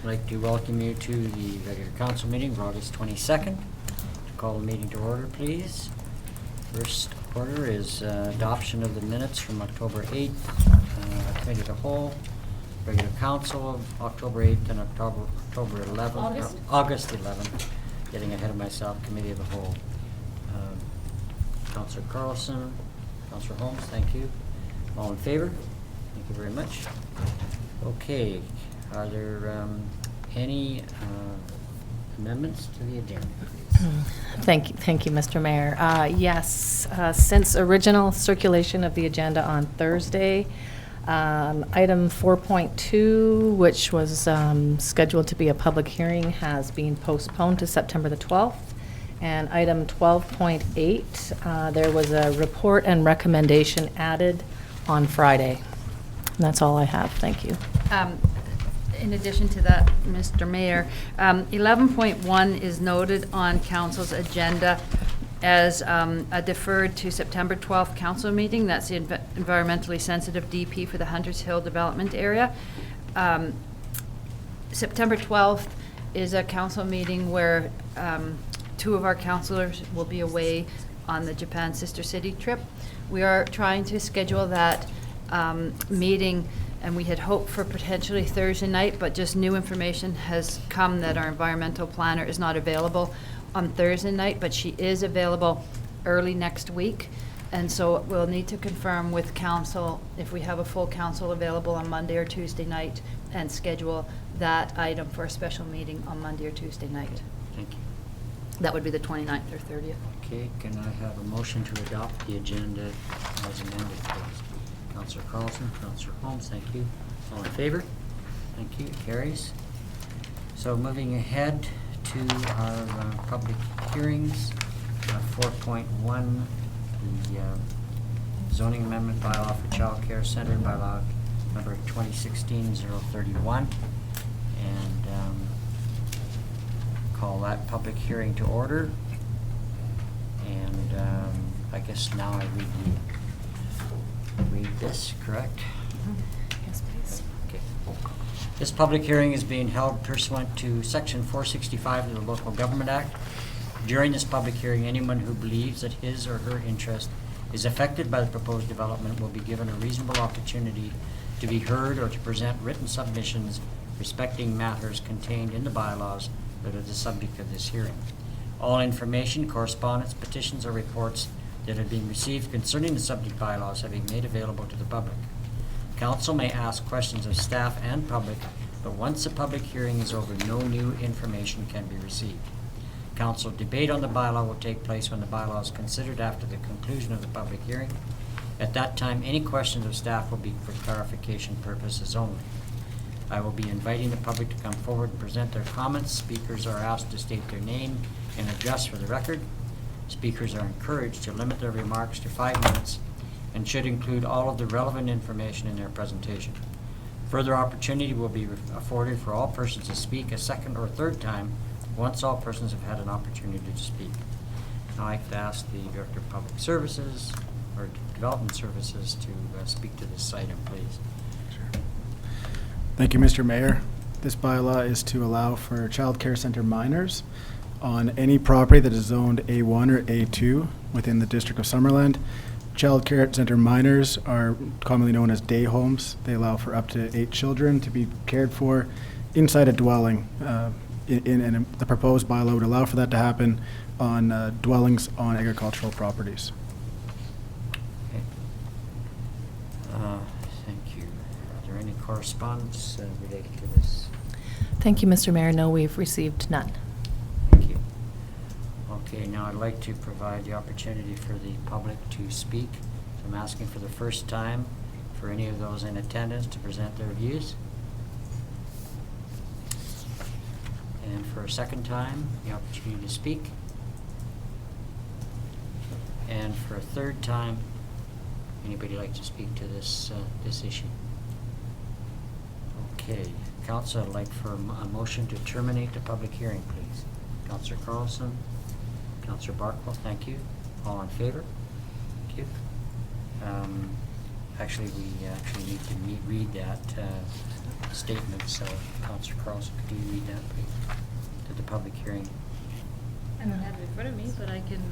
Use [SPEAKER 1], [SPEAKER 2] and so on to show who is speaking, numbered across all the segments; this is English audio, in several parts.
[SPEAKER 1] I'd like to welcome you to the regular council meeting for August 22nd. Call the meeting to order, please. First order is adoption of the minutes from October 8th, committee of the whole, regular council of October 8th and October 11th. August 11th. Getting ahead of myself, committee of the whole. Councillor Carlson, Councillor Holmes, thank you. All in favor? Thank you very much. Okay, are there any amendments to the agenda, please?
[SPEAKER 2] Thank you, Mr. Mayor. Yes, since original circulation of the agenda on Thursday, item 4.2, which was scheduled to be a public hearing, has been postponed to September the 12th. And item 12.8, there was a report and recommendation added on Friday. And that's all I have. Thank you.
[SPEAKER 3] In addition to that, Mr. Mayor, 11.1 is noted on council's agenda as a deferred to September 12th council meeting. That's the environmentally sensitive DP for the Hunters Hill development area. September 12th is a council meeting where two of our councillors will be away on the Japan Sister City trip. We are trying to schedule that meeting, and we had hoped for potentially Thursday night, but just new information has come that our environmental planner is not available on Thursday night, but she is available early next week. And so we'll need to confirm with council if we have a full council available on Monday or Tuesday night and schedule that item for a special meeting on Monday or Tuesday night.
[SPEAKER 1] Thank you.
[SPEAKER 3] That would be the 29th or 30th.
[SPEAKER 1] Okay, can I have a motion to adopt the agenda as amended, please? Councillor Carlson, Councillor Holmes, thank you. All in favor? Thank you, it carries. So moving ahead to our public hearings, 4.1, the zoning amendment bylaw for child care center, bylaw number 2016-031, and call that public hearing to order. And I guess now I read this, correct?
[SPEAKER 2] Yes, please.
[SPEAKER 1] Okay. This public hearing is being held pursuant to Section 465 of the Local Government Act. During this public hearing, anyone who believes that his or her interest is affected by the proposed development will be given a reasonable opportunity to be heard or to present written submissions respecting matters contained in the bylaws that are the subject of this hearing. All information, correspondence, petitions, or reports that have been received concerning the subject bylaws have been made available to the public. Council may ask questions of staff and public, but once the public hearing is over, no new information can be received. Council debate on the bylaw will take place when the bylaw is considered after the conclusion of the public hearing. At that time, any questions of staff will be for clarification purposes only. I will be inviting the public to come forward and present their comments. Speakers are asked to state their name and address for the record. Speakers are encouraged to limit their remarks to 5 minutes and should include all of the relevant information in their presentation. Further opportunity will be afforded for all persons to speak a second or third time once all persons have had an opportunity to speak. Now I'd like to ask the Director of Public Services or Development Services to speak to this item, please.
[SPEAKER 4] Sure. Thank you, Mr. Mayor. This bylaw is to allow for child care center minors on any property that is zoned A1 or A2 within the District of Summerland. Child care center minors are commonly known as day homes. They allow for up to 8 children to be cared for inside a dwelling. And the proposed bylaw would allow for that to happen on dwellings on agricultural properties.
[SPEAKER 1] Okay. Thank you. Are there any correspondence related to this?
[SPEAKER 2] Thank you, Mr. Mayor. No, we've received none.
[SPEAKER 1] Thank you. Okay, now I'd like to provide the opportunity for the public to speak. So I'm asking for the first time for any of those in attendance to present their views. And for a second time, the opportunity to speak. And for a third time, anybody like to speak to this issue? Okay, Council, I'd like for a motion to terminate the public hearing, please. Councillor Carlson, Councillor Barkwell, thank you. All in favor? Thank you. Actually, we need to read that statement, so Councillor Carlson, could you read that, please, to the public hearing?
[SPEAKER 3] I don't have it in front of me, but I can,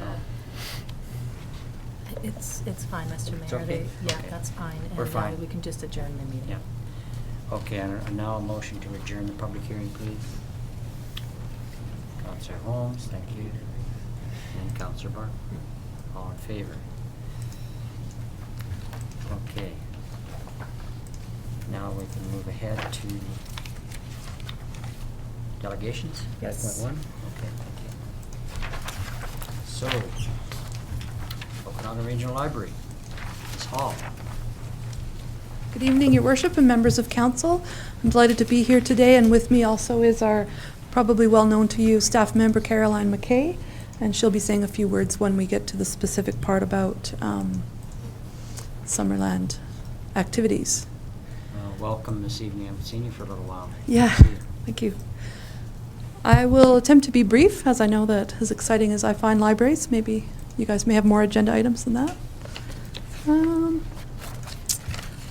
[SPEAKER 2] It's fine, Mr. Mayor.
[SPEAKER 1] It's okay?
[SPEAKER 2] Yeah,
[SPEAKER 1] Okay.
[SPEAKER 2] that's fine.
[SPEAKER 1] We're
[SPEAKER 2] And,
[SPEAKER 1] fine.
[SPEAKER 2] we can just adjourn the meeting.
[SPEAKER 1] Yeah. Okay, and now a motion to adjourn the public hearing, please. Councillor Holmes, thank you. And Councillor Barton. All in favor? Okay. Now we can move ahead to delegations?
[SPEAKER 2] Yes.
[SPEAKER 1] 5.1? Okay, thank you. So, Okanagan Regional Library, Ms. Hall.
[SPEAKER 5] Good evening, Your Worship and members of council. I'm delighted to be here today, and with me also is our probably well-known to you staff member Caroline McKay, and she'll be saying a few words when we get to the specific part about Summerland activities.
[SPEAKER 1] Welcome this evening. I haven't seen you for a little while.
[SPEAKER 5] Yeah,
[SPEAKER 1] Good to see you.
[SPEAKER 5] thank you. I will attempt to be brief, as I know that as exciting as I find libraries, maybe you guys may have more agenda items than that.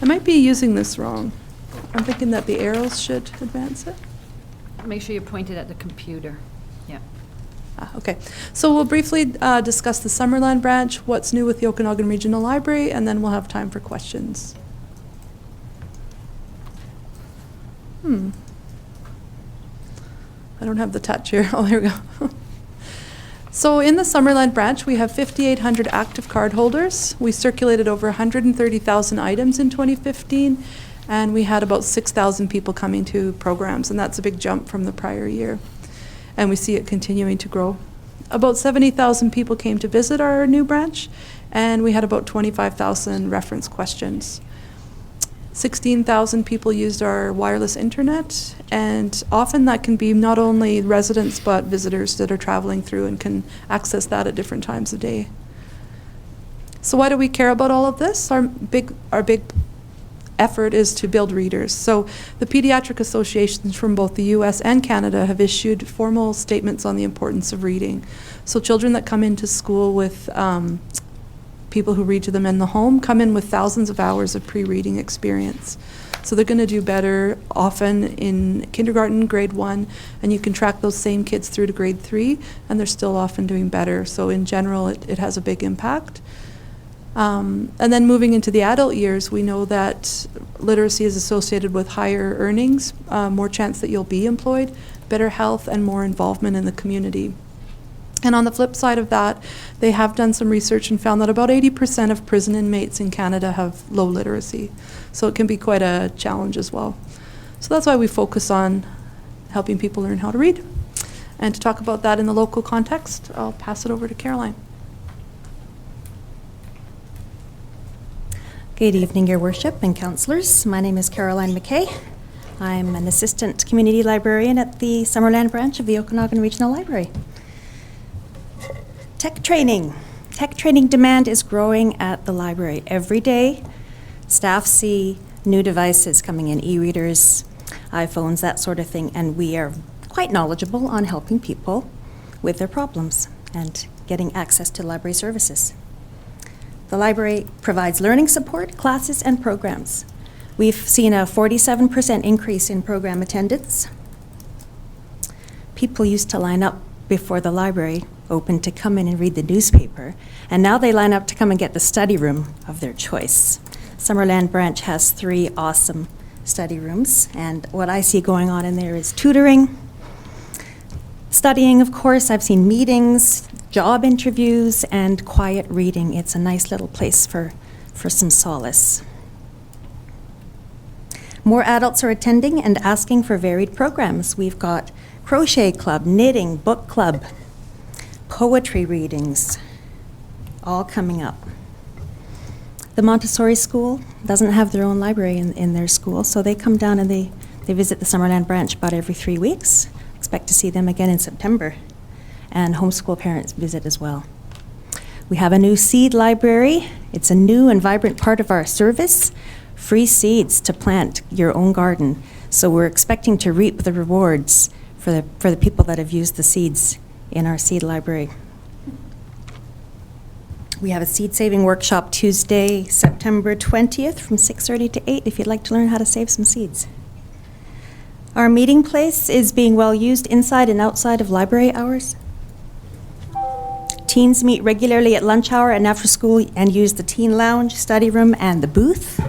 [SPEAKER 5] I might be using this wrong. I'm thinking that the arrows should advance it.
[SPEAKER 3] make sure you point it at the computer. Yeah.
[SPEAKER 5] Okay, so we'll briefly discuss the Summerland branch, what's new with the Okanagan Regional Library, and then we'll have time for questions. I don't have the touch here. Oh, here we go. So in the Summerland branch, we have 5,800 active cardholders. We circulated over 130,000 items in 2015, and we had about 6,000 people coming to programs, and that's a big jump from the prior year. And we see it continuing to grow. About 70,000 people came to visit our new branch, and we had about 25,000 reference questions. 16,000 people used our wireless internet, and often that can be not only residents but visitors that are traveling through and can access that at different times of day. So why do we care about all of this? Our big effort is to build readers. So the pediatric associations from both the US and Canada have issued formal statements on the importance of reading. So children that come into school with people who read to them in the home come in with thousands of hours of pre-reading experience. So they're going to do better often in kindergarten, grade 1, and you can track those same kids through to grade 3, and they're still often doing better. So in general, it has a big impact. And then moving into the adult years, we know that literacy is associated with higher earnings, more chance that you'll be employed, better health, and more involvement in the community. And on the flip side of that, they have done some research and found that about 80% of prison inmates in Canada have low literacy. So it can be quite a challenge as well. So that's why we focus on helping people learn how to read. And to talk about that in the local context, I'll pass it over to Caroline.
[SPEAKER 6] Good evening, Your Worship and councillors. My name is Caroline McKay. I'm an assistant community librarian at the Summerland branch of the Okanagan Regional Library. Tech training. Tech training demand is growing at the library. Every day, staff see new devices coming in, e-readers, iPhones, that sort of thing, and we are quite knowledgeable on helping people with their problems and getting access to library services. The library provides learning support, classes, and programs. We've seen a 47% increase in program attendance. People used to line up before the library opened to come in and read the newspaper, and now they line up to come and get the study room of their choice. Summerland branch has 3 awesome study rooms, and what I see going on in there is tutoring, studying, of course. I've seen meetings, job interviews, and quiet reading. It's a nice little place for some solace. More adults are attending and asking for varied programs. We've got crochet club, knitting, book club, poetry readings, all coming up. The Montessori school doesn't have their own library in their school, so they come down and they visit the Summerland branch about every 3 weeks. Expect to see them again in September. And homeschool parents visit as well. We have a new seed library. It's a new and vibrant part of our service. Free seeds to plant your own garden. So we're expecting to reap the rewards for the people that have used the seeds in our seed library. We have a seed saving workshop Tuesday, September 20th from 6:30 to 8 if you'd like to learn how to save some seeds. Our meeting place is being well used inside and outside of library hours. Teens meet regularly at lunch hour and after school and use the teen lounge, study room, and the booth.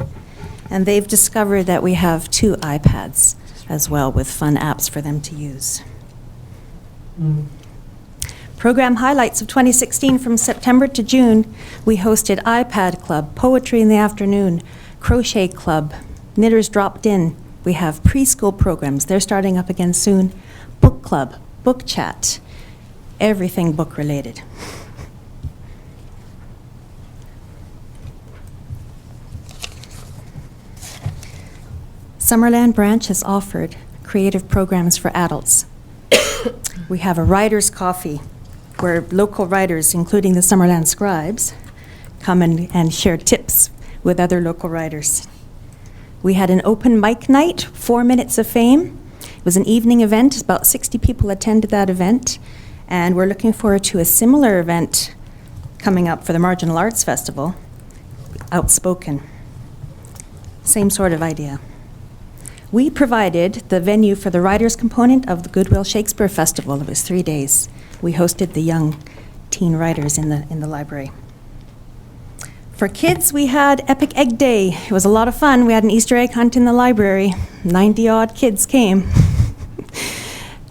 [SPEAKER 6] And they've discovered that we have 2 iPads as well with fun apps for them to use. Program highlights of 2016 from September to June. We hosted iPad Club, Poetry in the Afternoon, Crochet Club, Knitters Dropped In. We have preschool programs. They're starting up again soon. Book Club, Book Chat, everything book related. Summerland branch has offered creative programs for adults. We have a writer's coffee where local writers, including the Summerland scribes, come and share tips with other local writers. We had an open mic night, 4 Minutes of Fame. It was an evening event. About 60 people attended that event. And we're looking forward to a similar event coming up for the Marginal Arts Festival, Outspoken. Same sort of idea. We provided the venue for the writers' component of the Goodwill Shakespeare Festival. It was 3 days. We hosted the young teen writers in the library. For kids, we had Epic Egg Day. It was a lot of fun. We had an Easter egg hunt in the library. 90-odd kids came.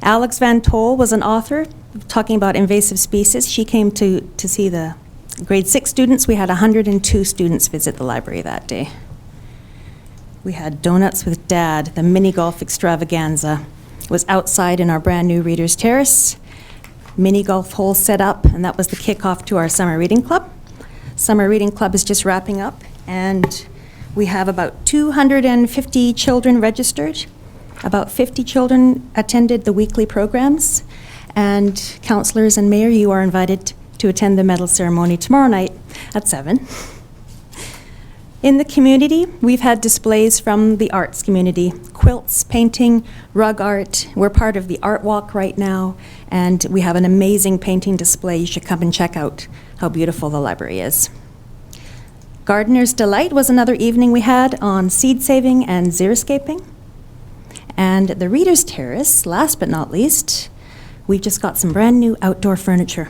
[SPEAKER 6] Alex Van Tol was an author talking about invasive species. She came to see the grade 6 students. We had 102 students visit the library that day. We had Donuts with Dad, the mini golf extravaganza. It was outside in our brand new Reader's Terrace. Mini golf holes set up, and that was the kickoff to our Summer Reading Club. Summer Reading Club is just wrapping up, and we have about 250 children registered. About 50 children attended the weekly programs, and counselors and mayor, you are invited to attend the medal ceremony tomorrow night at 7. In the community, we've had displays from the arts community, quilts, painting, rug art. We're part of the Art Walk right now, and we have an amazing painting display. You should come and check out how beautiful the library is. Gardener's Delight was another evening we had on seed saving and xeriscaping. And the Reader's Terrace, last but not least, we've just got some brand new outdoor furniture,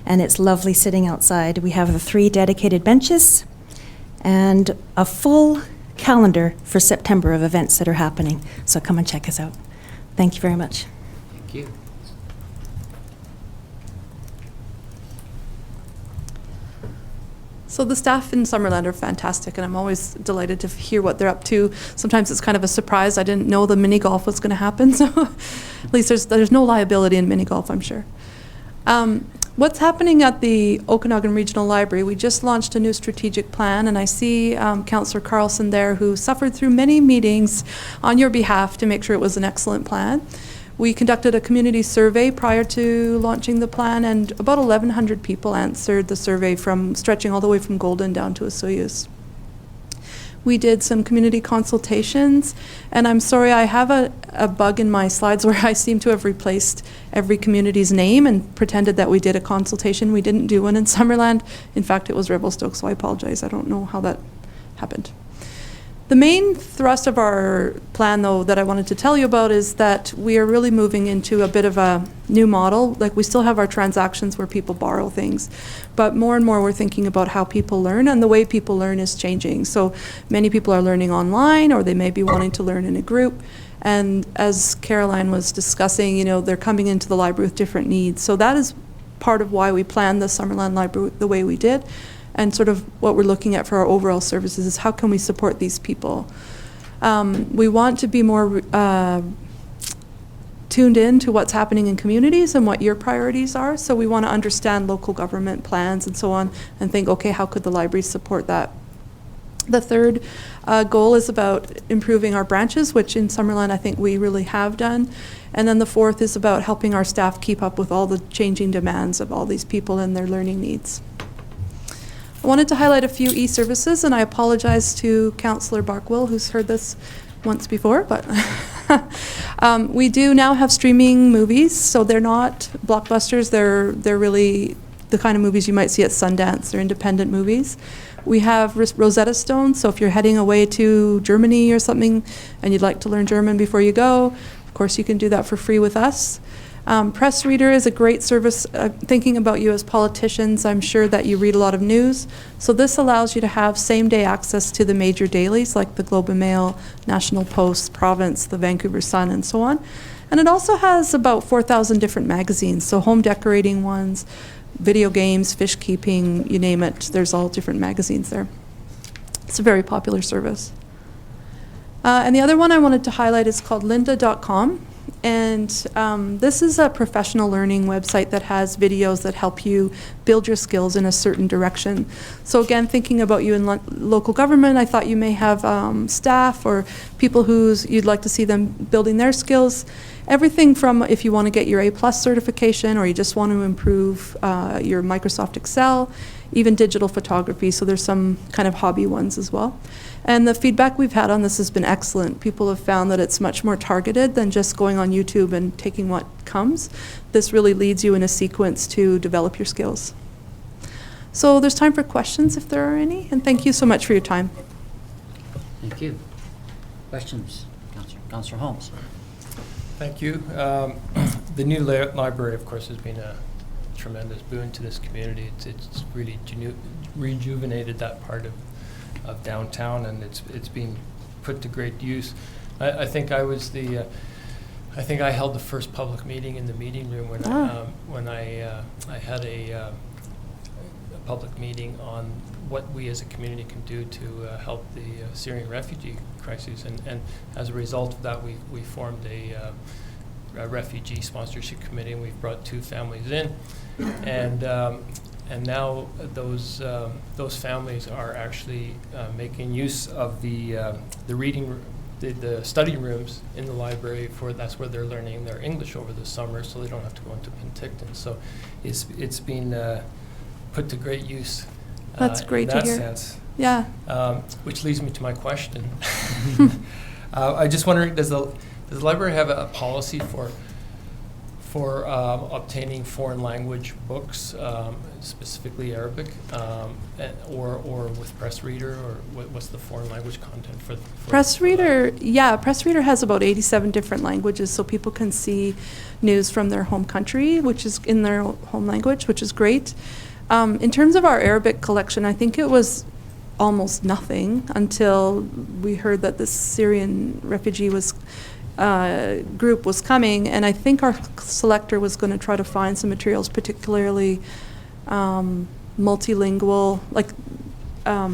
[SPEAKER 6] and it's lovely sitting outside. We have the 3 dedicated benches and a full calendar for September of events that are happening. So come and check us out. Thank you very much.
[SPEAKER 1] Thank you.
[SPEAKER 5] So the staff in Summerland are fantastic, and I'm always delighted to hear what they're up to. Sometimes it's kind of a surprise. I didn't know the mini golf was going to happen, so at least there's no liability in mini golf, I'm sure. What's happening at the Okanagan Regional Library, we just launched a new strategic plan, and I see Councillor Carlson there, who suffered through many meetings on your behalf to make sure it was an excellent plan. We conducted a community survey prior to launching the plan, and about 1,100 people answered the survey, from stretching all the way from Golden down to Osoyoos. We did some community consultations, and I'm sorry, I have a bug in my slides where I seem to have replaced every community's name and pretended that we did a consultation. We didn't do one in Summerland. In fact, it was Revelstoke, so I apologize. I don't know how that happened. The main thrust of our plan, though, that I wanted to tell you about is that we are really moving into a bit of a new model. Like, we still have our transactions where people borrow things, but more and more we're thinking about how people learn, and the way people learn is changing. So many people are learning online, or they may be wanting to learn in a group. And as Caroline was discussing, you know, they're coming into the library with different needs. So that is part of why we planned the Summerland Library the way we did. And sort of what we're looking at for our overall services is how can we support these people. We want to be more tuned in to what's happening in communities and what your priorities are. So we want to understand local government plans and so on, and think, okay, how could the library support that? The third goal is about improving our branches, which in Summerland I think we really have done. And then the fourth is about helping our staff keep up with all the changing demands of all these people and their learning needs. I wanted to highlight a few e-services, and I apologize to Councillor Barkwell, who's heard this once before, but we do now have streaming movies, so they're not blockbusters. They're really the kind of movies you might see at Sundance. They're independent movies. We have Rosetta Stone, so if you're heading away to Germany or something and you'd like to learn German before you go, Of course, you can do that for free with us. Press Reader is a great service. Thinking about you as politicians, I'm sure that you read a lot of news. So this allows you to have same-day access to the major dailies like the Globe and Mail, National Post, Province, the Vancouver Sun, and so on. And it also has about 4,000 different magazines, so home decorating ones, video games, fish keeping, you name it. There's all different magazines there. It's a very popular service. And the other one I wanted to highlight is called lynda.com. And this is a professional learning website that has videos that help you build your skills in a certain direction. So again, thinking about you in local government, I thought you may have staff or people you'd like to see them building their skills. Everything from if you want to get your A+ certification or you just want to improve your Microsoft Excel, even digital photography. So there's some kind of hobby ones as well. And the feedback we've had on this has been excellent. People have found that it's much more targeted than just going on YouTube and taking what comes. This really leads you in a sequence to develop your skills. So there's time for questions if there are any, and thank you so much for your time.
[SPEAKER 1] Thank you. Questions? Councillor Holmes.
[SPEAKER 7] Thank you. The new library, of course, has been a tremendous boon to this community. It's really rejuvenated that part of downtown, and it's been put to great use. I think I was I think I held the first public meeting in the meeting room when I had a public meeting on what we as a community can do to help the Syrian refugee crisis, and as a result of that, we formed a refugee sponsorship committee, and we've brought 2 families in, and now those families are actually making use of the reading, the study rooms in the library. That's where they're learning their English over the summer, so they don't have to go into Penticton. So it's been put to great use.
[SPEAKER 5] That's great
[SPEAKER 7] in that
[SPEAKER 5] to hear.
[SPEAKER 7] Sense.
[SPEAKER 5] Yeah.
[SPEAKER 7] Which leads me to my question. I just wondering, does the library have a policy for obtaining foreign language books, specifically Arabic, or with Press Reader, or what's the foreign language content for
[SPEAKER 5] Press Reader? Yeah, Press Reader has about 87 different languages, so people can see news from their home country, which is in their home language, which is great. In terms of our Arabic collection, I think it was almost nothing until we heard that this Syrian refugee group was coming, and I think our selector was going to try to find some materials, particularly multilingual, like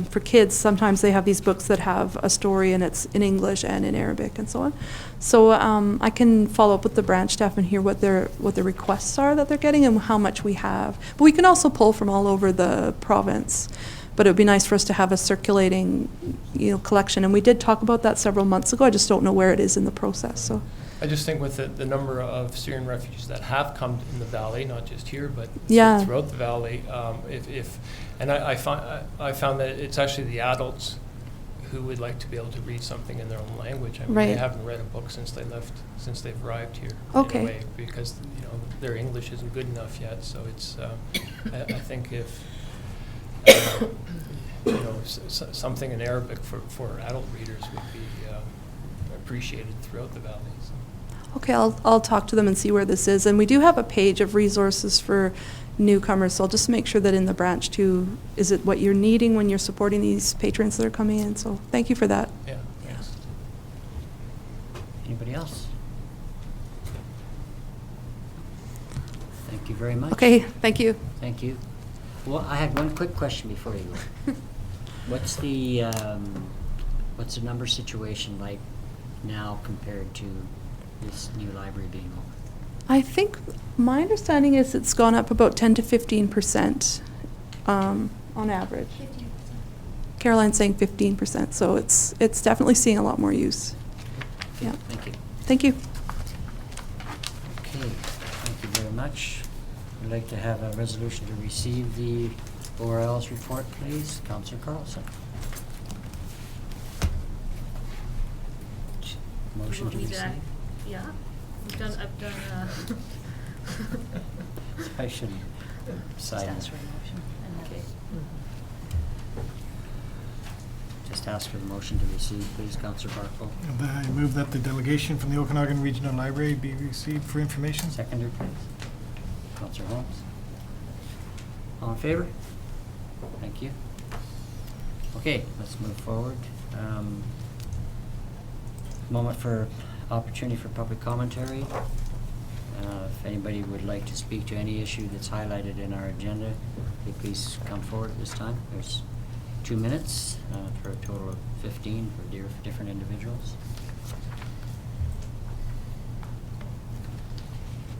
[SPEAKER 5] for kids. Sometimes they have these books that have a story and it's in English and in Arabic and so on. So I can follow up with the branch staff and hear what the requests are that they're getting and how much we have. But we can also pull from all over the province. But it would be nice for us to have a circulating, collection. And we did talk about that several months ago. I just don't know where it is in the process. So
[SPEAKER 7] I just think with the number of Syrian refugees that have come in the valley, not just here, but
[SPEAKER 5] Yeah.
[SPEAKER 7] throughout the valley, I found that it's actually the adults who would like to be able to read something in their own language. I mean,
[SPEAKER 5] Right.
[SPEAKER 7] they haven't read a book since they've arrived here.
[SPEAKER 5] Okay.
[SPEAKER 7] In a way, because their English isn't good enough yet. So it's I think if something in Arabic for adult readers would be appreciated throughout the valley. So.
[SPEAKER 5] okay, I'll talk to them and see where this is. And we do have a page of resources for newcomers, so I'll just make sure that in the branch too, is it what you're needing when you're supporting these patrons that are coming in? So thank you for that.
[SPEAKER 7] Yeah. Thanks.
[SPEAKER 1] Anybody else? Thank you very much.
[SPEAKER 5] Okay, thank you.
[SPEAKER 1] Thank you. Well, I had one quick question before you go. What's the number situation like now compared to this new library being open?
[SPEAKER 5] I think my understanding is it's gone up about 10 to 15% on average. 15%. Caroline's saying 15%, so it's definitely seeing a lot more use. Yeah.
[SPEAKER 1] Thank you.
[SPEAKER 5] Thank you.
[SPEAKER 1] Okay, thank you very much. I'd like to have a resolution to receive the ORL's report, please. Councillor Carlson. Motion to receive.
[SPEAKER 8] Yeah, I've done,
[SPEAKER 1] I shouldn't sign
[SPEAKER 8] Stands
[SPEAKER 1] it.
[SPEAKER 8] for a motion. And
[SPEAKER 1] Okay. Just ask for the motion to receive, please, Councillor Barco.
[SPEAKER 9] And I move that the delegation from the Okanagan Regional Library be received for information.
[SPEAKER 1] Seconder, please. Councillor Holmes. All in favor? Thank you. Okay, let's move forward. Moment for opportunity for public commentary. If anybody would like to speak to any issue that's highlighted in our agenda, please come forward at this time. There's 2 minutes for a total of 15 for different individuals.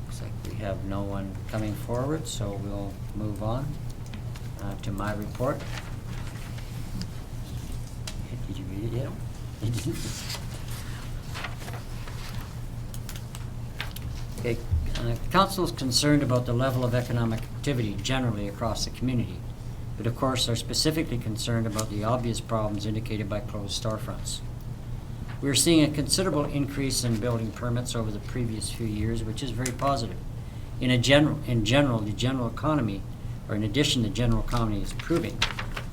[SPEAKER 1] Looks like we have no one coming forward, so we'll move on to my report. Did you read it yet? You didn't? Okay, Council is concerned about the level of economic activity generally across the community, but of course are specifically concerned about the obvious problems indicated by closed storefronts. We are seeing a considerable increase in building permits over the previous few years, which is very positive. In general, the general economy, or in addition, the general economy is improving,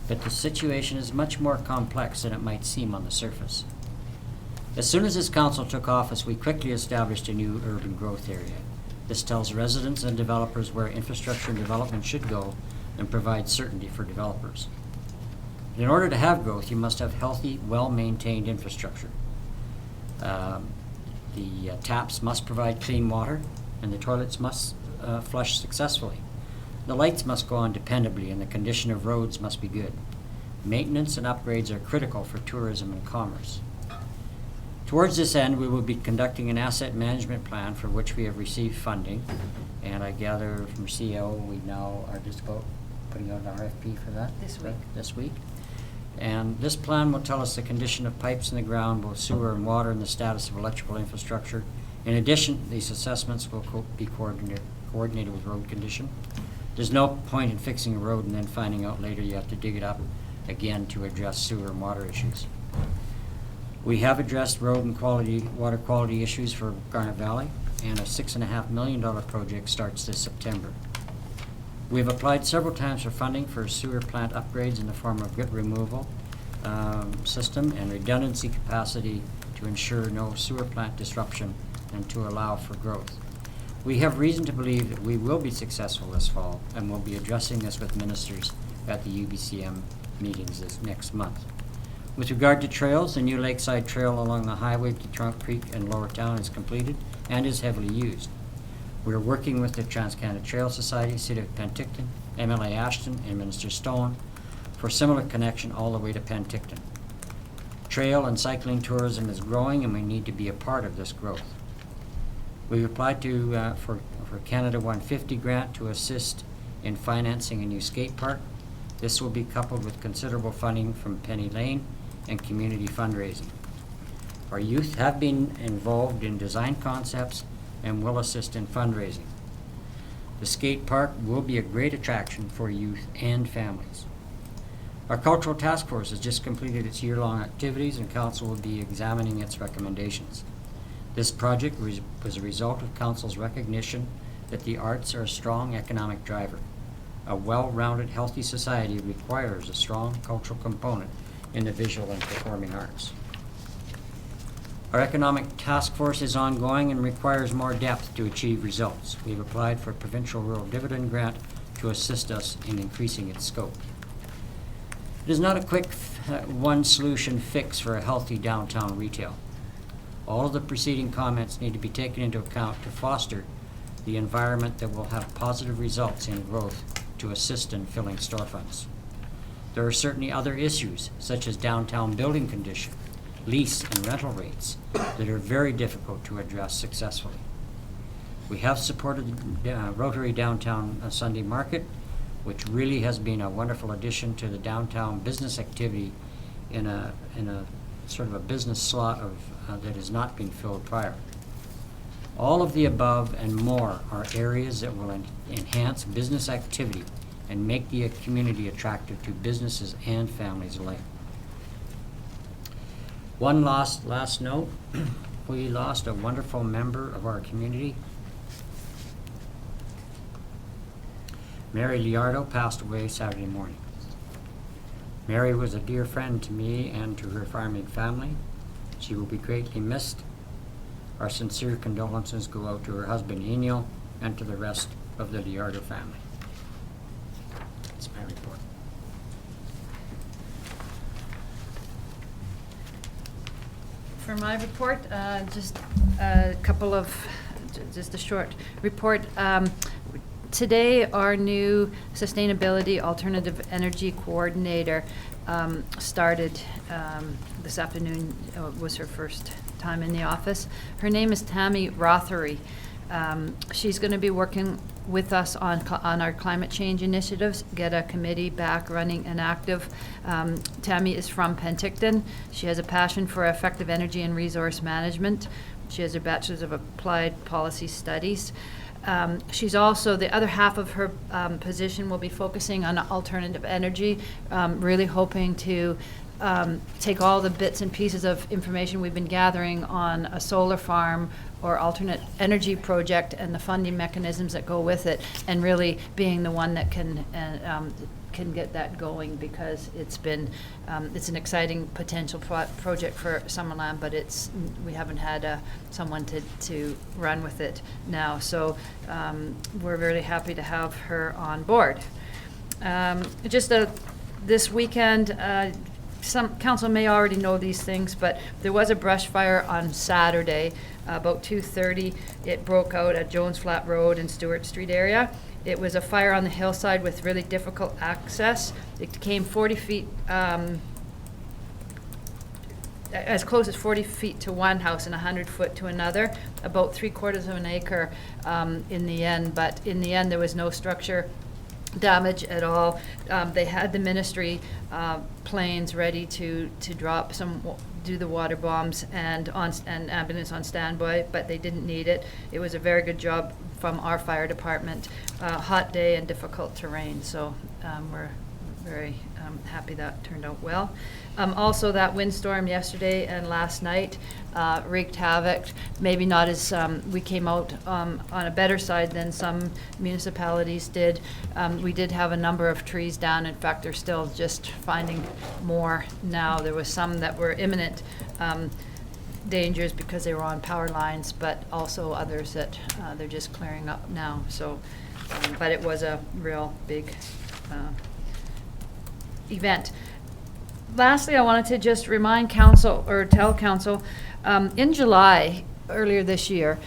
[SPEAKER 1] but the situation is much more complex than it might seem on the surface. As soon as this council took office, we quickly established a new urban growth area. This tells residents and developers where infrastructure and development should go and provides certainty for developers. In order to have growth, you must have healthy, well-maintained infrastructure. The taps must provide clean water, and the toilets must flush successfully. The lights must go on dependably, and the condition of roads must be good. Maintenance and upgrades are critical for tourism and commerce. Towards this end, we will be conducting an asset management plan for which we have received funding, and I gather from CEO we now are just about putting out an RFP for that?
[SPEAKER 3] This week.
[SPEAKER 1] This week. And this plan will tell us the condition of pipes in the ground, both sewer and water, and the status of electrical infrastructure. In addition, these assessments will be coordinated with road condition. There's no point in fixing a road and then finding out later you have to dig it up again to address sewer and water issues. We have addressed road and water quality issues for Garnet Valley, and a $6.5 million project starts this September. We have applied several times for funding for sewer plant upgrades in the form of grit removal system and redundancy capacity to ensure no sewer plant disruption and to allow for growth. We have reason to believe that we will be successful this fall, and we'll be addressing this with ministers at the UBCM meetings this next month. With regard to trails, the new Lakeside Trail along the highway to Trunk Creek and Lower Town is completed and is heavily used. We are working with the Trans-Canada Trail Society, City of Penticton, MLA Ashton, and Minister Stone for similar connection all the way to Penticton. Trail and cycling tourism is growing, and we need to be a part of this growth. We've applied for Canada 150 grant to assist in financing a new skate park. This will be coupled with considerable funding from Penny Lane and community fundraising. Our youth have been involved in design concepts and will assist in fundraising. The skate park will be a great attraction for youth and families. Our cultural task force has just completed its year-long activities, and council will be examining its recommendations. This project was a result of council's recognition that the arts are a strong economic driver. A well-rounded, healthy society requires a strong cultural component in the visual and performing arts. Our economic task force is ongoing and requires more depth to achieve results. We've applied for a provincial rural dividend grant to assist us in increasing its scope. It is not a quick one-solution fix for a healthy downtown retail. All of the preceding comments need to be taken into account to foster the environment that will have positive results in growth to assist in filling storefronts. There are certainly other issues, such as downtown building condition, lease and rental rates, that are very difficult to address successfully. We have supported Rotary Downtown Sunday Market, which really has been a wonderful addition to the downtown business activity in a sort of a business slot that has not been filled prior. All of the above and more are areas that will enhance business activity and make the community attractive to businesses and families alike. One last note, we lost a wonderful member of our community. Mary Liardo passed away Saturday morning. Mary was a dear friend to me and to her farming family. She will be greatly missed. Our sincere condolences go out to her husband Eniel and to the rest of the Liardo family. That's my report.
[SPEAKER 3] For my report, just a couple of, just a short report. Today, our new Sustainability Alternative Energy Coordinator started this afternoon. Was her first time in the office. Her name is Tammy Rothery. She's going to be working with us on our climate change initiatives, get a committee back running and active. Tammy is from Penticton. She has a passion for effective energy and resource management. She has her Bachelor's of Applied Policy Studies. She's also, the other half of her position will be focusing on alternative energy, really hoping to take all the bits and pieces of information we've been gathering on a solar farm or alternate energy project and the funding mechanisms that go with it, and really being the one that can get that going, because it's been it's an exciting potential project for Summerland, but we haven't had someone to run with it now. So we're really happy to have her on board. This weekend. Some council may already know these things, but there was a brush fire on Saturday, about 2:30. It broke out at Jones Flat Road and Stewart Street area. It was a fire on the hillside with really difficult access. It came 40 feet, as close as 40 feet to one house and 100 foot to another, about 3/4 of an acre in the end. But in the end, there was no structure damage at all. They had the ministry planes ready to drop do the water bombs and ambulance on standby, but they didn't need it. It was a very good job from our fire department. Hot day and difficult terrain, so we're very happy that turned out well. Also, that windstorm yesterday and last night wreaked havoc. Maybe not as, we came out on a better side than some municipalities did. We did have a number of trees down. In fact, they're still just finding more now. There was some that were imminent dangers because they were on power lines, but also others that they're just clearing up now. So, but it was a real big event. Lastly, I wanted to just remind council, or tell council, in July, earlier this year,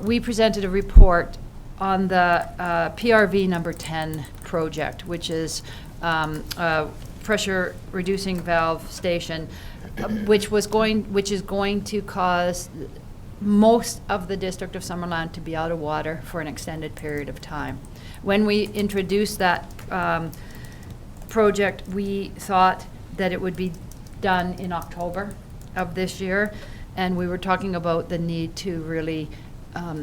[SPEAKER 3] we presented a report on the PRV number 10 project, which is a pressure reducing valve station, which is going to cause most of the district of Summerland to be out of water for an extended period of time. When we introduced that project, we thought that it would be done in October of this year, and we were talking about the need to really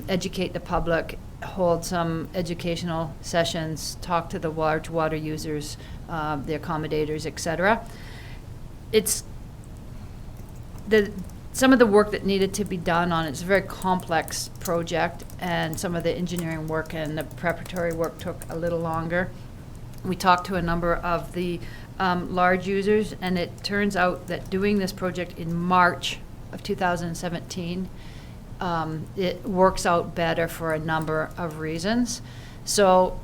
[SPEAKER 3] educate the public, hold some educational sessions, talk to the large water users, the accommodators, etc. Some of the work that needed to be done on it's a very complex project, and some of the engineering work and the preparatory work took a little longer. We talked to a number of the large users, and it turns out that doing this project in March of 2017, it works out better for a number of reasons. So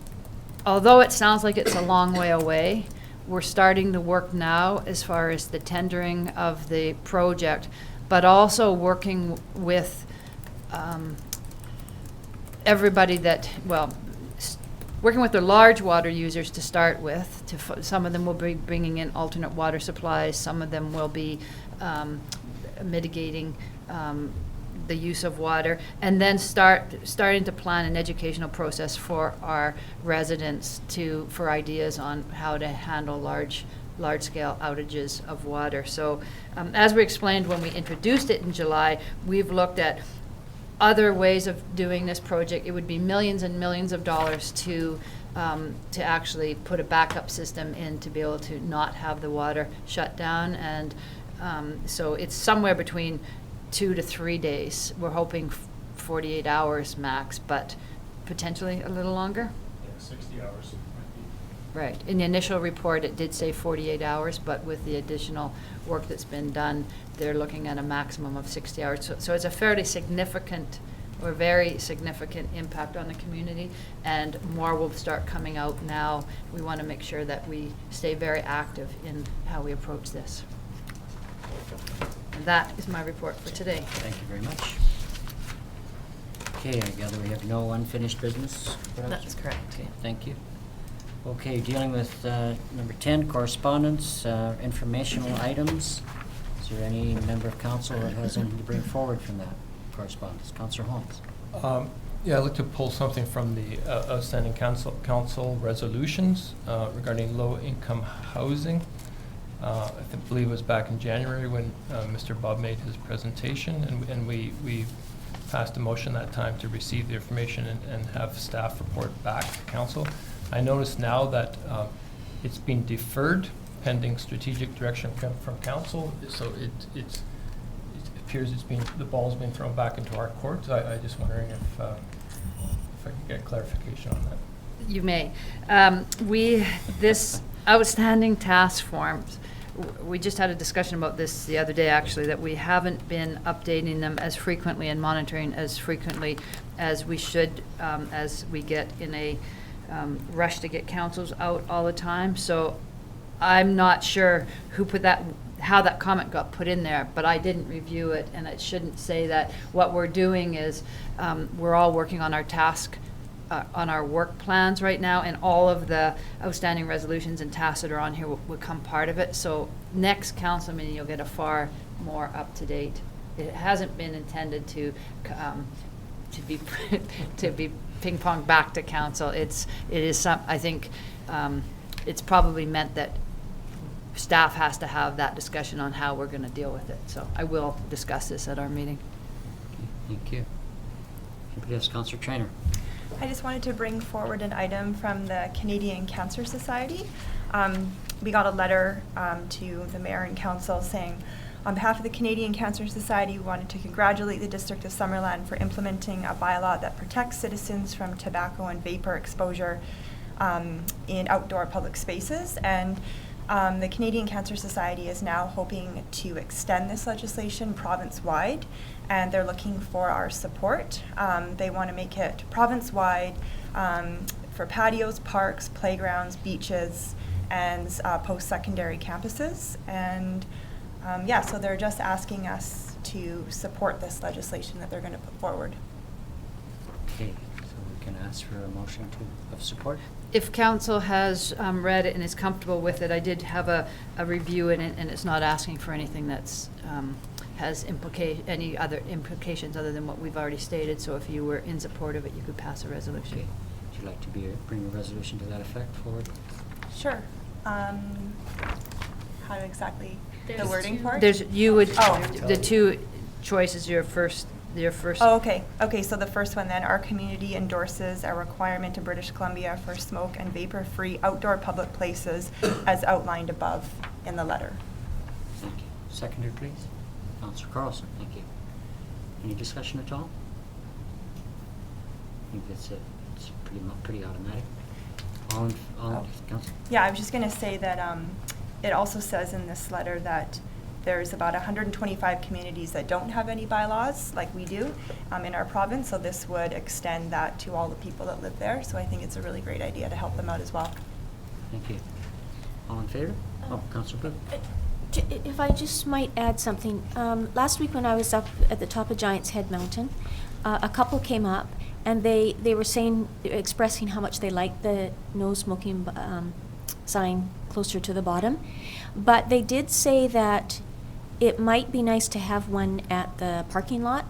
[SPEAKER 3] although it sounds like it's a long way away, we're starting the work now as far as the tendering of the project, but also working with everybody that, well, working with the large water users to start with. Some of them will be bringing in alternate water supplies. Some of them will be mitigating the use of water, and then starting to plan an educational process for our residents for ideas on how to handle large-scale outages of water. So as we explained when we introduced it in July, we've looked at other ways of doing this project. It would be millions and millions of dollars to actually put a backup system in to be able to not have the water shut down, and so it's somewhere between 2 to 3 days. We're hoping 48 hours max, but potentially a little longer.
[SPEAKER 10] Yeah, 60 hours might be.
[SPEAKER 3] Right. In the initial report, it did say 48 hours, but with the additional work that's been done, they're looking at a maximum of 60 hours. So it's a fairly significant or very significant impact on the community, and more will start coming out now. We want to make sure that we stay very active in how we approach this. And that is my report for today.
[SPEAKER 1] Thank you very much. Okay, I gather we have no unfinished business? perhaps?
[SPEAKER 2] That's correct.
[SPEAKER 1] Okay, thank you. Okay, dealing with number 10, correspondence, informational items. Is there any member of council that has anything to bring forward from that correspondence? Councillor Holmes.
[SPEAKER 7] Yeah, I'd like to pull something from the outstanding council resolutions regarding low-income housing. I believe it was back in January when Mr. Bob made his presentation, and we passed a motion that time to receive the information and have staff report back to council. I notice now that it's been deferred pending strategic direction from council, so it appears the ball's been thrown back into our court. I just wondering if I could get clarification on that.
[SPEAKER 3] You may. This outstanding task forms, we just had a discussion about this the other day, actually, that we haven't been updating them as frequently and monitoring as frequently as we should, as we get in a rush to get councils out all the time. So I'm not sure who put that, how that comment got put in there, but I didn't review it, and it shouldn't say that. What we're doing is we're all working on our task, on our work plans right now, and all of the outstanding resolutions and tasks that are on here will become part of it. So next council meeting, you'll get a far more up-to-date. It hasn't been intended to be to be ping-pong back to council. It is some, I think it's probably meant that staff has to have that discussion on how we're going to deal with it. So I will discuss this at our meeting.
[SPEAKER 1] Okay, thank you. Anybody else? Councillor Trainer.
[SPEAKER 10] I just wanted to bring forward an item from the Canadian Cancer Society. We got a letter to the mayor and council saying, on behalf of the Canadian Cancer Society, we wanted to congratulate the District of Summerland for implementing a bylaw that protects citizens from tobacco and vapor exposure in outdoor public spaces. And the Canadian Cancer Society is now hoping to extend this legislation province-wide, and they're looking for our support. They want to make it province-wide for patios, parks, playgrounds, beaches, and post-secondary campuses. And yeah, so they're just asking us to support this legislation that they're going to put forward.
[SPEAKER 1] Okay, so we can ask for a motion of support.
[SPEAKER 3] If council has read it and is comfortable with it, I did have a review in it, and it's not asking for anything that's has any other implications other than what we've already stated. So if you were in support of it, you could pass a resolution.
[SPEAKER 1] Okay. Would you like to bring a resolution to that effect forward?
[SPEAKER 10] Sure. How exactly the
[SPEAKER 8] There's
[SPEAKER 10] wording
[SPEAKER 8] two.
[SPEAKER 10] for it?
[SPEAKER 3] The two choices, your first.
[SPEAKER 10] Oh, okay. Okay, so the first one then, our community endorses a requirement in British Columbia for smoke and vapor-free outdoor public places as outlined above in the letter.
[SPEAKER 1] Thank you. Seconder, please. Councillor Carlson, thank you. Any discussion at all? I think it's pretty automatic. Council?
[SPEAKER 10] Yeah, I was just going to say that it also says in this letter that there's about 125 communities that don't have any bylaws like we do in our province, so this would extend that to all the people that live there. So I think it's a really great idea to help them out as well.
[SPEAKER 1] Thank you. All in favor? Councillor Blue.
[SPEAKER 11] If I just might add something. Last week when I was up at the top of Giant's Head Mountain, a couple came up and they were expressing how much they liked the no smoking sign closer to the bottom. But they did say that it might be nice to have one at the parking lot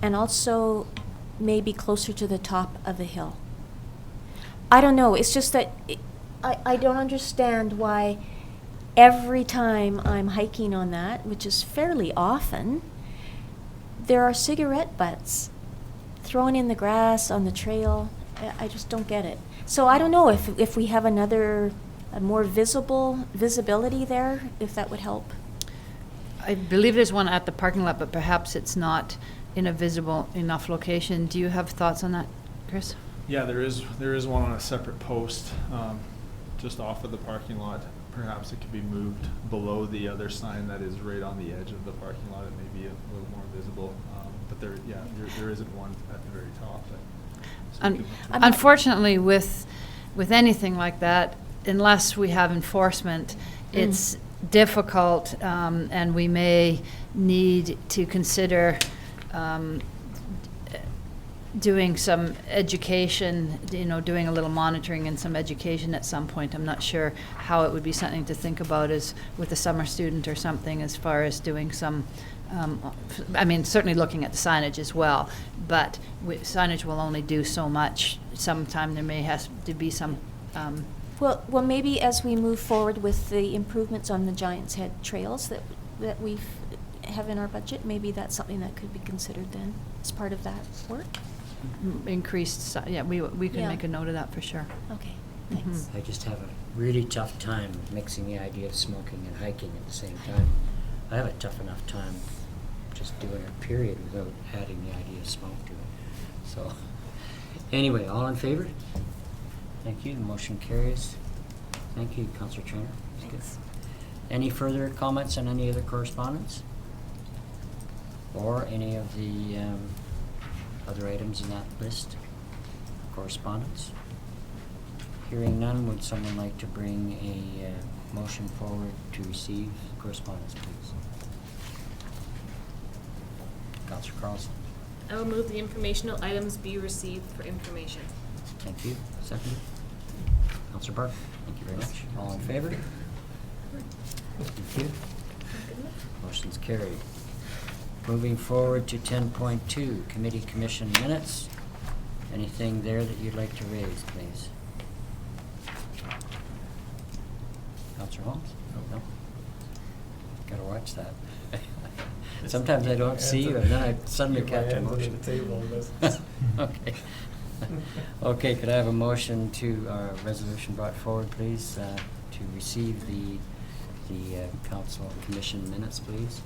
[SPEAKER 11] and also maybe closer to the top of the hill. I don't know. It's just that I don't understand why every time I'm hiking on that, which is fairly often, there are cigarette butts thrown in the grass on the trail. I just don't get it. So I don't know if we have a more visibility there, if that would help.
[SPEAKER 3] I believe there's one at the parking lot, but perhaps it's not in a visible enough location. Do you have thoughts on that, Chris?
[SPEAKER 12] Yeah, there is one on a separate post, just off of the parking lot. Perhaps it could be moved below the other sign that is right on the edge of the parking lot. It may be a little more visible, but there isn't one at the very top. So we could-
[SPEAKER 3] Unfortunately, with anything like that, unless we have enforcement, it's difficult, and we may need to consider doing some education, doing a little monitoring and some education at some point. I'm not sure how it would be something to think about as with a summer student or something, as far as doing some, certainly looking at the signage as well, but signage will only do so much. Sometime there may have to be some,
[SPEAKER 11] Well, maybe as we move forward with the improvements on the Giant's Head trails that we have in our budget, maybe that's something that could be considered then as part of that work.
[SPEAKER 3] increased, we can
[SPEAKER 11] Yeah.
[SPEAKER 3] make a note of that for sure.
[SPEAKER 11] Okay, thanks.
[SPEAKER 1] I just have a really tough time mixing the idea of smoking and hiking at the same time. I have a tough enough time just doing it, period, without adding the idea of smoke to it. So, anyway, all in favor? Thank you, the motion carries. Thank you, Councillor Trainer. That's good.
[SPEAKER 11] Thanks.
[SPEAKER 1] Any further comments on any other correspondence? Or any of the other items in that list? Correspondence? Hearing none, would someone like to bring a motion forward to receive correspondence, please? Councillor Carlson.
[SPEAKER 8] I will move the informational items be received for information.
[SPEAKER 1] Thank you. Second. Councillor Barton. Thank you very much. All in favor? Thank you. Motion's carried. Moving forward to 10.2, Committee Commission Minutes. Anything there that you'd like to raise, please? Councillor Holmes? No? Gotta watch that. Sometimes I don't see you, and then I suddenly catch a motion. Okay. Okay, could I have a motion to, resolution brought forward, please, to receive the council commission minutes, please?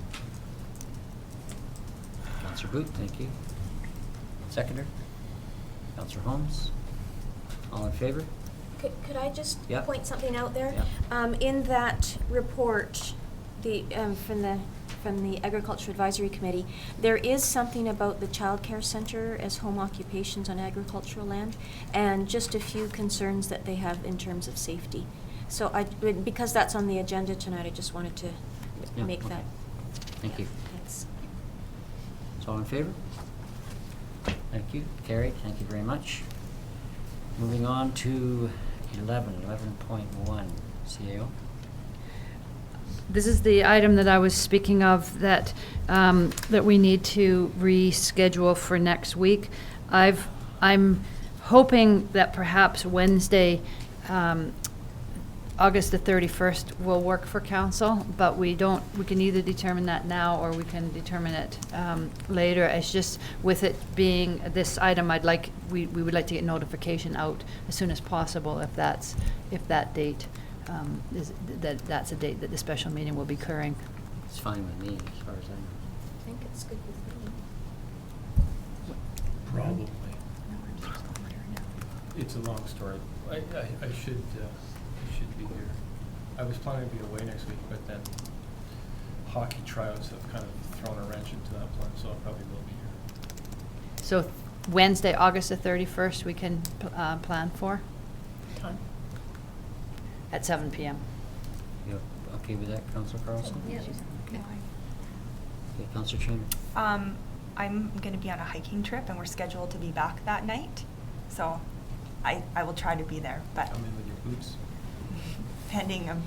[SPEAKER 1] Councillor Booth, thank you. Seconder? Councillor Holmes? All in favor?
[SPEAKER 11] Could I just
[SPEAKER 1] Yep.
[SPEAKER 11] point something out there?
[SPEAKER 1] Yep.
[SPEAKER 11] In that report, from the Agriculture Advisory Committee, there is something about the child care center as home occupations on agricultural land, and just a few concerns that they have in terms of safety. So because that's on the agenda tonight, I just wanted to
[SPEAKER 1] Yeah,
[SPEAKER 11] make
[SPEAKER 1] okay.
[SPEAKER 11] that.
[SPEAKER 1] Thank you.
[SPEAKER 11] Thanks.
[SPEAKER 1] So all in favor? Thank you. Carried. Thank you very much. Moving on to 11.1, CAO.
[SPEAKER 3] This is the item that I was speaking of that we need to reschedule for next week. I'm hoping that perhaps Wednesday, August the 31st will work for council, but we can either determine that now or we can determine it later. It's just with it being this item, we would like to get notification out as soon as possible if that date that's a date that the special meeting will be occurring.
[SPEAKER 1] It's fine with me, as far as I know.
[SPEAKER 11] I think it's good with me.
[SPEAKER 7] Probably. It's a long story. I should be here. I was planning to be away next week, but then hockey tryouts have kind of thrown a wrench into that plan, so I probably will be here.
[SPEAKER 3] So Wednesday, August the 31st, we can plan for?
[SPEAKER 11] Time.
[SPEAKER 3] At 7 p.m.
[SPEAKER 1] You okay with that, Councillor Carlson?
[SPEAKER 11] Yeah.
[SPEAKER 1] Okay, Councillor Trainer?
[SPEAKER 10] I'm going to be on a hiking trip, and we're scheduled to be back that night. So I will try to be there, but
[SPEAKER 7] Come in with your boots.
[SPEAKER 10] pending
[SPEAKER 11] Will
[SPEAKER 10] I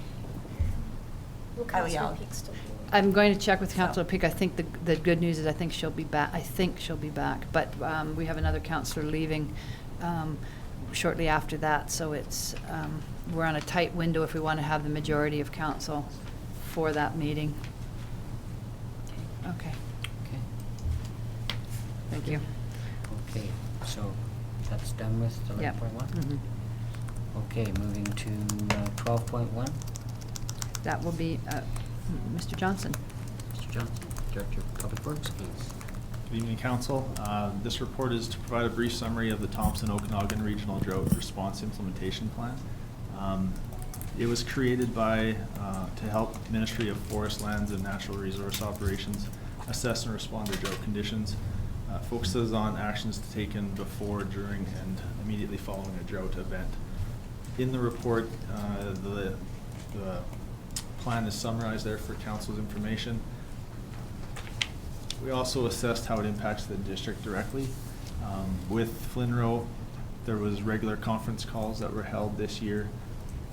[SPEAKER 10] will
[SPEAKER 11] Councillor
[SPEAKER 10] yell.
[SPEAKER 11] Peak still be there?
[SPEAKER 3] I'm going to check with Councillor
[SPEAKER 10] So-
[SPEAKER 3] Peak. I think the good news is I think she'll be back. But we have another councillor leaving shortly after that, so it's we're on a tight window if we want to have the majority of council for that meeting. Okay.
[SPEAKER 1] Okay.
[SPEAKER 3] Thank you.
[SPEAKER 1] Okay, so that's done with
[SPEAKER 3] Yep.
[SPEAKER 1] 11.1?
[SPEAKER 3] Mhm.
[SPEAKER 1] Okay, moving to 12.1.
[SPEAKER 3] That will be Mr. Johnson.
[SPEAKER 1] Mr. Johnson, Director of Public Works, please.
[SPEAKER 12] Good evening, Council. This report is to provide a brief summary of the Thompson-Okanagan Regional Drought Response Implementation Plan. It was created by, to help Ministry of Forest Lands and Natural Resource Operations assess and respond to drought conditions. Focuses on actions taken before, during, and immediately following a drought event. In the report, the plan is summarized there for council's information. We also assessed how it impacts the district directly. With Flynn Row, there was regular conference calls that were held this year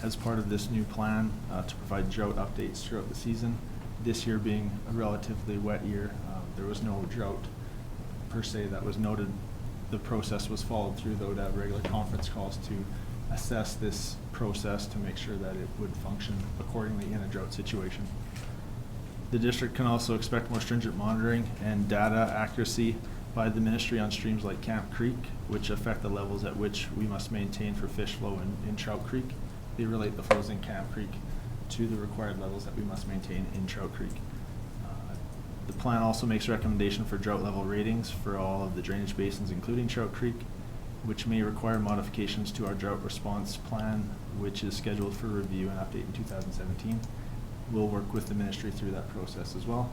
[SPEAKER 12] as part of this new plan to provide drought updates throughout the season. This year being a relatively wet year, there was no drought per se that was noted. The process was followed through, though, to have regular conference calls to assess this process to make sure that it would function accordingly in a drought situation. The district can also expect more stringent monitoring and data accuracy by the ministry on streams like Camp Creek, which affect the levels at which we must maintain for fish flow in Trout Creek. They relate the flows in Camp Creek to the required levels that we must maintain in Trout Creek. The plan also makes a recommendation for drought level ratings for all of the drainage basins, including Trout Creek, which may require modifications to our drought response plan, which is scheduled for review and update in 2017. We'll work with the ministry through that process as well.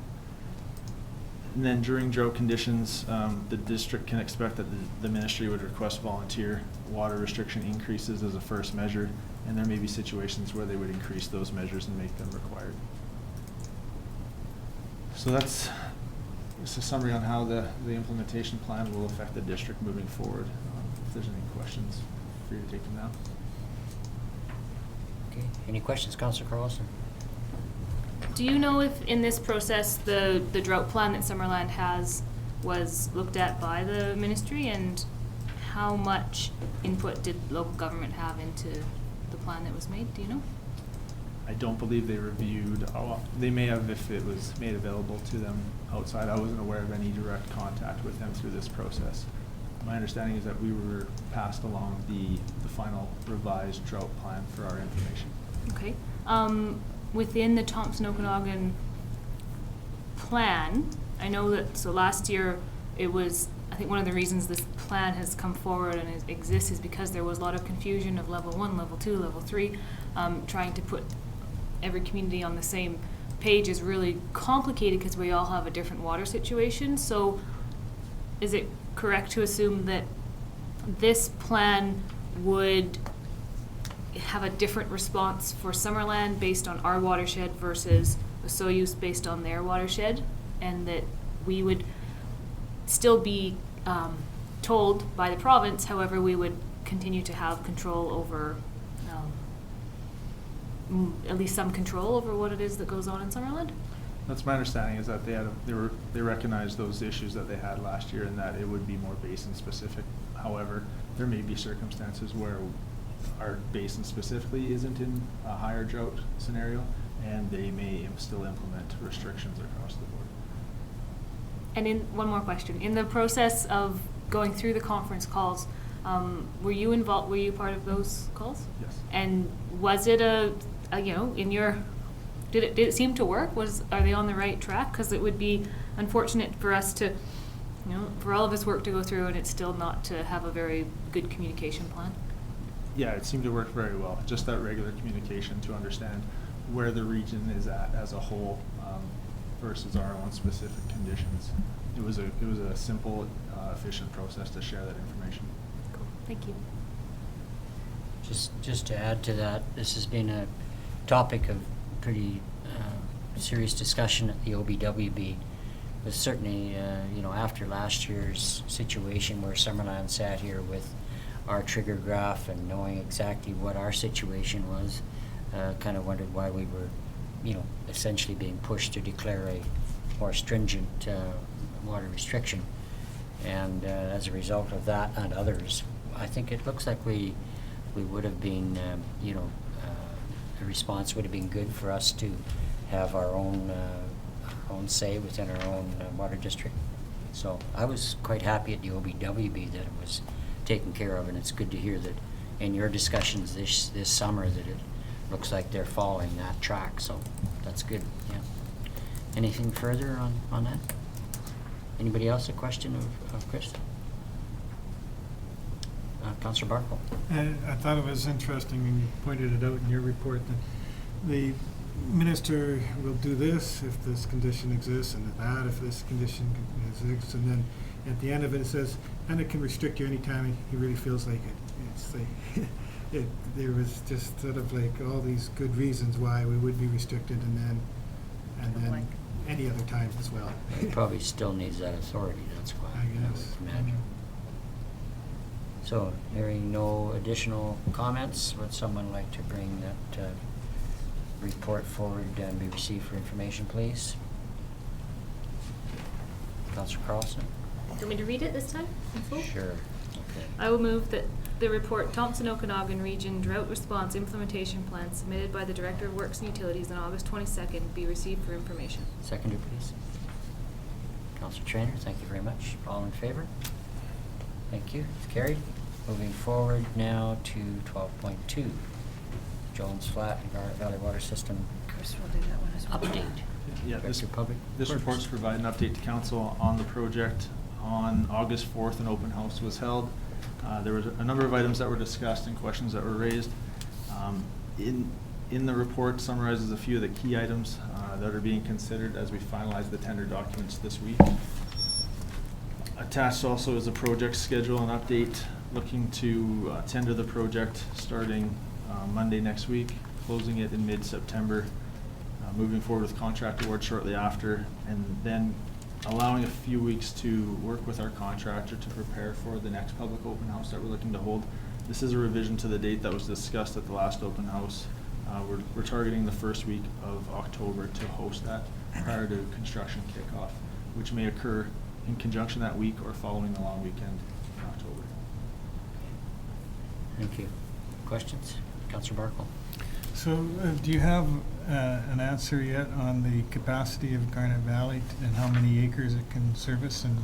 [SPEAKER 12] And then during drought conditions, the district can expect that the ministry would request volunteer water restriction increases as a first measure, and there may be situations where they would increase those measures and make them required. So that's just a summary on how the implementation plan will affect the district moving forward. If there's any questions, free to take them now.
[SPEAKER 1] Okay, any questions, Councillor Carlson?
[SPEAKER 8] Do you know if in this process the drought plan that Summerland has was looked at by the ministry, and how much input did local government have into the plan that was made? Do you know?
[SPEAKER 12] I don't believe they reviewed, they may have if it was made available to them outside. I wasn't aware of any direct contact with them through this process. My understanding is that we were passed along the final revised drought plan for our information.
[SPEAKER 8] Okay. Within the Thompson Okanagan plan, I know that, so last year it was, I think one of the reasons this plan has come forward and exists is because there was a lot of confusion of level 1, level 2, level 3, trying to put every community on the same page is really complicated because we all have a different water situation. So is it correct to assume that this plan would have a different response for Summerland based on our watershed versus the Soyuz based on their watershed, and that we would still be told by the province, however, we would continue to have control over, at least some control over what it is that goes on in Summerland?
[SPEAKER 12] That's my understanding, is that they recognized those issues that they had last year and that it would be more basin specific. However, there may be circumstances where our basin specifically isn't in a higher drought scenario, and they may still implement restrictions across the board.
[SPEAKER 8] And one more question. In the process of going through the conference calls, were you involved? Were you part of those calls?
[SPEAKER 12] Yes.
[SPEAKER 8] And was it did it seem to work? Are they on the right track? Because it would be unfortunate for us to, for all of this work to go through and it's still not to have a very good communication plan.
[SPEAKER 12] Yeah, it seemed to work very well. Just that regular communication to understand where the region is at as a whole versus our own specific conditions. It was a simple, efficient process to share that information.
[SPEAKER 8] Cool. Thank you.
[SPEAKER 1] Just to add to that, this has been a topic of pretty serious discussion at the OBWB. But certainly, after last year's situation where Summerland sat here with our trigger graph and knowing exactly what our situation was, kind of wondered why we were, essentially being pushed to declare a more stringent water restriction. And as a result of that and others, I think it looks like we would have been, the response would have been good for us to have our own say within our own water district. So I was quite happy at the OBWB that it was taken care of, and it's good to hear that in your discussions this summer that it looks like they're following that track. So that's good. Yeah. Anything further on that? Anybody else a question of Chris? Councillor Barkle.
[SPEAKER 9] I thought it was interesting, and you pointed it out in your report, that the minister will do this if this condition exists, and that if this condition exists, and then at the end of it, it says, and it can restrict you anytime he really feels like it. It's like, there was just sort of like all these good reasons why we would be restricted, and then any other time as well.
[SPEAKER 1] He probably still needs that authority, that's why.
[SPEAKER 9] I guess.
[SPEAKER 1] would imagine. So, hearing no additional comments, would someone like to bring that report forward and be received for information, please? Councillor Carlson?
[SPEAKER 8] Do you want me to read it this time in full?
[SPEAKER 1] Sure. Okay.
[SPEAKER 8] I will move that the report Thompson Okanagan Region Drought Response Implementation Plan submitted by the Director of Works and Utilities on August 22nd be received for information.
[SPEAKER 1] Seconder, please. Councillor Trainer, thank you very much. All in favor? Thank you. It's carried. Moving forward now to 12.2, Jones Flat and Garnet Valley Water System
[SPEAKER 3] Of course, we'll do that one as well.
[SPEAKER 1] update.
[SPEAKER 12] Yeah, this
[SPEAKER 1] Director of Public Works.
[SPEAKER 12] report's provide an update to council on the project. On August 4th, an open house was held. There was a number of items that were discussed and questions that were raised. In the report summarizes a few of the key items that are being considered as we finalize the tender documents this week. Attached also is a project schedule and update, looking to tender the project starting Monday next week, closing it in mid-September, moving forward with contract award shortly after, and then allowing a few weeks to work with our contractor to prepare for the next public open house that we're looking to hold. This is a revision to the date that was discussed at the last open house. We're targeting the first week of October to host that prior to construction kickoff, which may occur in conjunction that week or following the long weekend in October.
[SPEAKER 1] Thank you. Questions? Councillor Barkle.
[SPEAKER 9] So, do you have an answer yet on the capacity of Garnet Valley and how many acres it can service? And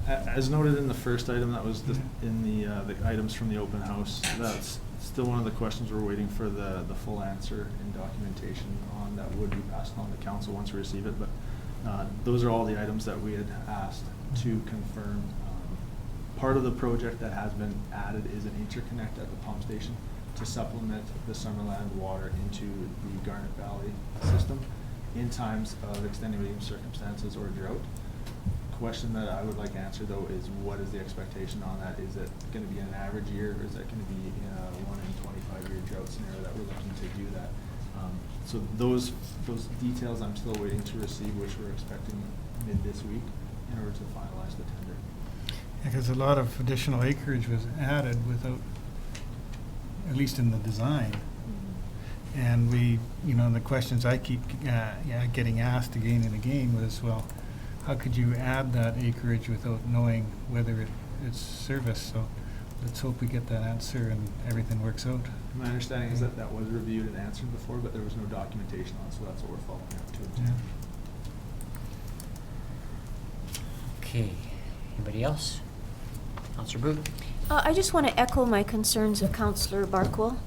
[SPEAKER 12] As noted in the first item, that was in the items from the open house, that's still one of the questions we're waiting for the full answer and documentation on. That would be passed on to council once we receive it, but those are all the items that we had asked to confirm. Part of the project that has been added is an interconnect at the pump station to supplement the Summerland water into the Garnet Valley system in times of extenuating circumstances or drought. Question that I would like to answer though is, what is the expectation on that? Is it going to be an average year, or is that going to be a 1 in 25-year drought scenario that we're looking to do that? So those details I'm still waiting to receive, which we're expecting mid this week in order to finalize the tender.
[SPEAKER 9] because a lot of additional acreage was added without, at least in the design. And the questions I keep getting asked again and again was, well, how could you add that acreage without knowing whether it's serviced? So let's hope we get that answer and everything works out.
[SPEAKER 12] My understanding is that that was reviewed and answered before, but there was no documentation on it, so that's what we're following up to.
[SPEAKER 9] Yeah.
[SPEAKER 1] Okay. Anybody else? Councillor Booth?
[SPEAKER 11] I just want to echo my concerns of Councillor Barkwell.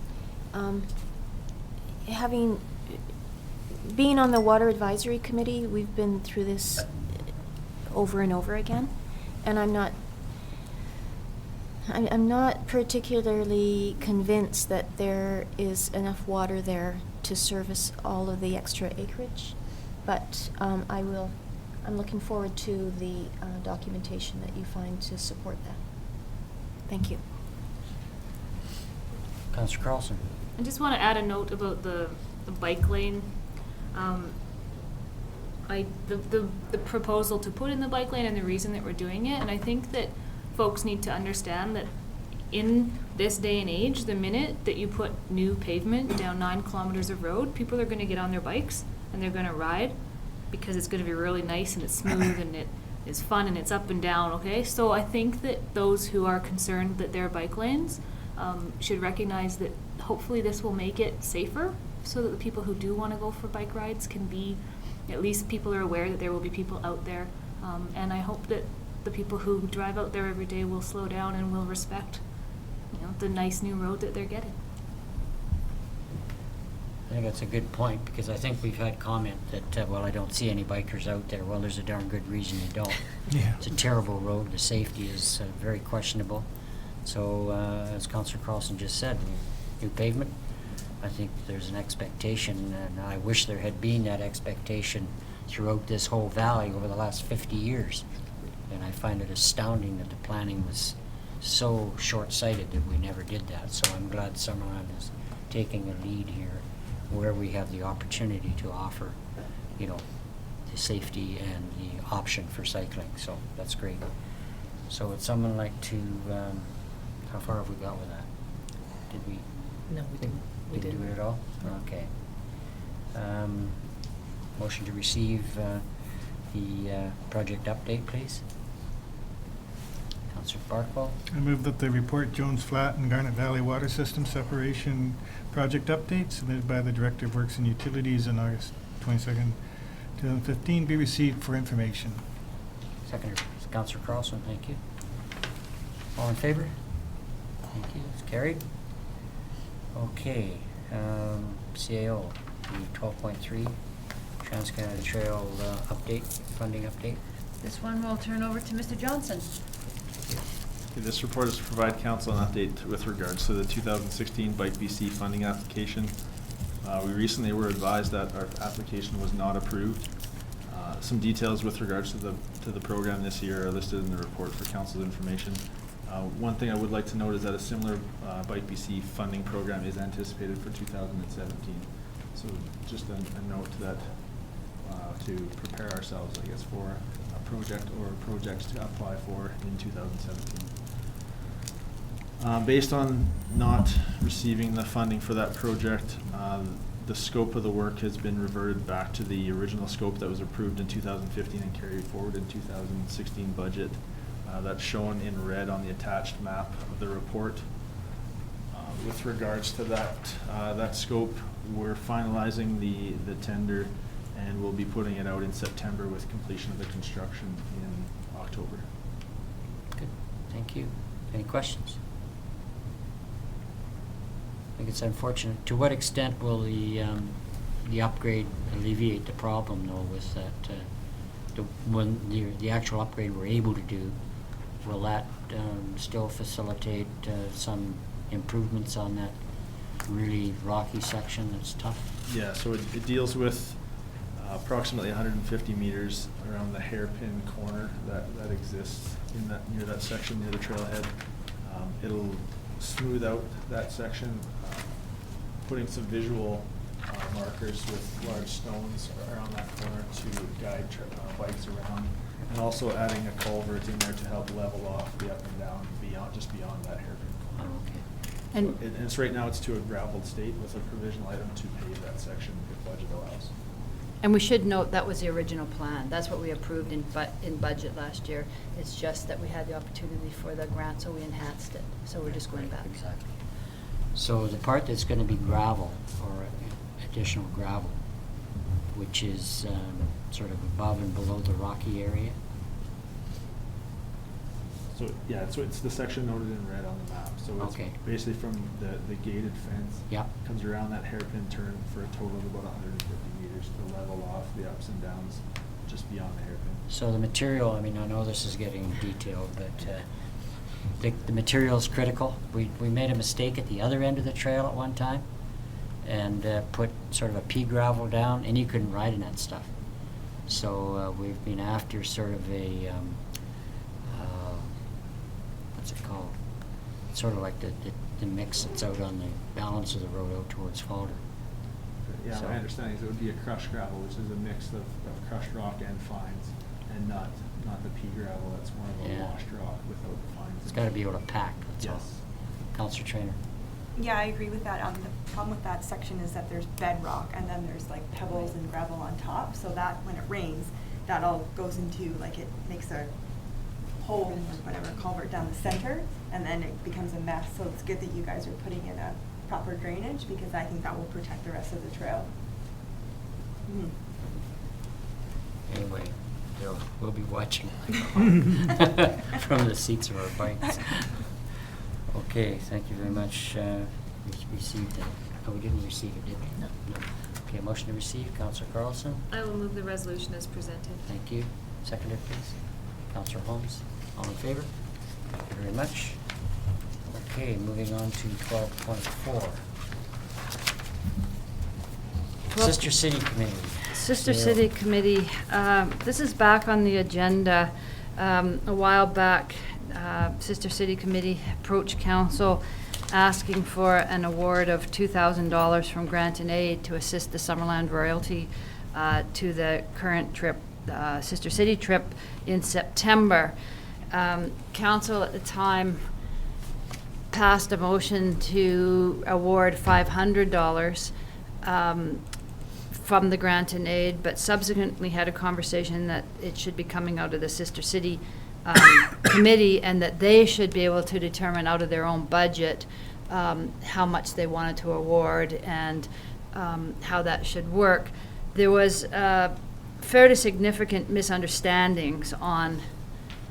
[SPEAKER 11] Being on the Water Advisory Committee, we've been through this over and over again, and I'm not particularly convinced that there is enough water there to service all of the extra acreage, but I'm looking forward to the documentation that you find to support that. Thank you.
[SPEAKER 1] Councillor Carlson?
[SPEAKER 8] I just want to add a note about the bike lane. The proposal to put in the bike lane and the reason that we're doing it, and I think that folks need to understand that in this day and age, the minute that you put new pavement down 9 kilometers of road, people are going to get on their bikes and they're going to ride because it's going to be really nice and it's smooth and it is fun and it's up and down, okay? So I think that those who are concerned that there are bike lanes should recognize that hopefully this will make it safer so that the people who do want to go for bike rides can be, at least people are aware that there will be people out there. And I hope that the people who drive out there every day will slow down and will respect, the nice new road that they're getting.
[SPEAKER 1] I think that's a good point, because I think we've had comment that, well, I don't see any bikers out there. Well, there's a darn good reason you don't.
[SPEAKER 9] Yeah.
[SPEAKER 1] It's a terrible road. The safety is very questionable. So, as Councillor Carlson just said, new pavement, I think there's an expectation, and I wish there had been that expectation throughout this whole valley over the last 50 years. And I find it astounding that the planning was so short-sighted that we never did that. So I'm glad Summerland is taking a lead here where we have the opportunity to offer, you know, the safety and the option for cycling. So that's great. So would someone like to, how far have we got with that? Did we?
[SPEAKER 2] No, we didn't. We
[SPEAKER 1] Didn't do it
[SPEAKER 2] didn't.
[SPEAKER 1] at all? Okay. Motion to receive the project update, please. Councillor Barkwell.
[SPEAKER 9] I move that the report Jones Flat and Garnet Valley Water System Separation Project Update submitted by the Director of Works and Utilities on August 22nd, 2015 be received for information.
[SPEAKER 1] Seconder, Councillor Carlson, thank you. All in favor? Thank you, it's carried. Okay, CAO, the 12.3 Trans-Canada Trail update, funding update.
[SPEAKER 3] This one we'll turn over to Mr. Johnson.
[SPEAKER 12] Okay, this report is to provide council an update with regards to the 2016 Bike BC funding application. We recently were advised that our application was not approved. Some details with regards to the program this year are listed in the report for council's information. One thing I would like to note is that a similar Bike BC funding program is anticipated for 2017. So just a note that to prepare ourselves, I guess, for a project or projects to apply for in 2017. Based on not receiving the funding for that project, the scope of the work has been reverted back to the original scope that was approved in 2015 and carried forward in 2016 budget. That's shown in red on the attached map of the report. With regards to that scope, we're finalizing the tender and we'll be putting it out in September with completion of the construction in October.
[SPEAKER 1] Good, thank you. Any questions? I think it's unfortunate. To what extent will the upgrade alleviate the problem, though, with that, when the actual upgrade we're able to do, will that still facilitate some improvements on that really rocky section that's tough?
[SPEAKER 12] Yeah, so it deals with approximately 150 meters around the hairpin corner that exists in near that section near the trailhead. It'll smooth out that section, putting some visual markers with large stones around that corner to guide bikes around, and also adding a culvert in there to help level off the up and down just beyond that hairpin corner.
[SPEAKER 1] Oh, okay.
[SPEAKER 3] And
[SPEAKER 12] So it's right now it's to a gravelled state with a provisional item to pave that section if budget allows.
[SPEAKER 3] And we should note that was the original plan. That's what we approved in budget last year. It's just that we had the opportunity for the grant, so we enhanced it. So we're just going back.
[SPEAKER 1] Exactly. So the part that's going to be gravel, or additional gravel, which is sort of above and below the rocky area?
[SPEAKER 12] So, yeah, so it's the section noted in red on the map. So it's
[SPEAKER 1] Okay.
[SPEAKER 12] basically from the gated fence.
[SPEAKER 1] Yep.
[SPEAKER 12] Comes around that hairpin turn for a total of about 150 meters to level off the ups and downs just beyond the hairpin.
[SPEAKER 1] So the material, I mean, I know this is getting detailed, but the material is critical. We made a mistake at the other end of the trail at one time and put sort of a pea gravel down, and you couldn't ride in that stuff. So we've been after sort of a, what's it called? Sort of like the mix that's out on the balance of the road out towards Falder.
[SPEAKER 12] Yeah,
[SPEAKER 1] So-
[SPEAKER 12] my understanding is it would be a crushed gravel, which is a mix of crushed rock and fines, and not the pea gravel. That's more of a
[SPEAKER 1] Yeah.
[SPEAKER 12] washed rock without the fines.
[SPEAKER 1] It's got to be able to pack, that's all.
[SPEAKER 12] Yes.
[SPEAKER 1] Councillor Traynor.
[SPEAKER 10] Yeah, I agree with that. The problem with that section is that there's bedrock and then there's like pebbles and gravel on top. So that when it rains, that all goes into, like, it makes a hole or whatever, culvert down the center, and then it becomes a mess. So it's good that you guys are putting in a proper drainage, because I think that will protect the rest of the trail. Mhm.
[SPEAKER 1] Anyway, we'll be watching from the seats of our bikes. Okay, thank you very much. We received that. Oh, we didn't receive it, did we? No. Okay, motion to receive, Councillor Carlson.
[SPEAKER 8] I will move the resolution as presented.
[SPEAKER 1] Thank you. Seconder, please. Councillor Holmes. All in favor? Thank you very much. Okay, moving on to 12.4. Sister City Committee.
[SPEAKER 3] Sister
[SPEAKER 1] Gail.
[SPEAKER 3] City Committee, this is back on the agenda. A while back, Sister City Committee approached council asking for an award of $2,000 from Grant and Aid to assist the Summerland royalty to the current trip, Sister City trip in September. Council at the time passed a motion to award $500 from the Grant and Aid, but subsequently had a conversation that it should be coming out of the Sister City committee, and that they should be able to determine out of their own budget how much they wanted to award and how that should work. There was fairly significant misunderstandings on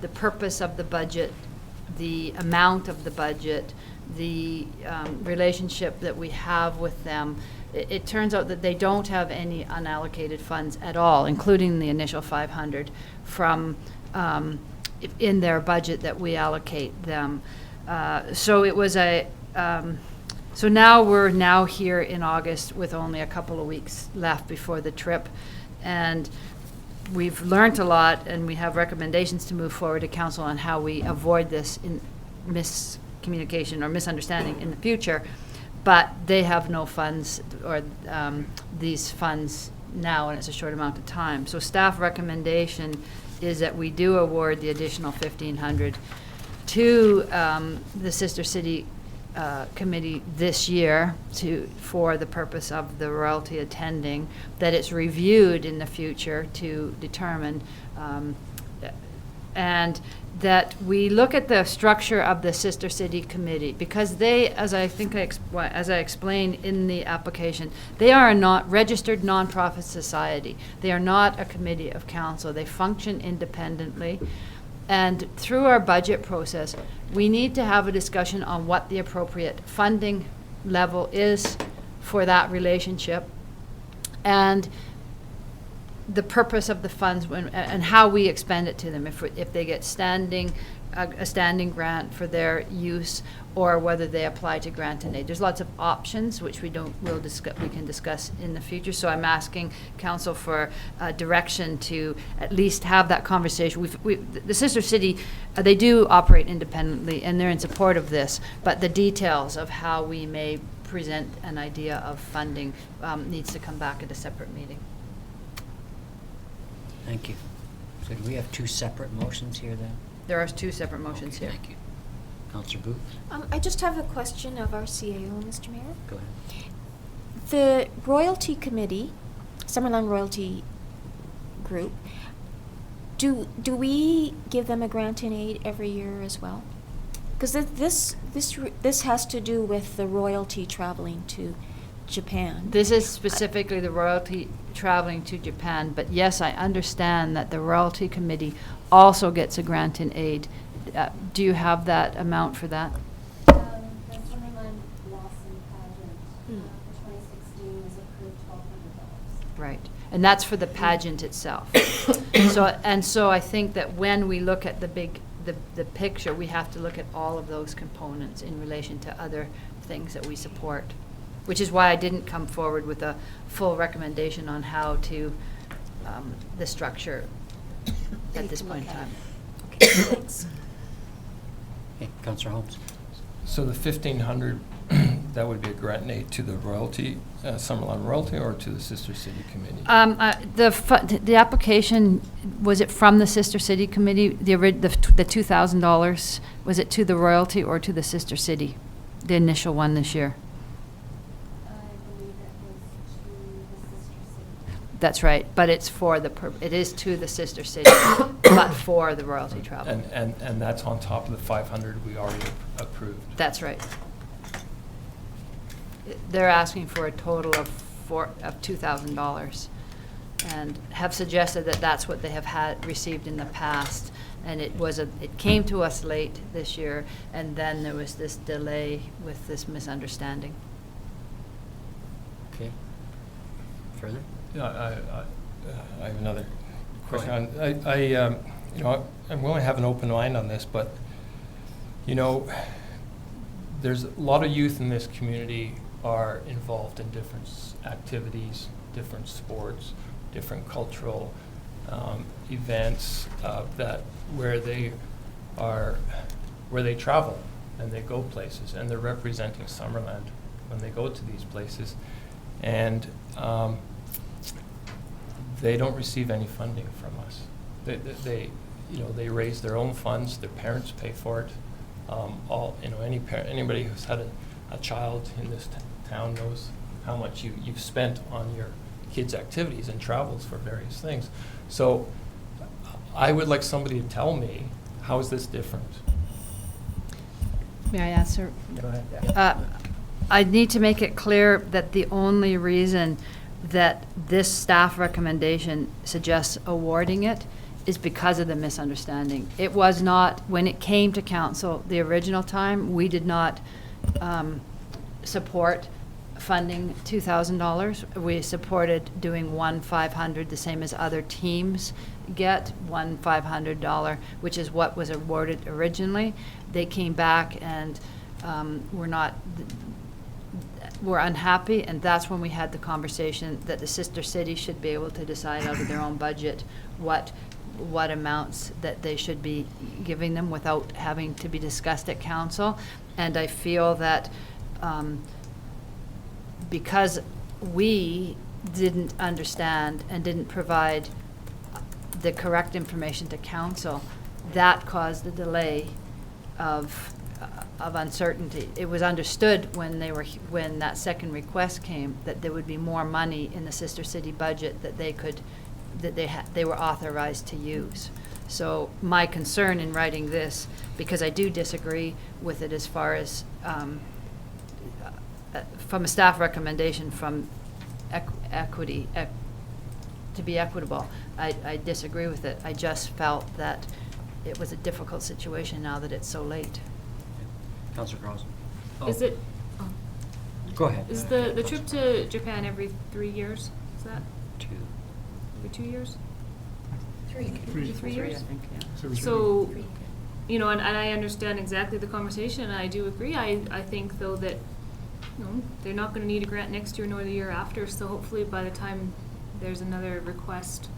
[SPEAKER 3] the purpose of the budget, the amount of the budget, the relationship that we have with them. It turns out that they don't have any unallocated funds at all, including the initial 500 from in their budget that we allocate them. So it was a so now we're here in August with only a couple of weeks left before the trip, and we've learned a lot, and we have recommendations to move forward to council on how we avoid this in miscommunication or misunderstanding in the future. But they have no funds, or these funds now, and it's a short amount of time. So staff recommendation is that we do award the additional $1,500 to the Sister City Committee this year for the purpose of the royalty attending, that it's reviewed in the future to determine, and that we look at the structure of the Sister City Committee, because they, as I explained in the application, they are a not registered nonprofit society. They are not a committee of council. They function independently. And through our budget process, we need to have a discussion on what the appropriate funding level is for that relationship, and the purpose of the funds and how we expend it to them, if they get a standing grant for their use, or whether they apply to Grant and Aid. There's lots of options which we can discuss in the future. So I'm asking council for direction to at least have that conversation. The Sister City, they do operate independently, and they're in support of this, but the details of how we may present an idea of funding needs to come back at a separate meeting.
[SPEAKER 1] Thank you. So do we have two separate motions here then?
[SPEAKER 3] There are two separate motions
[SPEAKER 1] Okay,
[SPEAKER 3] here.
[SPEAKER 1] Thank you. Councillor Booth?
[SPEAKER 11] I just have a question of our CAO, Mr. Mayor.
[SPEAKER 1] Go ahead.
[SPEAKER 11] The Royalty Committee, Summerland Royalty Group, do we give them a grant in aid every year as well? Because this has to do with the royalty traveling to Japan.
[SPEAKER 3] This is specifically the royalty traveling to Japan, but yes, I understand that the Royalty Committee also gets a grant in aid. Do you have that amount for that?
[SPEAKER 13] The Summerland Blossom Pageant for 2016 is approved $1,200.
[SPEAKER 3] Right, and that's for the pageant itself. So I think that when we look at the picture, we have to look at all of those components in relation to other things that we support, which is why I didn't come forward with a full recommendation on how to, the structure at this point in time.
[SPEAKER 11] Okay, thanks.
[SPEAKER 1] Okay, Councillor Holmes?
[SPEAKER 7] So the 1,500, that would be a grant and aid to the royalty, Summerland Royalty, or to the Sister City Committee?
[SPEAKER 3] The application, was it from the Sister City Committee, the $2,000, was it to the royalty or to the Sister City, the initial one this year?
[SPEAKER 13] I believe it was to the Sister City.
[SPEAKER 3] That's right, but it's for it is to the Sister City, but for the royalty travel.
[SPEAKER 7] And that's on top of the 500 we already approved?
[SPEAKER 3] That's right. They're asking for a total of $2,000, and have suggested that that's what they have received in the past. And it came to us late this year, and then there was this delay with this misunderstanding.
[SPEAKER 1] Okay. Further?
[SPEAKER 7] Yeah, I have another
[SPEAKER 1] Go
[SPEAKER 7] question. I'm willing to have an open mind on this, but, there's a lot of youth in this community are involved in different activities, different sports, different cultural events where they travel and they go places, and they're representing Summerland when they go to these places, and they don't receive any funding from us. They raise their own funds. Their parents pay for it. Anybody who's had a child in this town knows how much you've spent on your kids' activities and travels for various things. So I would like somebody to tell me, how is this different?
[SPEAKER 3] May I answer?
[SPEAKER 7] Go ahead.
[SPEAKER 3] I need to make it clear that the only reason that this staff recommendation suggests awarding it is because of the misunderstanding. It was not, when it came to council the original time, we did not support funding $2,000. We supported doing $1,500, the same as other teams get, $1,500, which is what was awarded originally. They came back and were unhappy, and that's when we had the conversation that the sister cities should be able to decide out of their own budget what amounts that they should be giving them without having to be discussed at council. And I feel that because we didn't understand and didn't provide the correct information to council, that caused the delay of uncertainty. It was understood when that second request came that there would be more money in the sister city budget that they were authorized to use. So my concern in writing this, because I do disagree with it as far as from a staff recommendation from equity to be equitable, I disagree with it. I just felt that it was a difficult situation now that it's so late.
[SPEAKER 1] Councilor Cross.
[SPEAKER 8] Is it,
[SPEAKER 1] Go ahead.
[SPEAKER 8] is the trip to Japan every 3 years? Is that
[SPEAKER 1] 2.
[SPEAKER 8] every 2 years?
[SPEAKER 9] Three.
[SPEAKER 8] 3 years?
[SPEAKER 3] I think, yeah.
[SPEAKER 8] So, and I understand exactly the conversation, and I do agree. I think, though, that they're not going to need a grant next year nor the year after, so hopefully by the time there's another request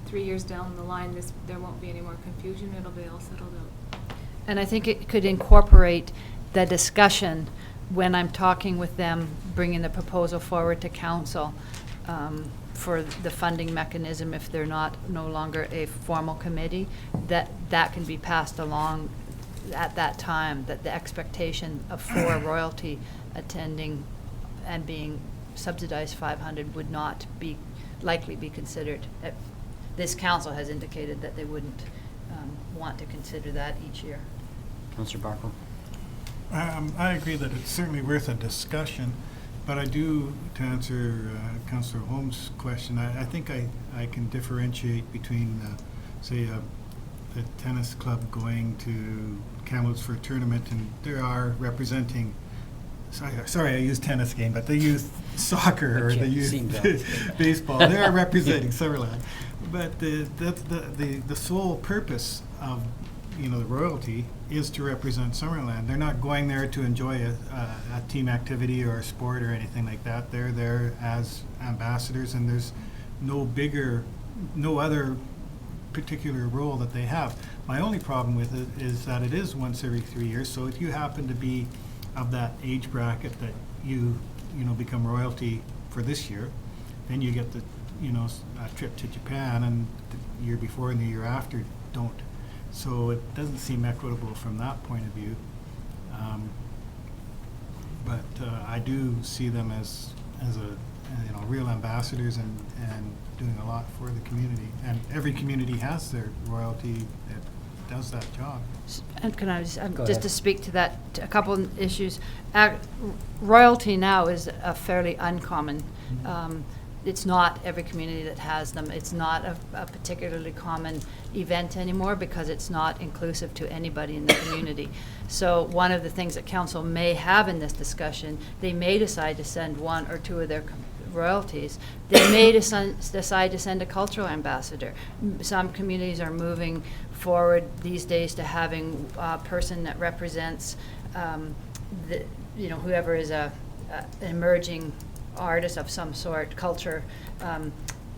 [SPEAKER 8] 3 years down the line, there won't be any more confusion. It'll be all settled out.
[SPEAKER 3] And I think it could incorporate the discussion when I'm talking with them, bringing the proposal forward to council for the funding mechanism if they're no longer a formal committee, that can be passed along at that time, that the expectation of for royalty attending and being subsidized $500 would not be likely be considered. This council has indicated that they wouldn't want to consider that each year.
[SPEAKER 1] Councilor Barco.
[SPEAKER 9] I agree that it's certainly worth a discussion, but I do, to answer Councillor Holmes' question, I think I can differentiate between, say, the tennis club going to Kamloops for a tournament, and there are representing, sorry I used tennis game, but they use soccer or they use baseball. They are representing Summerland. But the sole purpose of the royalty is to represent Summerland. They're not going there to enjoy a team activity or a sport or anything like that. They're there as ambassadors, and there's no other particular role that they have. My only problem with it is that it is once every 3 years. So if you happen to be of that age bracket that you become royalty for this year, then you get the a trip to Japan, and the year before and the year after don't. So it doesn't seem equitable from that point of view. But I do see them as real ambassadors and doing a lot for the community. And every community has their royalty that does that job.
[SPEAKER 3] And can I just
[SPEAKER 1] Go
[SPEAKER 3] just
[SPEAKER 1] ahead.
[SPEAKER 3] to speak to that, a couple of issues. Royalty now is a fairly uncommon. It's not every community that has them. It's not a particularly common event anymore because it's not inclusive to anybody in the community. So one of the things that council may have in this discussion, they may decide to send one or two of their royalties. They may decide to send a cultural ambassador. Some communities are moving forward these days to having a person that represents whoever is an emerging artist of some sort, culture,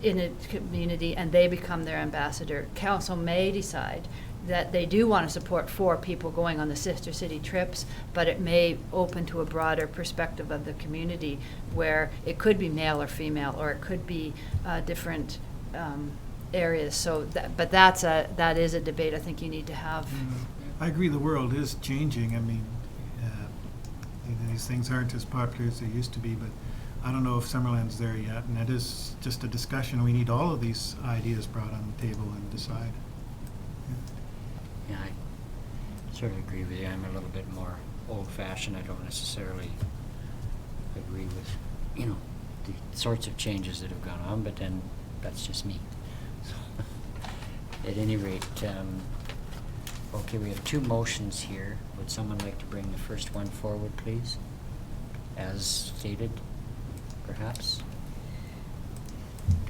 [SPEAKER 3] in a community, and they become their ambassador. Council may decide that they do want to support 4 people going on the sister city trips, but it may open to a broader perspective of the community where it could be male or female, or it could be different areas. So, that is a debate I think you need to have.
[SPEAKER 9] I agree the world is changing. I mean, these things aren't as popular as they used to be, but I don't know if Summerland's there yet, and it is just a discussion. We need all of these ideas brought on the table and decide.
[SPEAKER 1] Yeah, I sort of agree with you. I'm a little bit more old-fashioned. I don't necessarily agree with, the sorts of changes that have gone on, but then that's just me. So, at any rate, okay, we have 2 motions here. Would someone like to bring the first one forward, please? As stated, perhaps?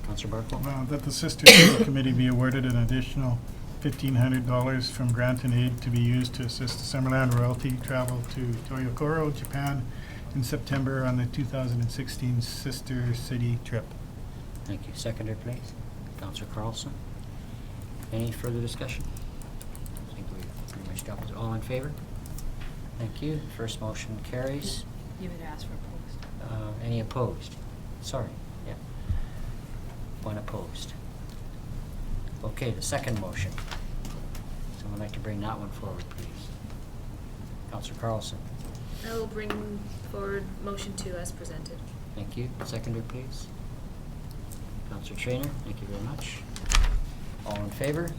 [SPEAKER 1] Councillor Barkle?
[SPEAKER 9] That the Sister City Committee be awarded an additional $1,500 from grant and aid to be used to assist the Summerland royalty travel to Toyokoro, Japan in September on the 2016 Sister City trip.
[SPEAKER 1] Thank you. Seconder, please. Councillor Carlson. Any further discussion? I think we've pretty much dealt with it. All in favor? Thank you. First motion carries.
[SPEAKER 3] You would ask for opposed.
[SPEAKER 1] Any opposed? Sorry, yeah. 1 opposed. Okay, the second motion. Someone like to bring that one forward, please? Councillor Carlson.
[SPEAKER 8] I will bring forward motion 2 as presented.
[SPEAKER 1] Thank you. Seconder, please. Councillor Traynor, thank you very much. All in favor?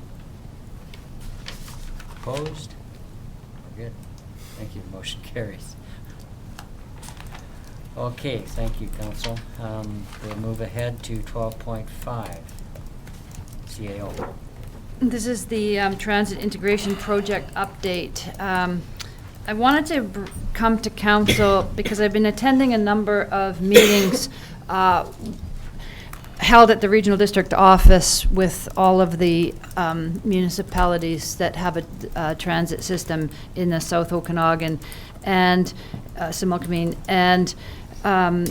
[SPEAKER 1] Opposed? We're good. Thank you. Motion carries. Okay, thank you, Council. We'll move ahead to 12.5. CAO.
[SPEAKER 3] This is the Transit Integration Project update. I wanted to come to council because I've been attending a number of meetings held at the Regional District Office with all of the municipalities that have a transit system in the South Okanagan and Similkameen, and I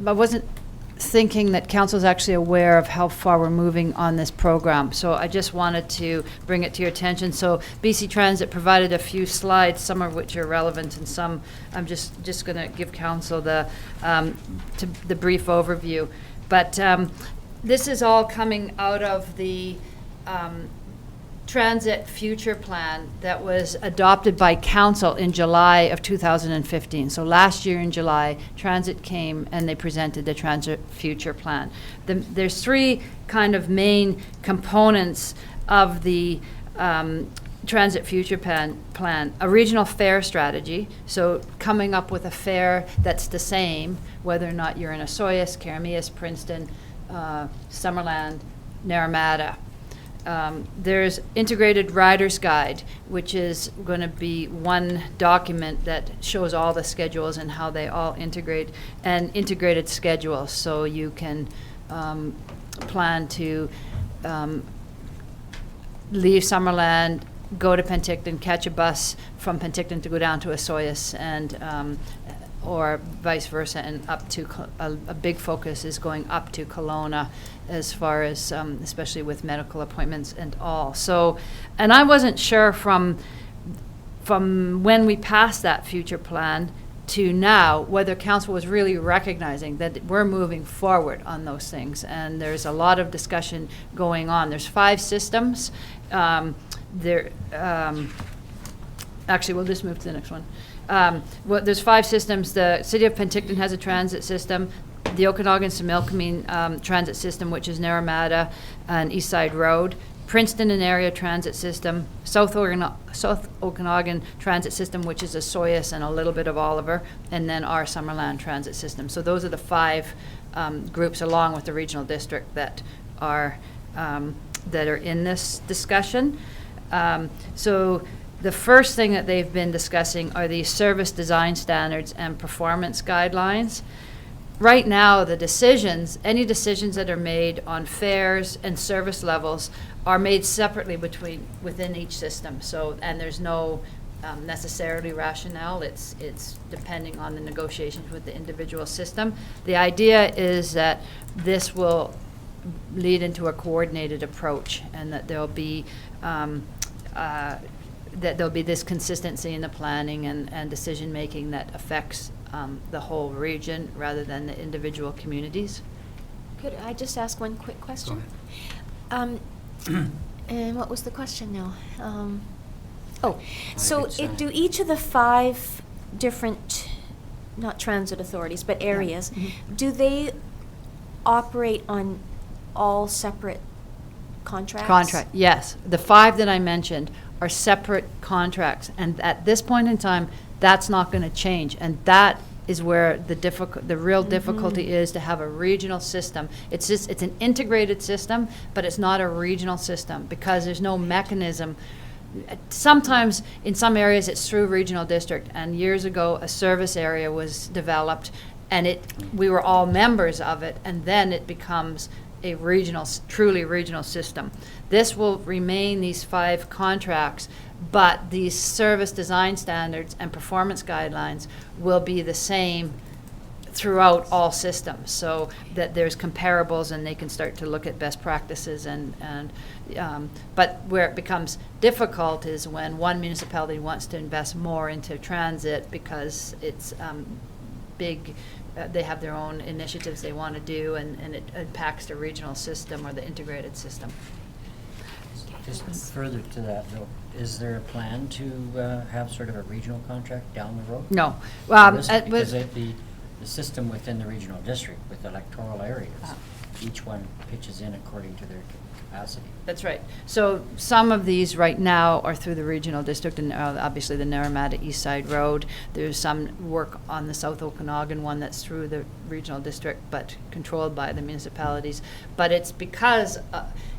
[SPEAKER 3] wasn't thinking that council is actually aware of how far we're moving on this program. So I just wanted to bring it to your attention. So BC Transit provided a few slides, some of which are relevant and some I'm just going to give council the brief overview. But this is all coming out of the Transit Future Plan that was adopted by Council in July of 2015. So last year in July, Transit came and they presented the Transit Future Plan. There's 3 kind of main components of the Transit Future Plan. A regional fare strategy, so coming up with a fare that's the same, whether or not you're in Osoyoos, Karamias, Princeton, Summerland, Naramata. There's Integrated Rider's Guide, which is going to be one document that shows all the schedules and how they all integrate, and integrated schedules, so you can plan to leave Summerland, go to Penticton, catch a bus from Penticton to go down to Osoyoos, and or vice versa, and up to a big focus is going up to Kelowna, as far as especially with medical appointments and all. So, and I wasn't sure from when we passed that future plan to now whether council was really recognizing that we're moving forward on those things. And there's a lot of discussion going on. There's 5 systems. Actually, we'll just move to the next one. Well, there's 5 systems. The City of Penticton has a transit system. The Okanagan-Similkameen transit system, which is Naramata and East Side Road. Princeton and area transit system. South Okanagan transit system, which is Osoyoos and a little bit of Oliver. And then our Summerland transit system. So those are the 5 groups, along with the regional district, that are in this discussion. So the first thing that they've been discussing are the service design standards and performance guidelines. Right now, the decisions, any decisions that are made on fares and service levels are made separately within each system. So, and there's no necessarily rationale. It's depending on the negotiations with the individual system. The idea is that this will lead into a coordinated approach, and that there'll be this consistency in the planning and decision making that affects the whole region rather than the individual communities.
[SPEAKER 11] Could I just ask one quick question?
[SPEAKER 1] Go
[SPEAKER 11] And what was the question now?
[SPEAKER 1] I
[SPEAKER 11] So
[SPEAKER 1] could say.
[SPEAKER 11] do each of the 5 different, not transit authorities, but areas, do they operate on all separate contracts?
[SPEAKER 3] Contract, yes. The 5 that I mentioned are separate contracts, and at this point in time, that's not going to change, and that is where the real difficulty is, to have a regional system. It's an integrated system, but it's not a regional system because there's no mechanism. Sometimes in some areas it's through regional district, and years ago a service area was developed, and we were all members of it, and then it becomes a truly regional system. This will remain these 5 contracts, but these service design standards and performance guidelines will be the same throughout all systems, so that there's comparables and they can start to look at best practices but where it becomes difficult is when one municipality wants to invest more into transit because it's big. They have their own initiatives they want to do, and it impacts the regional system or the integrated system.
[SPEAKER 1] Just further to that, though, is there a plan to have sort of a regional contract down the road?
[SPEAKER 3] No.
[SPEAKER 1] Because the system within the regional district with electoral areas, each one pitches in according to their capacity.
[SPEAKER 3] That's right. So some of these right now are through the regional district, and obviously the Naramata East Side Road. There's some work on the South Okanagan one that's through the regional district but controlled by the municipalities. But it's because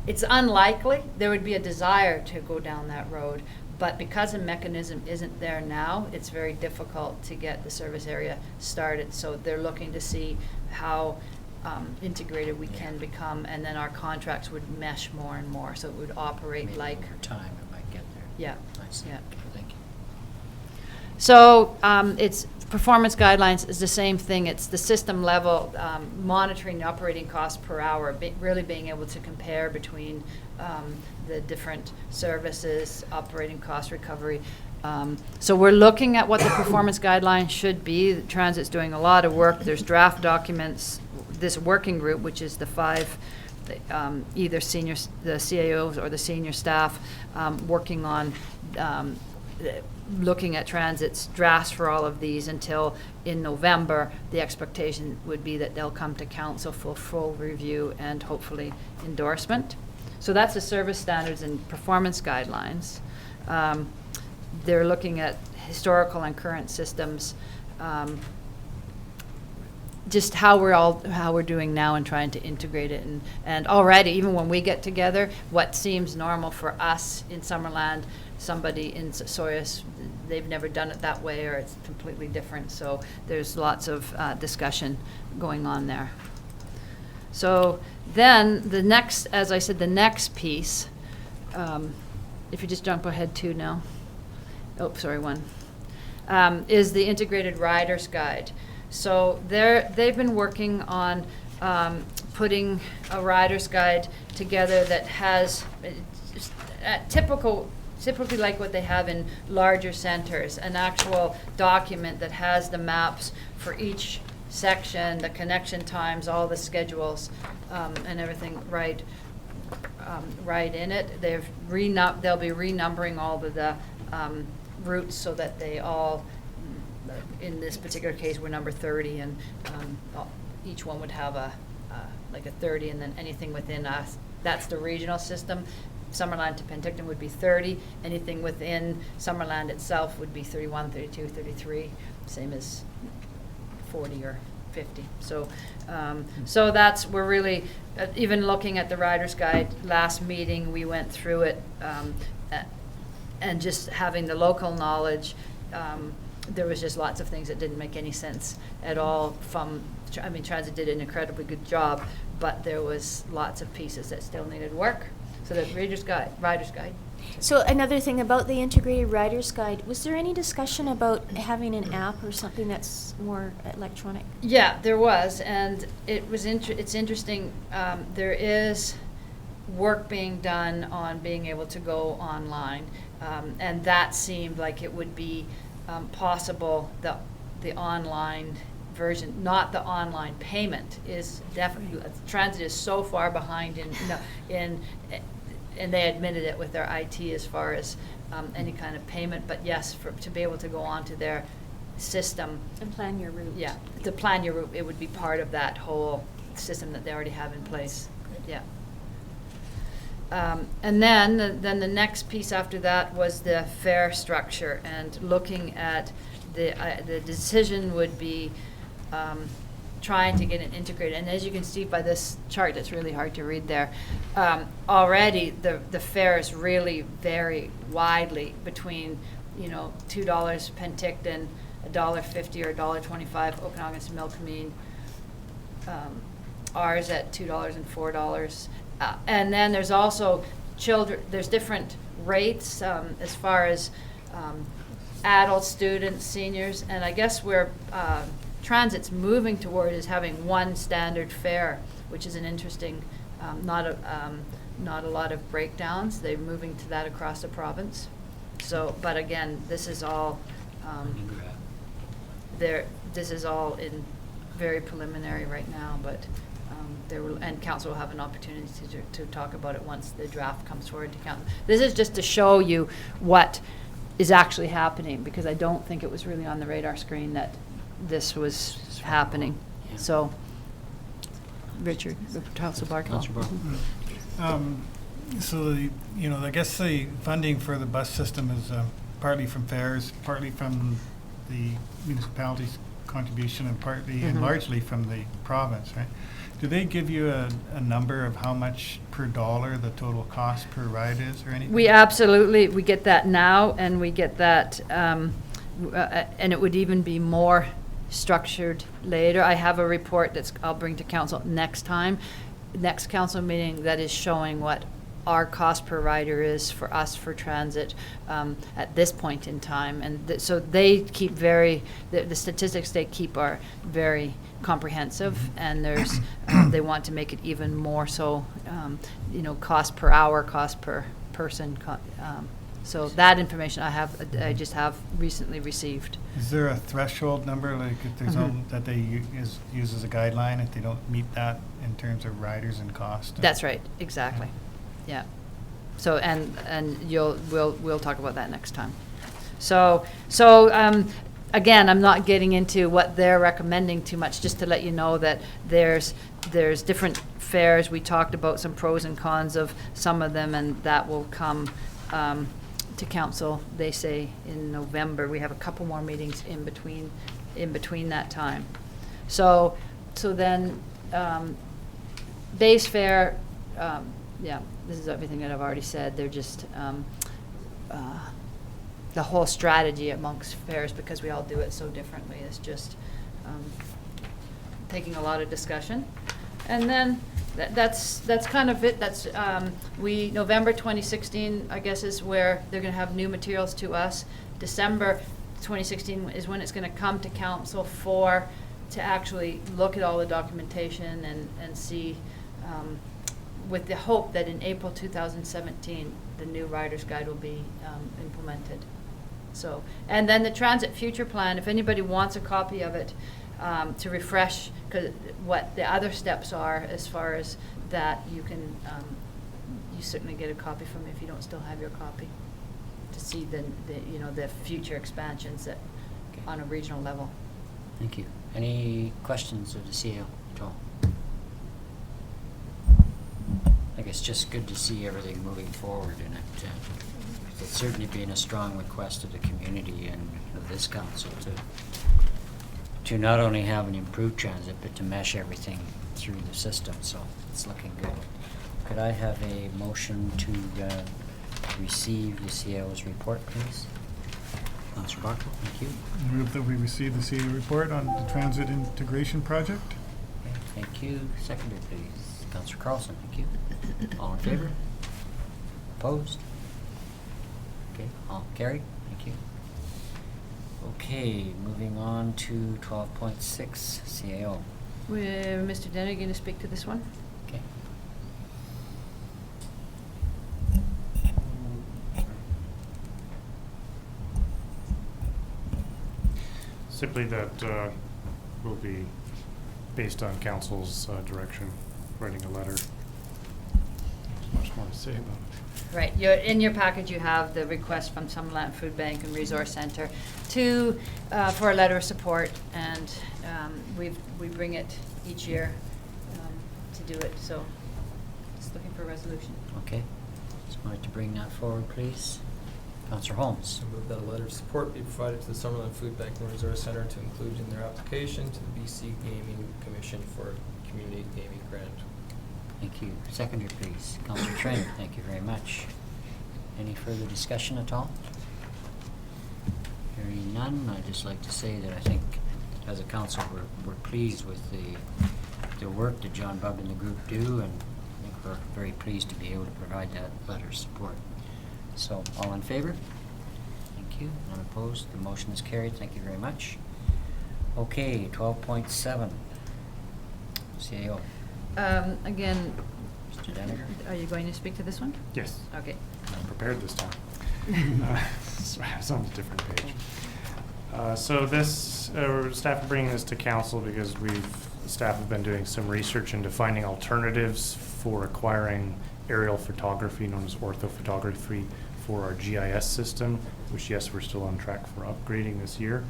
[SPEAKER 3] it's unlikely there would be a desire to go down that road. But because a mechanism isn't there now, it's very difficult to get the service area started. So they're looking to see how integrated we can become, and then our contracts would mesh more and more, so it would operate
[SPEAKER 1] Maybe
[SPEAKER 3] like.
[SPEAKER 1] over time it might get there.
[SPEAKER 3] Yeah.
[SPEAKER 1] I see.
[SPEAKER 3] Yeah.
[SPEAKER 1] Thank you.
[SPEAKER 3] So it's performance guidelines is the same thing. It's the system level monitoring the operating cost per hour, really being able to compare between the different services, operating cost recovery. So we're looking at what the performance guidelines should be. The Transit's doing a lot of work. There's draft documents. This working group, which is the 5, either the CAOs or the senior staff, working on looking at Transit's drafts for all of these until in November. The expectation would be that they'll come to council for full review and hopefully endorsement. So that's the service standards and performance guidelines. They're looking at historical and current systems, just how we're doing now and trying to integrate it. And already, even when we get together, what seems normal for us in Summerland, somebody in Soyuz, they've never done it that way, or it's completely different. So there's lots of discussion going on there. So then the next, as I said, the next piece, if you just jump ahead 2 now. Oh, sorry, 1. Is the integrated rider's guide. So they've been working on putting a rider's guide together that has typically like what they have in larger centers, an actual document that has the maps for each section, the connection times, all the schedules, and everything right in it. They'll be renumbering all of the routes so that they all, in this particular case, we're number 30, and each one would have like a 30, and then anything within us. That's the regional system. Summerland to Penticton would be 30. Anything within Summerland itself would be 31, 32, 33, same as 40 or 50. So, so we're really, even looking at the rider's guide, last meeting we went through it, and just having the local knowledge, there was just lots of things that didn't make any sense at all Transit did an incredibly good job, but there was lots of pieces that still needed work. So the rider's guide
[SPEAKER 11] So another thing about the integrated rider's guide, was there any discussion about having an app or something that's more electronic?
[SPEAKER 3] Yeah, there was, and it was it's interesting. There is work being done on being able to go online, and that seemed like it would be possible. The online version, not the online payment, is definitely, transit is so far behind in and they admitted it with their IT as far as any kind of payment. But yes, to be able to go onto their system.
[SPEAKER 11] And plan your route.
[SPEAKER 3] Yeah, to plan your route, it would be part of that whole system that they already have in place. Yeah. And then the next piece after that was the fare structure, and looking at the decision would be trying to get it integrated. And as you can see by this chart, it's really hard to read there. Already the fares really vary widely between, $2 Penticton, $1.50 or $1.25 Okanagan to Milkameen. Ours at $2 and $4. And then there's also there's different rates as far as adult students, seniors, and I guess where Transit's moving toward is having one standard fare, which is an interesting, not a lot of breakdowns. They're moving to that across the province. So, but again, this is all this is all in very preliminary right now, but and council will have an opportunity to talk about it once the draft comes forward to council. This is just to show you what is actually happening, because I don't think it was really on the radar screen that this was happening.
[SPEAKER 1] Yeah.
[SPEAKER 3] So, Richard, Councilor Barton.
[SPEAKER 9] So I guess the funding for the bus system is partly from fares, partly from the municipality's contribution, and partly and largely from the province, right? Do they give you a number of how much per dollar the total cost per ride is, or anything?
[SPEAKER 3] We get that now, and we get that, and it would even be more structured later. I have a report I'll bring to council next council meeting, that is showing what our cost per rider is for us for transit at this point in time. And so they keep the statistics they keep are very comprehensive, and there's they want to make it even more so, cost per hour, cost per person. So that information I just have recently received.
[SPEAKER 9] Is there a threshold number, like if there's that they use as a guideline if they don't meet that in terms of riders and cost?
[SPEAKER 3] That's right, exactly. Yeah. So and we'll talk about that next time. So again, I'm not getting into what they're recommending too much, just to let you know that there's different fares. We talked about some pros and cons of some of them, and that will come to council, they say, in November. We have a couple more meetings in between that time. So then base fare, this is everything that I've already said. They're just the whole strategy amongst fares, because we all do it so differently, is just taking a lot of discussion. And then that's kind of it. That's November 2016, I guess, is where they're going to have new materials to us. December 2016 is when it's going to come to council to actually look at all the documentation and see, with the hope that in April 2017 the new Rider's Guide will be implemented. So, and then the Transit Future Plan, if anybody wants a copy of it, to refresh what the other steps are as far as that, you can you certainly get a copy from me if you don't still have your copy, to see the future expansions on a regional level.
[SPEAKER 1] Thank you. Any questions of the CEO at all? I think it's just good to see everything moving forward, and it's certainly been a strong request of the community and of this council to not only have an improved transit, but to mesh everything through the system. So it's looking good. Could I have a motion to receive the CEO's report, please? Councillor Bartle, thank you.
[SPEAKER 9] Move that we receive the CEO report on the transit integration project.
[SPEAKER 1] Okay, thank you. Seconded, please. Councillor Carlson, thank you. All in favor? Opposed? Okay, all carried, thank you. Okay, moving on to 12.6, CAO.
[SPEAKER 3] Mr. Denner, going to speak to this one?
[SPEAKER 1] Okay.
[SPEAKER 14] Simply that will be based on council's direction, writing a letter. There's much more to say about it.
[SPEAKER 3] Right, in your package, you have the request from Summerland Food Bank and Resource Center for a letter of support, and we bring it each year to do it, so just looking for a resolution.
[SPEAKER 1] Okay, just wanted to bring that forward, please. Councillor Holmes.
[SPEAKER 7] So move that a letter of support be provided to the Summerland Food Bank and Resource Center to include in their application to the BC Gaming Commission for Community Gaming Grant.
[SPEAKER 1] Thank you. Seconder, please. Councillor Trainer, thank you very much. Any further discussion at all? Hearing none, I'd just like to say that I think as a council we're pleased with the work that John Bubb and the group do, and I think we're very pleased to be able to provide that letter of support. So, all in favor? Thank you. None opposed? The motion is carried. Thank you very much. Okay, 12.7, CAO.
[SPEAKER 3] Again,
[SPEAKER 1] Mr. Deniger.
[SPEAKER 3] are you going to speak to this one?
[SPEAKER 14] Yes.
[SPEAKER 3] Okay.
[SPEAKER 14] I'm prepared this time. It's on a different page. So this, staff are bringing this to council because staff have been doing some research into finding alternatives for acquiring aerial photography, known as orthophotography, for our GIS system, which, yes, we're still on track for upgrading this year.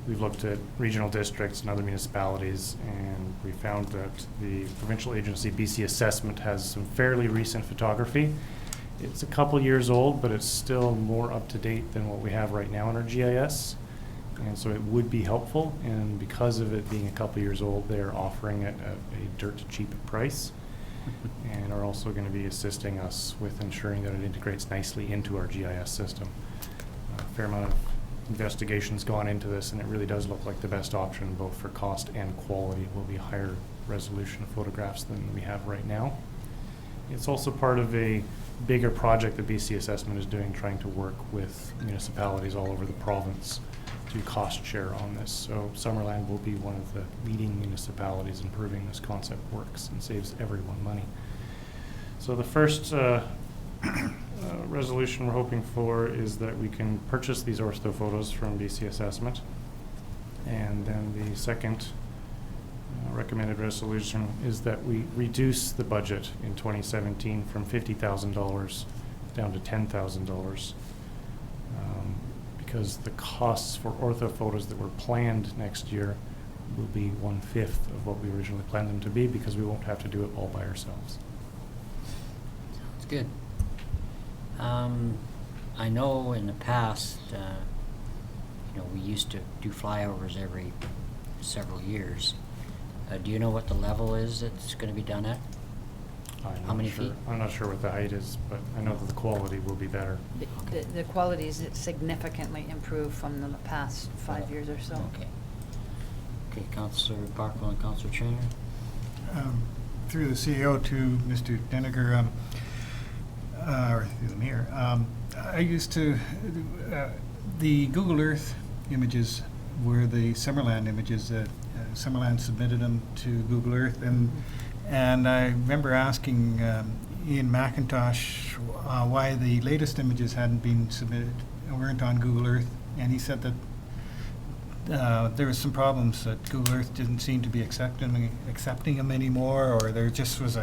[SPEAKER 14] We've looked at regional districts and other municipalities, and we found that the provincial agency BC Assessment has some fairly recent photography. It's a couple years old, but it's still more up to date than what we have right now in our GIS. And so it would be helpful, and because of it being a couple years old, they're offering it at a dirt cheap price, and are also going to be assisting us with ensuring that it integrates nicely into our GIS system. A fair amount of investigation's gone into this, and it really does look like the best option, both for cost and quality. It will be a higher resolution of photographs than we have right now. It's also part of a bigger project that BC Assessment is doing, trying to work with municipalities all over the province to cost share on this. So Summerland will be one of the leading municipalities in proving this concept works and saves everyone money. So the first resolution we're hoping for is that we can purchase these ortho photos from BC Assessment. And then the second recommended resolution is that we reduce the budget in 2017 from $50,000 down to $10,000, because the costs for ortho photos that were planned next year will be 1/5 of what we originally planned them to be, because we won't have to do it all by ourselves.
[SPEAKER 1] Sounds good. I know in the past, we used to do flyovers every several years. Do you know what the level is that's going to be done at? How many feet?
[SPEAKER 14] I'm not sure what the height is, but I know that the quality will be better.
[SPEAKER 3] The quality is significantly improved from the past 5 years or so.
[SPEAKER 1] Okay. Okay, Councillor Barkwell and Councillor Trainer.
[SPEAKER 9] Through the CEO to Mr. Deniger, or through the mayor, I used to, the Google Earth images were the Summerland images that Summerland submitted them to Google Earth, and I remember asking Ian McIntosh why the latest images hadn't been submitted, weren't on Google Earth, and he said that there was some problems, that Google Earth didn't seem to be accepting them anymore, or there just was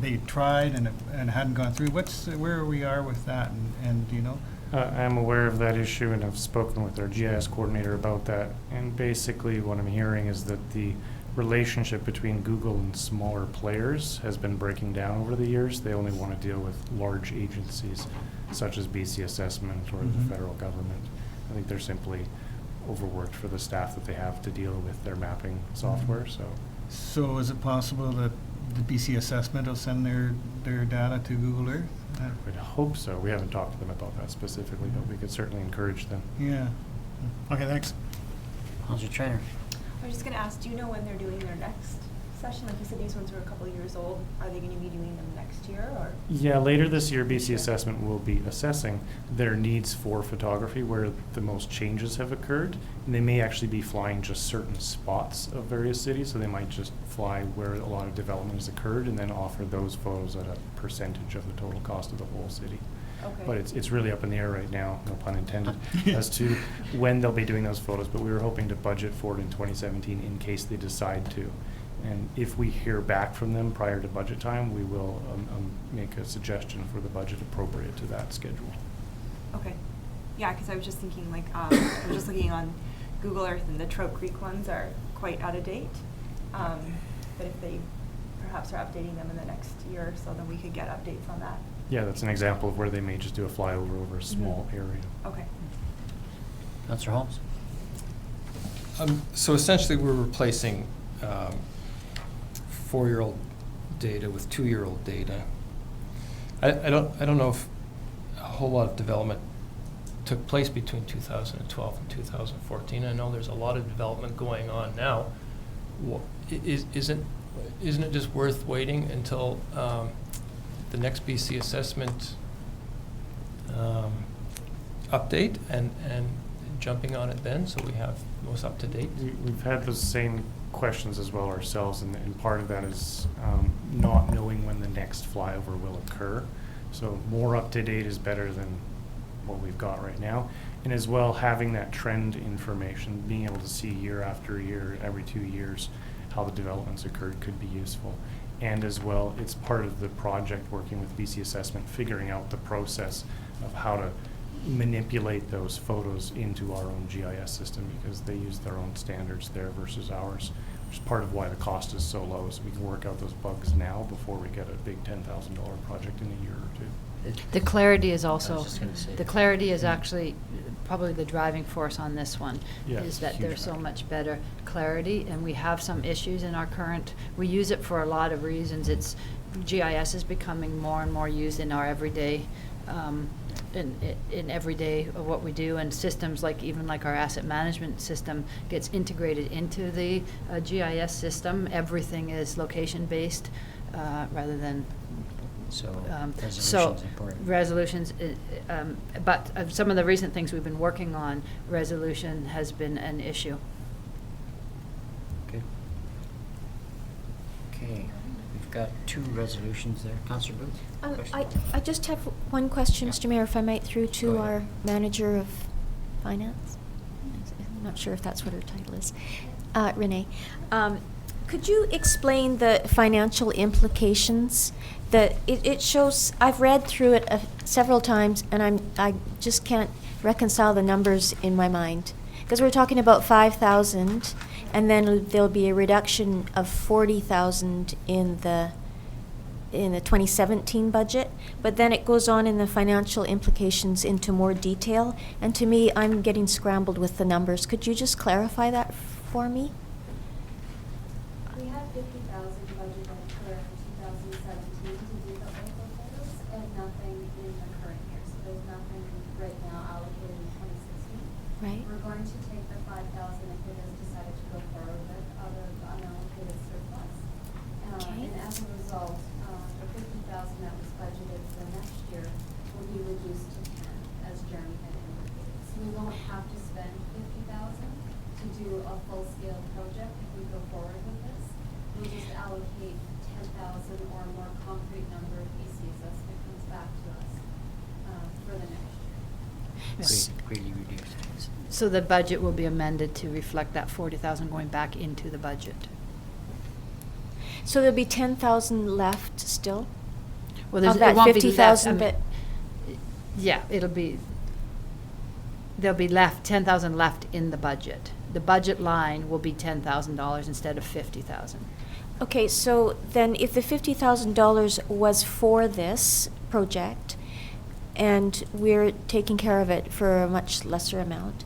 [SPEAKER 9] they tried and it hadn't gone through. Where we are with that, and do you know?
[SPEAKER 14] I'm aware of that issue, and I've spoken with our GIS coordinator about that. And basically what I'm hearing is that the relationship between Google and smaller players has been breaking down over the years. They only want to deal with large agencies such as BC Assessment or the federal government. I think they're simply overworked for the staff that they have to deal with their mapping software.
[SPEAKER 9] So is it possible that the BC Assessment will send their data to Google Earth?
[SPEAKER 14] I would hope so. We haven't talked to them about that specifically, but we could certainly encourage them.
[SPEAKER 9] Yeah. Okay, thanks.
[SPEAKER 1] Councillor Trainer.
[SPEAKER 10] I was just going to ask, do you know when they're doing their next session? Like you said, these ones were a couple of years old. Are they going to be doing them next year, or?
[SPEAKER 14] Yeah, later this year, BC Assessment will be assessing their needs for photography, where the most changes have occurred. And they may actually be flying just certain spots of various cities, so they might just fly where a lot of development has occurred and then offer those photos at a percentage of the total cost of the whole city.
[SPEAKER 10] Okay.
[SPEAKER 14] But it's really up in the air right now, no pun intended, as to when they'll be doing those photos. But we were hoping to budget for it in 2017 in case they decide to. And if we hear back from them prior to budget time, we will make a suggestion for the budget appropriate to that schedule.
[SPEAKER 10] Okay. Yeah, because I was just thinking, like, I was just looking on Google Earth, and the Trout Creek ones are quite out of date. But if they perhaps are updating them in the next year or so, then we could get updates on that.
[SPEAKER 14] Yeah, that's an example of where they may just do a flyover over a small area.
[SPEAKER 10] Okay.
[SPEAKER 1] Councillor Holmes?
[SPEAKER 7] So essentially, we're replacing 4-year-old data with 2-year-old data. I don't know if a whole lot of development took place between 2012 and 2014. I know there's a lot of development going on now. Isn't it just worth waiting until the next BC assessment update and jumping on it then, so we have most up to date?
[SPEAKER 14] We've had those same questions as well ourselves, and part of that is not knowing when the next flyover will occur. So more up to date is better than what we've got right now. And as well, having that trend information, being able to see year after year, every 2 years, how the developments occurred could be useful. And as well, it's part of the project working with BC Assessment, figuring out the process of how to manipulate those photos into our own GIS system, because they use their own standards there versus ours, which is part of why the cost is so low, so we can work out those bugs now before we get a big $10,000 project in a year or two.
[SPEAKER 3] The clarity is also,
[SPEAKER 1] I was just gonna say.
[SPEAKER 3] the clarity is actually probably the driving force on this one,
[SPEAKER 14] Yeah,
[SPEAKER 3] is
[SPEAKER 14] it's a
[SPEAKER 3] that
[SPEAKER 14] huge
[SPEAKER 3] there's so
[SPEAKER 14] factor.
[SPEAKER 3] much better clarity, and we have some issues in our current, we use it for a lot of reasons. It's, GIS is becoming more and more used in our everyday, in every day of what we do, and systems like, even like our asset management system gets integrated into the GIS system. Everything is location-based rather than
[SPEAKER 1] So
[SPEAKER 3] so
[SPEAKER 1] resolution's important.
[SPEAKER 3] resolutions, but some of the recent things we've been working on, resolution has been an issue.
[SPEAKER 1] Okay. Okay, we've got 2 resolutions there. Councillor Booth? Question?
[SPEAKER 11] I just have one question,
[SPEAKER 1] Yeah.
[SPEAKER 11] Mr. Mayor, if I might, through
[SPEAKER 1] Go
[SPEAKER 11] to
[SPEAKER 1] ahead.
[SPEAKER 11] our manager of finance. I'm not sure if that's what her title is. Renee, could you explain the financial implications? That it shows, I've read through it several times, and I just can't reconcile the numbers in my mind. Because we're talking about 5,000, and then there'll be a reduction of 40,000 in the 2017 budget, but then it goes on in the financial implications into more detail. And to me, I'm getting scrambled with the numbers. Could you just clarify that for me?
[SPEAKER 13] We have 50,000 budgeted for 2017 to do the local photos, and nothing in the current year. So there's nothing right now allocated in 2016.
[SPEAKER 11] Right.
[SPEAKER 13] We're going to take the 5,000 if it is decided to go forward with out of unallocated surplus.
[SPEAKER 11] Okay.
[SPEAKER 13] And as a result, the 50,000 that was budgeted for next year will be reduced to 10, as Jeremy had indicated. So we won't have to spend 50,000 to do a full-scale project if we go forward with this. We'll just allocate 10,000 or a more concrete number of BCs as it comes back to us for the next year.
[SPEAKER 1] Greatly reduced.
[SPEAKER 3] So the budget will be amended to reflect that 40,000 going back into the budget.
[SPEAKER 11] So there'll be 10,000 left still?
[SPEAKER 3] Well,
[SPEAKER 11] Of
[SPEAKER 3] it
[SPEAKER 11] that
[SPEAKER 3] won't be
[SPEAKER 11] 50,000,
[SPEAKER 3] left, yeah, there'll be left, 10,000 left in the budget. The budget line will be $10,000 instead of 50,000.
[SPEAKER 11] Okay, so then if the $50,000 was for this project, and we're taking care of it for a much lesser amount,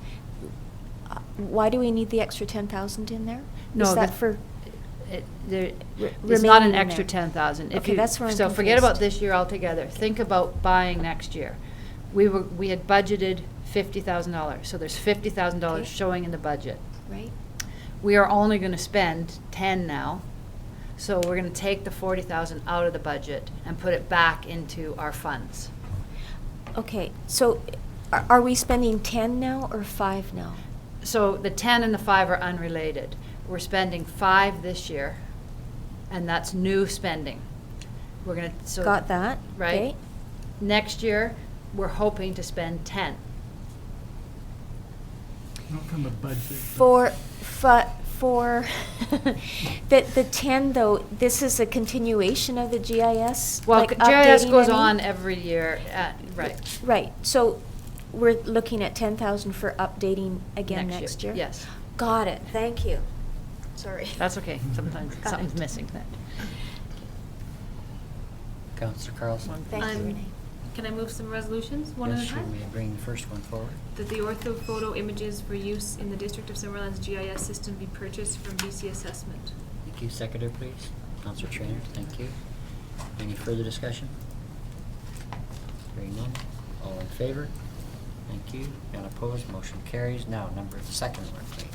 [SPEAKER 11] why do we need the extra 10,000 in there?
[SPEAKER 3] No,
[SPEAKER 11] Is that
[SPEAKER 3] the-
[SPEAKER 11] for
[SPEAKER 3] It's
[SPEAKER 11] remaining
[SPEAKER 3] not an
[SPEAKER 11] in
[SPEAKER 3] extra
[SPEAKER 11] there?
[SPEAKER 3] 10,000. If
[SPEAKER 11] Okay,
[SPEAKER 3] you-
[SPEAKER 11] that's where I'm
[SPEAKER 3] So forget about
[SPEAKER 11] confused.
[SPEAKER 3] this year altogether. Think about buying next year. We had budgeted $50,000, so there's $50,000
[SPEAKER 11] Okay.
[SPEAKER 3] showing in the budget.
[SPEAKER 11] Right?
[SPEAKER 3] We are only going to spend 10 now, So we're gonna take the 40,000 out of the budget and put it back into our funds.
[SPEAKER 11] Okay, so are we spending 10 now or 5 now?
[SPEAKER 3] So the 10 and the 5 are unrelated. We're spending 5 this year, and that's new spending. We're gonna, so.
[SPEAKER 11] Got that?
[SPEAKER 3] Right?
[SPEAKER 11] Okay.
[SPEAKER 3] Next year, we're hoping to spend 10.
[SPEAKER 9] Not from a budget.
[SPEAKER 11] For the 10 though, this is a continuation of the GIS?
[SPEAKER 3] Well,
[SPEAKER 11] like
[SPEAKER 3] GIS
[SPEAKER 11] updating
[SPEAKER 3] goes
[SPEAKER 11] any?
[SPEAKER 3] on every year, right.
[SPEAKER 11] Right, so we're looking at 10,000 for updating again next year?
[SPEAKER 3] Yes.
[SPEAKER 11] Got it, thank you. Sorry.
[SPEAKER 3] That's okay, sometimes
[SPEAKER 11] Got
[SPEAKER 3] something's
[SPEAKER 11] it.
[SPEAKER 3] missing.
[SPEAKER 1] Councillor Carlson?
[SPEAKER 11] Thank you, Renee.
[SPEAKER 8] Can I move some resolutions, one at a
[SPEAKER 1] Yes,
[SPEAKER 8] time?
[SPEAKER 1] you may bring the first one forward.
[SPEAKER 8] That the orthophoto images for use in the District of Summerland's GIS system be purchased from BC Assessment.
[SPEAKER 1] Thank you. Seconder, please. Councillor Trainer, thank you. Any further discussion? Hearing none. All in favor? Thank you. None opposed, motion carries. Now, the second one, please.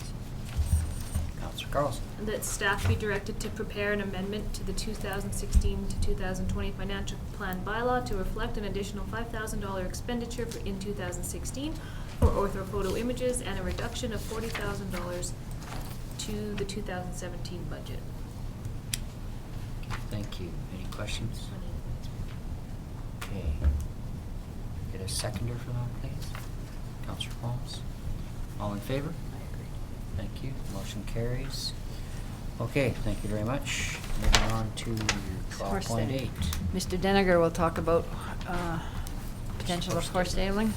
[SPEAKER 1] Councillor Carlson.
[SPEAKER 8] That staff be directed to prepare an amendment to the 2016 to 2020 financial plan bylaw to reflect an additional $5,000 expenditure in 2016 for orthophoto images and a reduction of $40,000 to the 2017 budget.
[SPEAKER 1] Okay, thank you. Any questions? Okay. Get a seconder for that, please. Councillor Holmes. All in favor? Thank you. Motion carries. Okay, thank you very much. Moving on to
[SPEAKER 3] Horse
[SPEAKER 1] 12.8.
[SPEAKER 3] Mr. Deniger will talk about potential of horse stabling.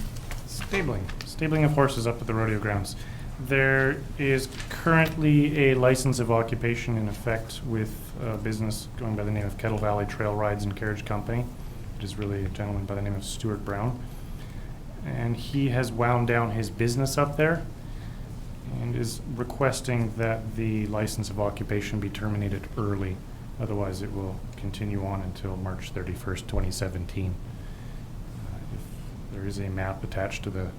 [SPEAKER 14] Stabling of horses up at the rodeo grounds. There is currently a license of occupation in effect with a business going by the name of Kettle Valley Trail Rides and Carriage Company, which is really a gentleman by the name of Stuart Brown. And he has wound down his business up there and is requesting that the license of occupation be terminated early. Otherwise, it will continue on until March 31st, 2017. If there is a map attached to the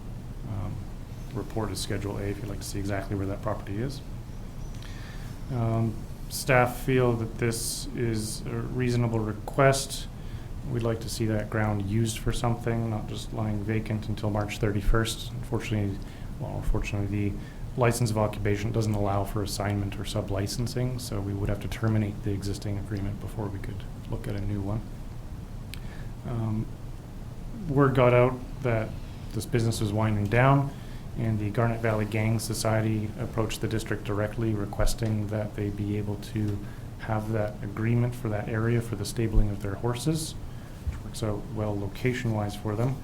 [SPEAKER 14] report as Schedule A, if you'd like to see exactly where that property is. Staff feel that this is a reasonable request. We'd like to see that ground used for something, not just lying vacant until March 31st. Unfortunately, the license of occupation doesn't allow for assignment or sub-licensing, so we would have to terminate the existing agreement before we could look at a new one. Word got out that this business was winding down, and the Garnet Valley Gang Society approached the district directly requesting that they be able to have that agreement for that area for the stabling of their horses, which works out well location-wise for them.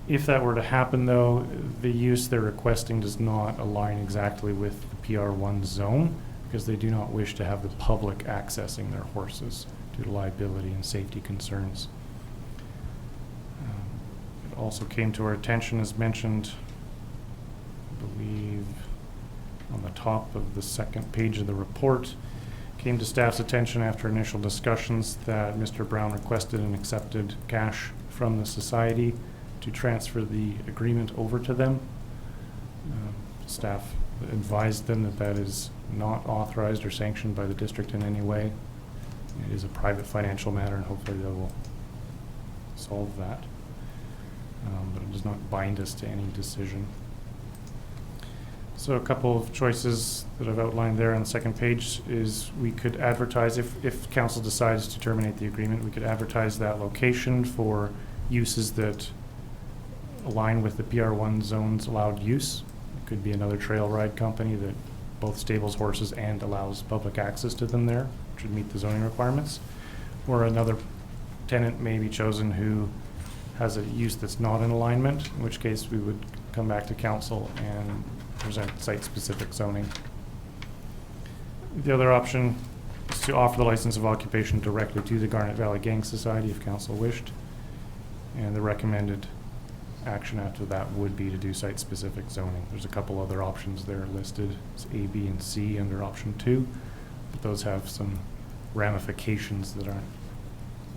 [SPEAKER 14] If that were to happen, though, the use they're requesting does not align exactly with the PR1 zone because they do not wish to have the public accessing their horses due to liability and safety concerns. It also came to our attention, as mentioned, I believe, on the top of the second page of the report, came to staff's attention after initial discussions that Mr. Brown requested and accepted cash from the society to transfer the agreement over to them. Staff advised them that that is not authorized or sanctioned by the district in any way. It is a private financial matter, and hopefully they will solve that. But it does not bind us to any decision. So a couple of choices that I've outlined there on the second page is we could advertise, if council decides to terminate the agreement, we could advertise that location for uses that align with the PR1 zone's allowed use. It could be another trail ride company that both stables horses and allows public access to them there, which would meet the zoning requirements. Or another tenant may be chosen who has a use that's not in alignment, in which case we would come back to council and present site-specific zoning. The other option is to offer the license of occupation directly to the Garnet Valley Gang Society if council wished. And the recommended action after that would be to do site-specific zoning. There's a couple other options there listed. It's A, B, and C under option 2, but those have some ramifications that aren't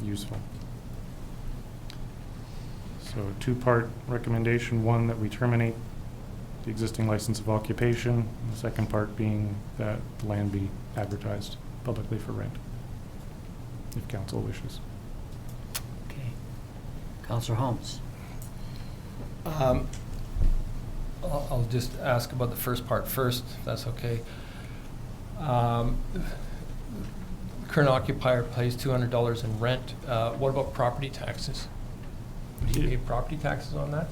[SPEAKER 14] useful. So a two-part recommendation, one that we terminate the existing license of occupation, and the second part being that the land be advertised. publicly for rent, if council wishes.
[SPEAKER 1] Okay. Counselor Holmes?
[SPEAKER 7] I'll just ask about the first part first, if that's okay. Current occupier pays $200 in rent. What about property taxes? Do you pay property taxes on that?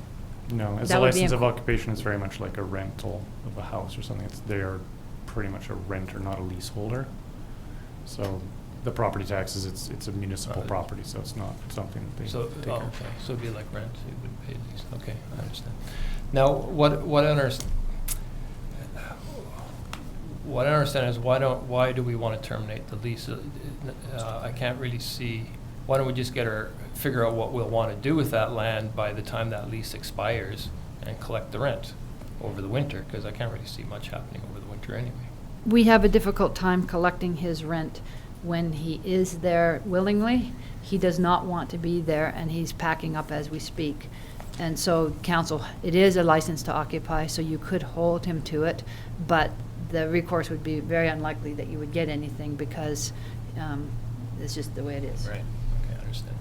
[SPEAKER 14] No, as
[SPEAKER 3] That
[SPEAKER 14] a
[SPEAKER 3] would be
[SPEAKER 14] license
[SPEAKER 3] in-
[SPEAKER 14] of occupation, it's very much like a rental of a house or something. They are pretty much a renter, not a leaseholder. So the property taxes, it's a municipal property, so it's not something that they
[SPEAKER 7] So,
[SPEAKER 14] take care of.
[SPEAKER 7] okay, so it'd be like rent, you wouldn't pay lease, okay, I understand. Now, what I understand is why do we want to terminate the lease? I can't really see, why don't we just figure out what we'll want to do with that land by the time that lease expires and collect the rent over the winter, because I can't really see much happening over the winter anyway.
[SPEAKER 3] We have a difficult time collecting his rent when he is there willingly. He does not want to be there, and he's packing up as we speak. And so, council, it is a license to occupy, so you could hold him to it, but the recourse would be very unlikely that you would get anything because it's just the way it is.
[SPEAKER 7] Right, okay, I understand.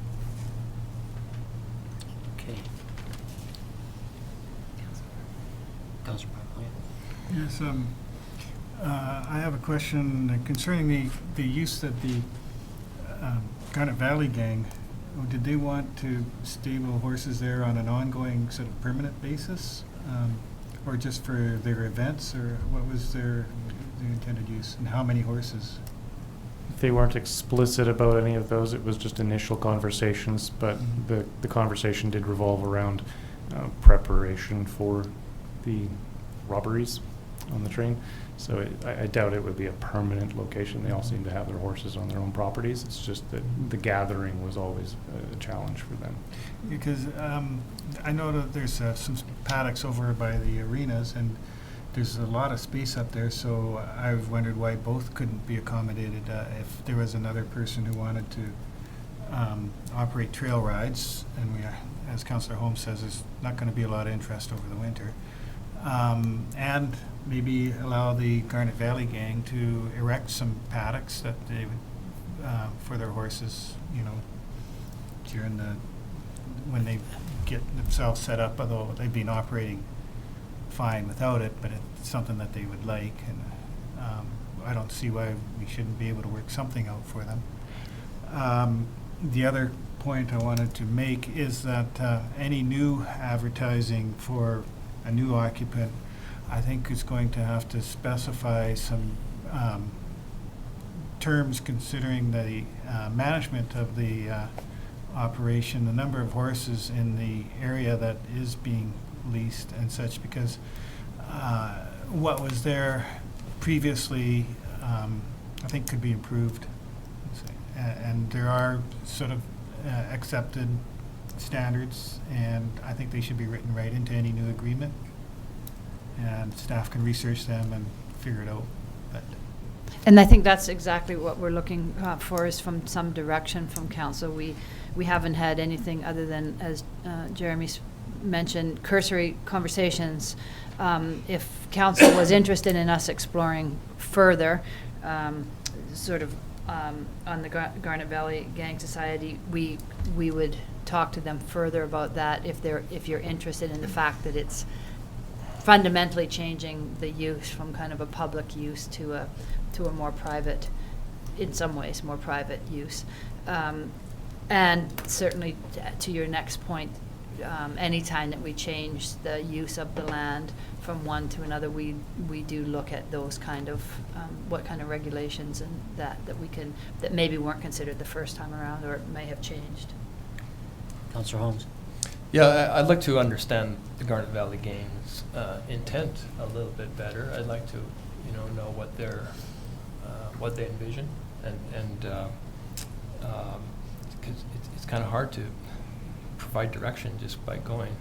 [SPEAKER 1] Okay. Counselor Bartley?
[SPEAKER 9] Yes, I have a question concerning the use that the Garnet Valley Gang, did they want to stable horses there on an ongoing sort of permanent basis? Or just for their events, or what was their intended use, and how many horses?
[SPEAKER 14] They weren't explicit about any of those. It was just initial conversations, but the conversation did revolve around preparation for the robberies on the train. So I doubt it would be a permanent location. They all seem to have their horses on their own properties. It's just that the gathering was always a challenge for them.
[SPEAKER 9] Because I know that there's some paddocks over by the arenas, and there's a lot of space up there, so I've wondered why both couldn't be accommodated. If there was another person who wanted to operate trail rides, and as Councillor Holmes says, there's not going to be a lot of interest over the winter, and maybe allow the Garnet Valley Gang to erect some paddocks that they would for their horses, during when they get themselves set up, although they've been operating fine without it, but it's something that they would like, and I don't see why we shouldn't be able to work something out for them. The other point I wanted to make is that any new advertising for a new occupant, I think is going to have to specify some terms considering the management of the operation, the number of horses in the area that is being leased and such, because what was there previously I think could be improved. And there are sort of accepted standards, and I think they should be written right into any new agreement. And staff can research them and figure it out. But
[SPEAKER 3] And I think that's exactly what we're looking for, is from some direction from council. We haven't had anything other than, as Jeremy mentioned, cursory conversations. If council was interested in us exploring further, sort of on the Garnet Valley Gang Society, we would talk to them further about that if you're interested in the fact that it's fundamentally changing the use from kind of a public use to a more private, in some ways, more private use. And certainly, to your next point, anytime that we change the use of the land from one to another, we do look at those kind of, what kind of regulations and that maybe weren't considered the first time around, or may have changed.
[SPEAKER 1] Councillor Holmes?
[SPEAKER 7] Yeah, I'd like to understand the Garnet Valley Gang's intent a little bit better. I'd like to, know what they envision, and because it's kind of hard to provide direction just by going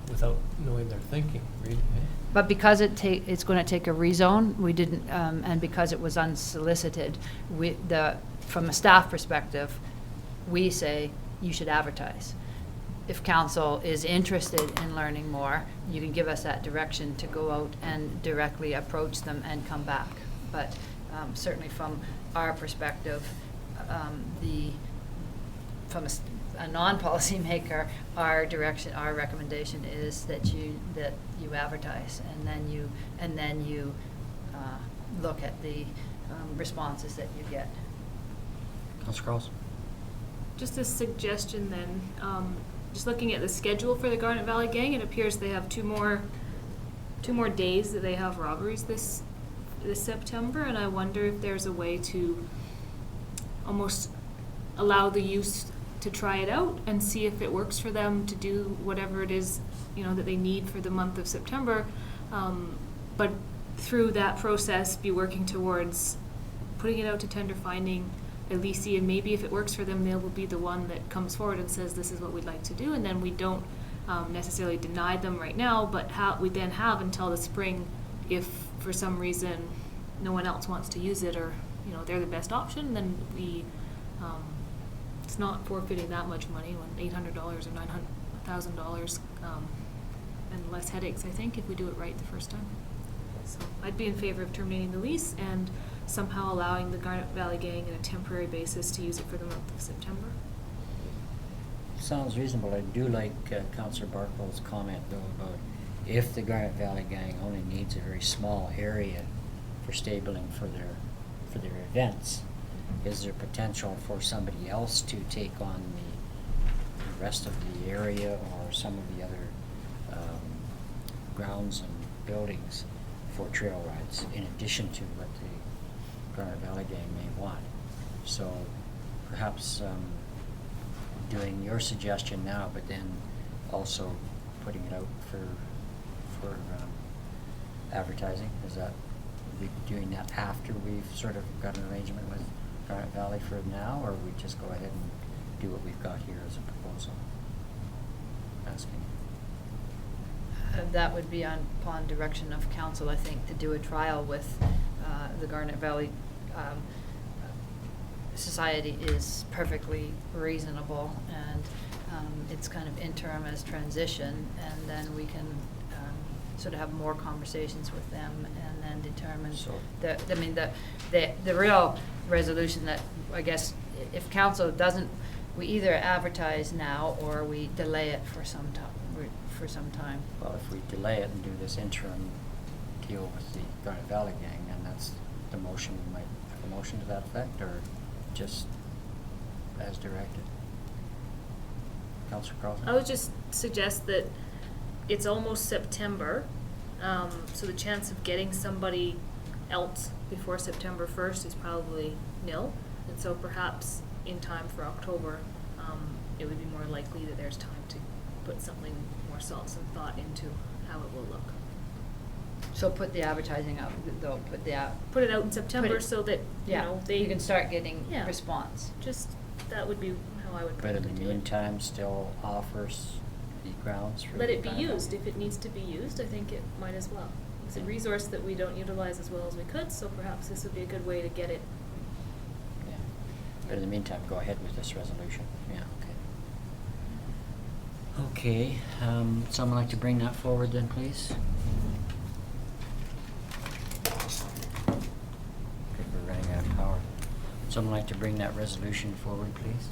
[SPEAKER 7] without knowing their thinking, really.
[SPEAKER 3] But because it's going to take a rezone, we didn't, and because it was unsolicited, from a staff perspective, we say you should advertise. If council is interested in learning more, you can give us that direction to go out and directly approach them and come back. But certainly from our perspective, from a non-policymaker, our recommendation is that you advertise, and then you look at the responses that you get.
[SPEAKER 1] Councillor Carlson?
[SPEAKER 8] Just a suggestion then, just looking at the schedule for the Garnet Valley Gang, it appears they have two more days that they have robberies this September, and I wonder if there's a way to almost allow the youth to try it out and see if it works for them to do whatever it is, that they need for the month of September, but through that process be working towards putting it out to tender, finding a leasee, and maybe if it works for them, they will be the one that comes forward and says this is what we'd like to do, and then we don't necessarily deny them right now, but we then have until the spring if for some reason no one else wants to use it, or they're the best option, then we it's not forfeiting that much money, when $800 or $900,000, and less headaches, I think, if we do it right the first time. So I'd be in favor of terminating the lease and somehow allowing the Garnet Valley Gang on a temporary basis to use it for the month of September.
[SPEAKER 1] Sounds reasonable. I do like Councillor Barkow's comment, though, about if the Garnet Valley Gang only needs a very small area for stabling for their events, is there potential for somebody else to take on the rest of the area or some of the other grounds and buildings for trail rides, in addition to what the Garnet Valley Gang may want? So perhaps doing your suggestion now, but then also putting it out for advertising. Is that, we doing that after we've sort of got an arrangement with Garnet Valley for now, or we just go ahead and do what we've got here as a proposal? Asking.
[SPEAKER 3] That would be upon direction of council, I think, to do a trial with the Garnet Valley Society is perfectly reasonable, and it's kind of interim as transition, and then we can sort of have more conversations with them and then determine the real resolution that, I guess, if council doesn't, we either advertise now or we delay it for some time.
[SPEAKER 1] Well, if we delay it and do this interim deal with the Garnet Valley Gang, then that's the motion. We might have a motion to that effect, or just as directed. Councillor Carlson?
[SPEAKER 8] I would just suggest that it's almost September, so the chance of getting somebody else before September 1st is probably nil, and so perhaps in time for October, it would be more likely that there's time to put something more some thought into how it will look.
[SPEAKER 3] So put the advertising out, though,
[SPEAKER 8] put it out in September so that,
[SPEAKER 3] you can start getting response.
[SPEAKER 8] Just, that would be how I would
[SPEAKER 1] But in
[SPEAKER 8] probably
[SPEAKER 1] the
[SPEAKER 8] do it.
[SPEAKER 1] meantime, still offers the grounds for...
[SPEAKER 8] Let it be
[SPEAKER 1] Garnet Valley.
[SPEAKER 8] used. If it needs to be used, I think it might as well. It's a resource that we don't utilize as well as we could, so perhaps this would be a good way to get it.
[SPEAKER 1] Yeah. But in the meantime, go ahead with this resolution. Yeah, okay. Okay, someone like to bring that forward then, please? Good, we're running out of power. Someone like to bring that resolution forward, please?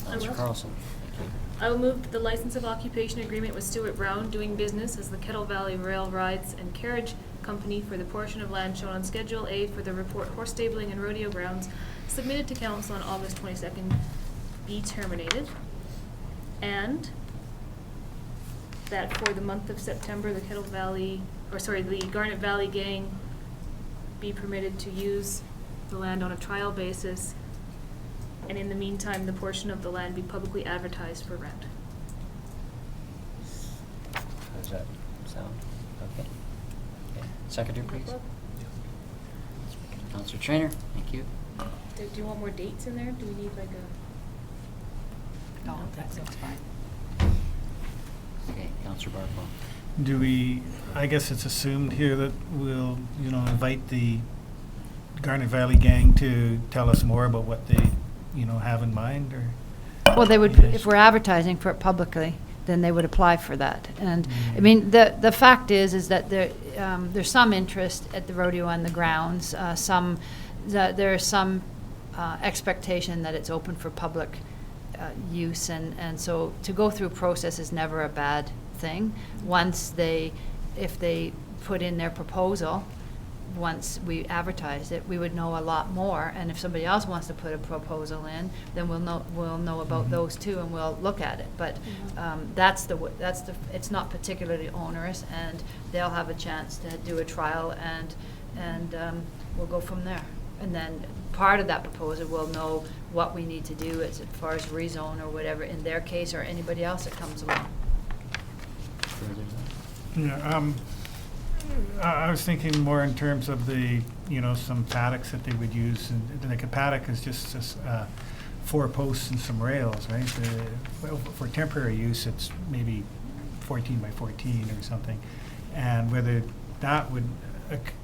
[SPEAKER 1] Councillor
[SPEAKER 8] will.
[SPEAKER 1] Carlson, thank you.
[SPEAKER 8] I will move the license of occupation agreement with Stuart Brown, doing business as the Kettle Valley Rail Rides and Carriage Company for the portion of land shown on Schedule A for the report horse stabling and rodeo grounds submitted to council on August 22nd be terminated, and that for the month of September, the the Garnet Valley Gang be permitted to use the land on a trial basis, and in the meantime, the portion of the land be publicly advertised for rent.
[SPEAKER 1] How does that sound? Okay. Secretary, please. Councillor Trainer, thank you.
[SPEAKER 8] Do you want more dates in there? Do we need like a...
[SPEAKER 3] No, that's fine.
[SPEAKER 1] Okay, Councillor Barkwell.
[SPEAKER 9] Do we, I guess it's assumed here that we'll, invite the Garnet Valley Gang to tell us more about what they, have in mind, or?
[SPEAKER 3] Well, they would, if we're advertising for it publicly, then they would apply for that. And, I mean, the fact is that there's some interest at the rodeo on the grounds, there's some expectation that it's open for public use, and so to go through process is never a bad thing. If they put in their proposal, once we advertise it, we would know a lot more, and if somebody else wants to put a proposal in, then we'll know about those too, and we'll look at it. But it's not particularly onerous, and they'll have a chance to do a trial, and we'll go from there. And then part of that proposal will know what we need to do as far as rezone or whatever in their case, or anybody else that comes along.
[SPEAKER 9] Yeah, I was thinking more in terms of the, some paddocks that they would use, and like a paddock is just 4 posts and some rails, right? For temporary use, it's maybe 14 by 14 or something, and whether that would,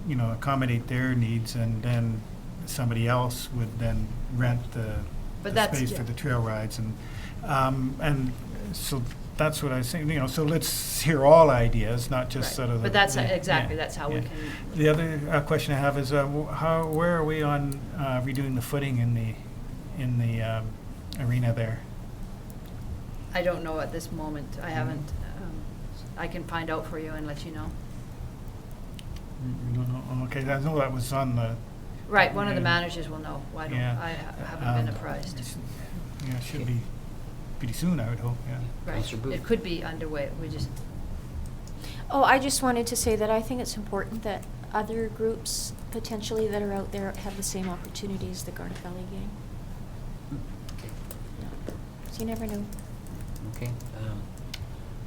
[SPEAKER 9] accommodate their needs, and then somebody else would then rent the space for the trail rides, and so that's what I was saying. So let's hear all ideas, not just
[SPEAKER 3] Right.
[SPEAKER 9] sort of.
[SPEAKER 3] But that's that's how we can.
[SPEAKER 9] The other question I have is where are we on redoing the footing in the arena there?
[SPEAKER 3] I don't know at this moment. I haven't. I can find out for you and let you know.
[SPEAKER 9] We don't know. Okay, I know that was on the.
[SPEAKER 3] Right, one of the managers will know. I haven't been
[SPEAKER 9] Um,
[SPEAKER 3] apprised.
[SPEAKER 9] Yeah, it should be pretty soon, I would hope, yeah.
[SPEAKER 3] Right,
[SPEAKER 1] Councillor Booth.
[SPEAKER 3] it could be underway. We just.
[SPEAKER 11] Oh, I just wanted to say that I think it's important that other groups potentially that are out there have the same opportunity as the Garnet Valley gang.
[SPEAKER 1] Okay.
[SPEAKER 11] So you never know.
[SPEAKER 1] Okay,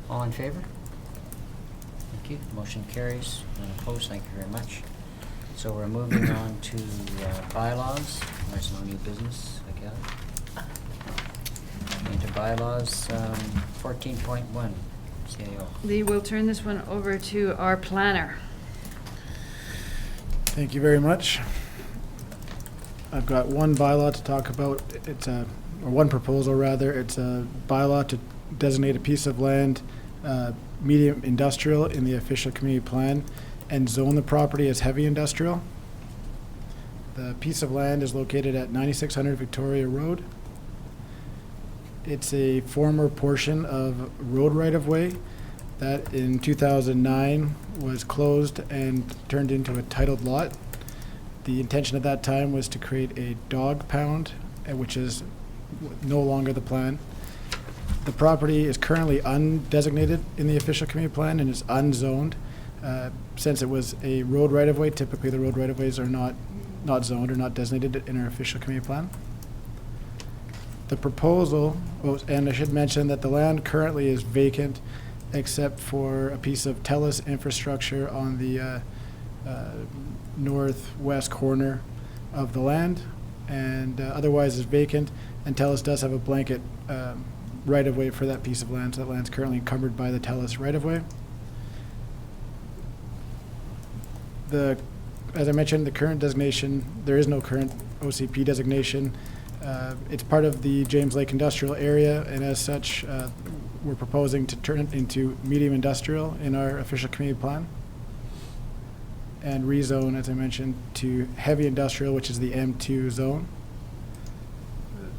[SPEAKER 1] all in favor? Thank you, motion carries, none opposed, thank you very much. So we're moving on to bylaws, there's no new business, I guess. Into bylaws, 14.1, CAO.
[SPEAKER 3] Lee, we'll turn this one over to our planner.
[SPEAKER 4] Thank you very much. I've got one bylaw to talk about. Or one proposal rather. It's a bylaw to designate a piece of land, medium industrial in the official community plan, and zone the property as heavy industrial. The piece of land is located at 9600 Victoria Road. It's a former portion of road right-of-way that in 2009 was closed and turned into a titled lot. The intention at that time was to create a dog pound, which is no longer the plan. The property is currently undesignated in the official community plan and is unzoned. Since it was a road right-of-way, typically the road right-of-ways are not zoned or not designated in our official community plan. The proposal, and I should mention that the land currently is vacant except for a piece of TELUS infrastructure on the northwest corner of the land, and otherwise is vacant, and TELUS does have a blanket right-of-way for that piece of land, so that land's currently encumbered by the TELUS right-of-way. As I mentioned, the current designation, there is no current OCP designation. It's part of the James Lake Industrial Area, and as such, we're proposing to turn it into medium industrial in our official community plan, and rezone, as I mentioned, to heavy industrial, which is the M2 zone.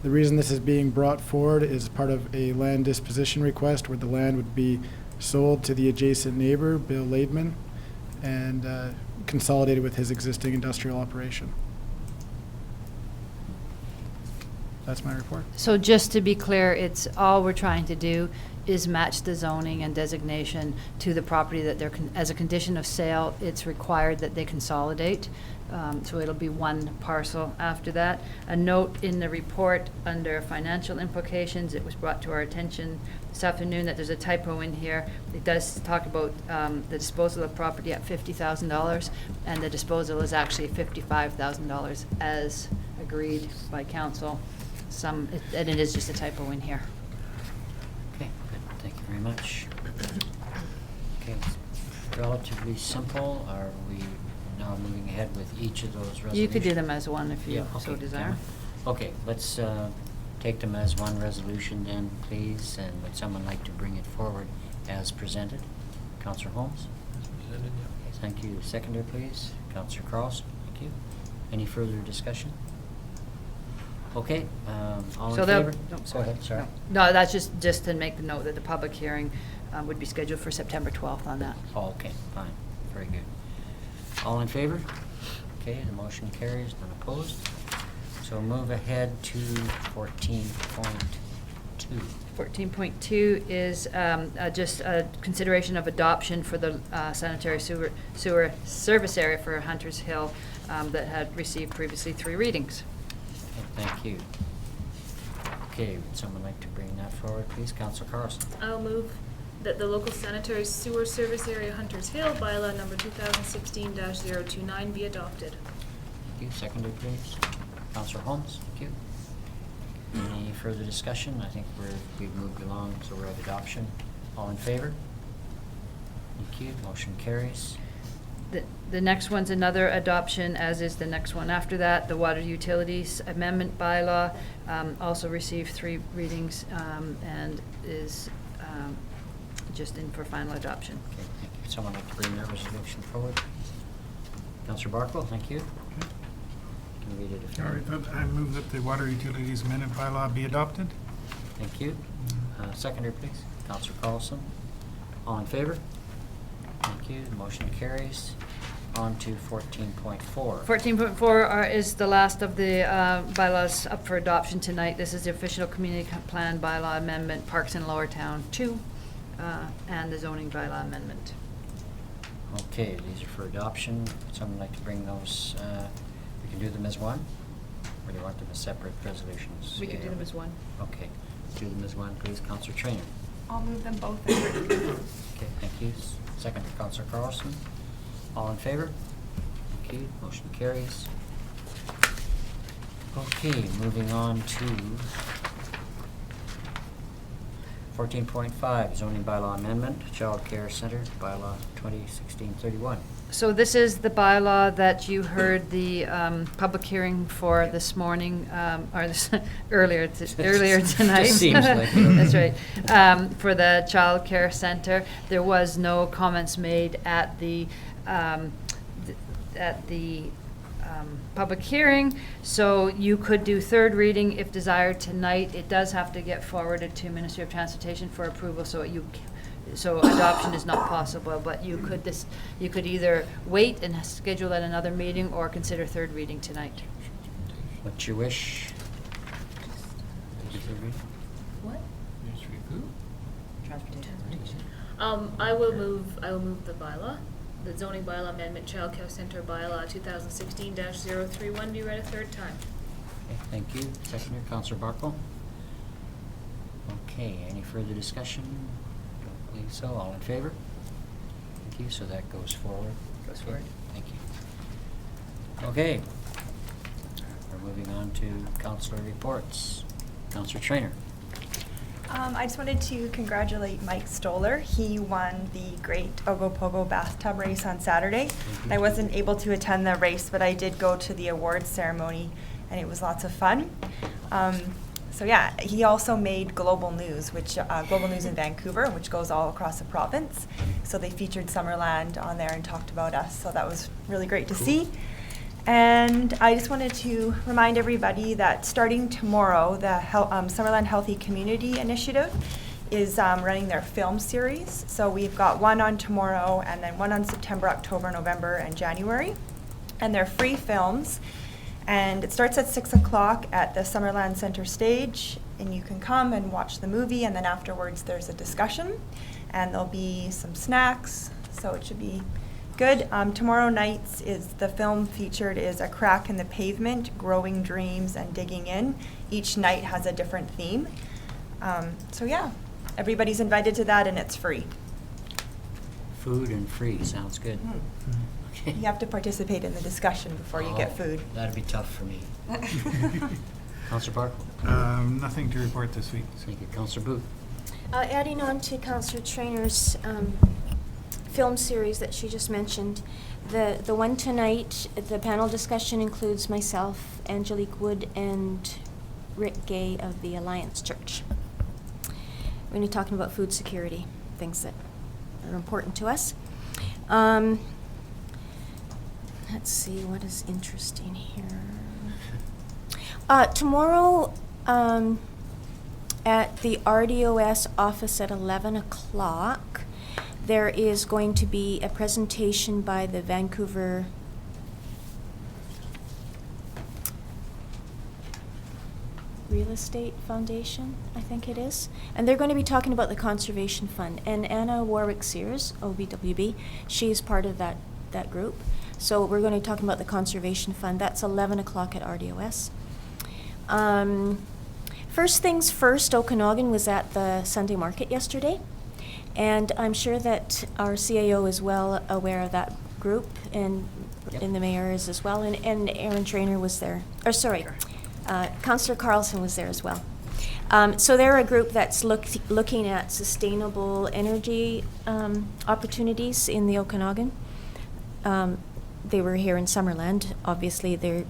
[SPEAKER 4] The reason this is being brought forward is part of a land disposition request where the land would be sold to the adjacent neighbor, Bill Laidman, and consolidated with his existing industrial operation. That's my report.
[SPEAKER 3] So just to be clear, it's all we're trying to do is match the zoning and designation to the property that they're, as a condition of sale, it's required that they consolidate. So it'll be one parcel after that. A note in the report under financial implications, it was brought to our attention this afternoon that there's a typo in here. It does talk about the disposal of property at $50,000, and the disposal is actually $55,000 as agreed by council. And it is just a typo in here.
[SPEAKER 1] Okay, good, thank you very much. Okay, it's relatively simple. Are we now moving ahead with each of those resolutions?
[SPEAKER 3] You could do them as one if you
[SPEAKER 1] Yeah,
[SPEAKER 3] so
[SPEAKER 1] okay,
[SPEAKER 3] desire.
[SPEAKER 1] yeah. Okay, let's take them as one resolution then, please? And would someone like to bring it forward as presented? Councillor Holmes?
[SPEAKER 7] As presented, yeah.
[SPEAKER 1] Okay, thank you. Seconder, please. Councillor Carlson, thank you. Any further discussion? Okay, all in
[SPEAKER 3] So they'll-
[SPEAKER 1] favor?
[SPEAKER 3] no,
[SPEAKER 1] Go ahead, sorry.
[SPEAKER 3] No, that's just to make the note that the public hearing would be scheduled for September 12th on that.
[SPEAKER 1] Oh, okay, fine, very good. All in favor? Okay, the motion carries, none opposed. So move ahead to 14.2.
[SPEAKER 3] 14.2 is just a consideration of adoption for the sanitary sewer service area for Hunters Hill that had received previously 3 readings.
[SPEAKER 1] Okay, thank you. Okay, would someone like to bring that forward, please? Councillor Carlson.
[SPEAKER 8] I'll move that the local sanitary sewer service area Hunters Hill bylaw number 2016-029 be adopted.
[SPEAKER 1] Thank you. Seconder, please. Councillor Holmes, thank you. Any further discussion? I think we've moved along, so we're at adoption. All in favor? Thank you. Motion carries.
[SPEAKER 3] The next one's another adoption, as is the next one after that. The water utilities amendment bylaw also received 3 readings and is just in for final adoption.
[SPEAKER 1] Okay, thank you. Someone like to bring that resolution forward? Councillor Barkle, thank you. Can you read it if you
[SPEAKER 9] All
[SPEAKER 1] want?
[SPEAKER 9] right, I move that the water utilities amendment bylaw be adopted.
[SPEAKER 1] Thank you. Seconder, please. Councillor Carlson. All in favor? Thank you. The motion carries. On to 14.4.
[SPEAKER 3] 14.4 is the last of the bylaws up for adoption tonight. This is the official community plan bylaw amendment, Parks in Lower Town 2, and the zoning bylaw amendment.
[SPEAKER 1] Okay, these are for adoption. Would someone like to bring those, we can do them as one? Or do you want them as separate resolutions?
[SPEAKER 3] We could do them as one.
[SPEAKER 1] Okay, do them as one, please. Councillor Trainer.
[SPEAKER 10] I'll move them both as written.
[SPEAKER 1] Okay, thank you. Second for Councillor Carlson. All in favor? Thank you. Motion carries. Okay, moving on to 14.5, zoning bylaw amendment, child care center, bylaw 2016-31.
[SPEAKER 3] So this is the bylaw that you heard the public hearing for this morning, or this earlier tonight.
[SPEAKER 1] Just seems like it.
[SPEAKER 3] That's right. For the child care center, there was no comments made at the public hearing, so you could do 3rd reading if desired tonight. It does have to get forwarded to Ministry of Transportation for approval, so adoption is not possible, but you could either wait and schedule at another meeting or consider 3rd reading tonight.
[SPEAKER 1] What you wish. Did you read?
[SPEAKER 8] What?
[SPEAKER 3] Transportation.
[SPEAKER 8] I will move the bylaw, the zoning bylaw amendment, child care center bylaw 2016-031 be read a 3rd time.
[SPEAKER 1] Okay, thank you. Seconder, Councillor Barkle. Okay, any further discussion? Don't believe so. All in favor? Thank you. So that goes forward.
[SPEAKER 3] Goes forward.
[SPEAKER 1] Thank you. Okay. We're moving on to councillor reports. Councillor Trainer.
[SPEAKER 10] I just wanted to congratulate Mike Stoller. He won the Great Ogopogo Bathtub Race on Saturday. I wasn't able to attend the race, but I did go to the awards ceremony, and it was lots of fun. So yeah, he also made Global News, Global News in Vancouver, which goes all across the province. So they featured Summerland on there and talked about us. So that was really great to see. And I just wanted to remind everybody that starting tomorrow, the Summerland Healthy Community Initiative is running their film series. So we've got one on tomorrow and then one on September, October, November, and January. And they're free films. And it starts at 6 o'clock at the Summerland Center stage. And you can come and watch the movie, and then afterwards there's a discussion. And there'll be some snacks, so it should be good. Tomorrow night's the film featured is A Crack in the Pavement, Growing Dreams and Digging In. Each night has a different theme. So yeah, everybody's invited to that, and it's free.
[SPEAKER 1] Food and free, sounds good. Okay.
[SPEAKER 10] You have to participate in the discussion before you get food.
[SPEAKER 1] That'd be tough for me. Councillor Barkle.
[SPEAKER 9] Nothing to report this week.
[SPEAKER 1] Thank you. Councillor Booth.
[SPEAKER 11] Adding on to Councillor Trainer's film series that she just mentioned, the one tonight, the panel discussion includes myself, Angelique Wood, and Rick Gay of the Alliance Church. We're going to be talking about food security, things that are important to us. Let's see, what is interesting here? Tomorrow, at the RDOS office at 11 o'clock, there is going to be a presentation by the Vancouver Real Estate Foundation, I think it is. And they're going to be talking about the Conservation Fund. And Anna Warwick-Sears, OBWB, she's part of that group. So we're going to be talking about the Conservation Fund. That's 11 o'clock at RDOS. First things first, Okanagan was at the Sunday market yesterday. And I'm sure that our CAO is well aware of that group, and the mayor is as well. And Aaron Traynor was there. Or sorry, Councillor Carlson was there as well. So they're a group that's looking at sustainable energy opportunities in the Okanagan. They were here in Summerland. Obviously, they're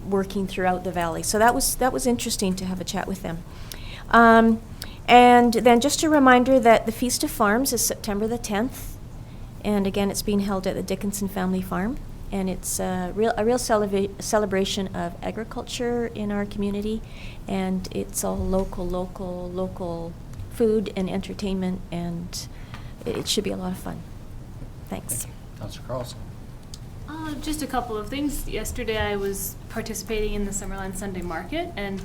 [SPEAKER 11] working throughout the valley. So that was interesting to have a chat with them. And then just a reminder that the Feast of Farms is September the 10th. And again, it's being held at the Dickinson Family Farm. And it's a real celebration of agriculture in our community. And it's all local food and entertainment. And it should be a lot of fun. Thanks.
[SPEAKER 1] Thank you. Councillor Carlson.
[SPEAKER 8] Just a couple of things. Yesterday I was participating in the Summerland Sunday Market, and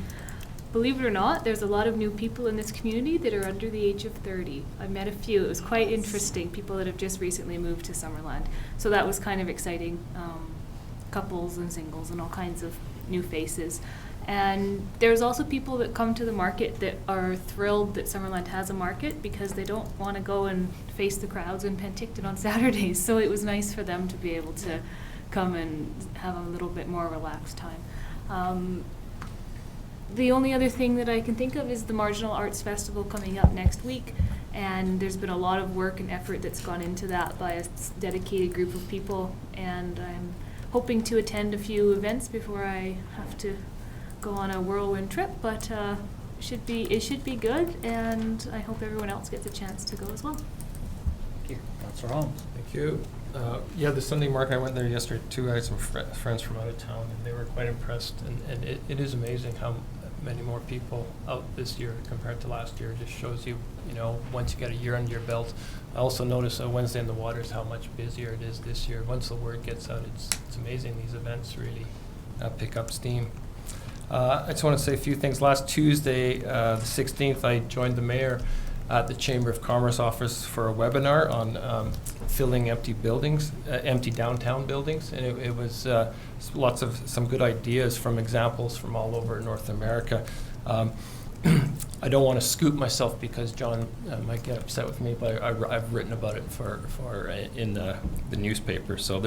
[SPEAKER 8] believe it or not, there's a lot of new people in this community that are under the age of 30. I met a few. It was quite interesting, people that have just recently moved to Summerland. So that was kind of exciting. Couples and singles and all kinds of new faces. And there's also people that come to the market that are thrilled that Summerland has a market because they don't want to go and face the crowds in Penticton on Saturdays. So it was nice for them to be able to come and have a little bit more relaxed time. The only other thing that I can think of is the Marginal Arts Festival coming up next week. And there's been a lot of work and effort that's gone into that by a dedicated group of people. And I'm hoping to attend a few events before I have to go on a whirlwind trip, but it should be good, and I hope everyone else gets a chance to go as well.
[SPEAKER 1] Thank you. Councillor Holmes.
[SPEAKER 7] Thank you. Yeah, the Sunday market, I went there yesterday too. I had some friends from out of town, and they were quite impressed. And it is amazing how many more people out this year compared to last year. It just shows you, once you get a year under your belt. I also noticed Wednesday in the Waters how much busier it is this year. Once the word gets out, it's amazing. These events really pick up steam. I just want to say a few things. Last Tuesday, the 16th, I joined the mayor at the Chamber of Commerce office for a webinar on filling empty buildings, empty downtown buildings, and it was some good ideas from examples from all over North America. I don't want to scoop myself because John might get upset with me, but I've written about it in the newspaper. So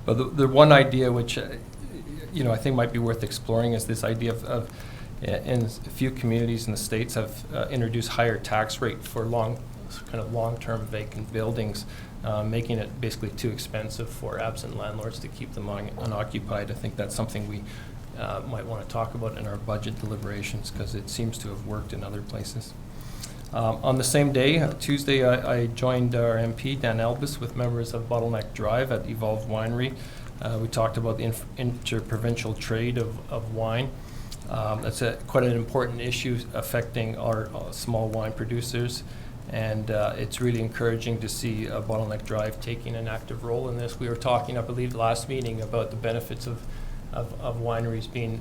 [SPEAKER 7] but the one idea which I think might be worth exploring is this idea of in a few communities in the States have introduced higher tax rate for long-term vacant buildings, making it basically too expensive for absent landlords to keep them unoccupied. I think that's something we might want to talk about in our budget deliberations because it seems to have worked in other places. On the same day, Tuesday, I joined our MP, Dan Elbis, with members of Bottleneck Drive at Evolve Winery. We talked about the interprovincial trade of wine. That's quite an important issue affecting our small wine producers, and it's really encouraging to see Bottleneck Drive taking an active role in this. We were talking, I believe, last meeting about the benefits of wineries being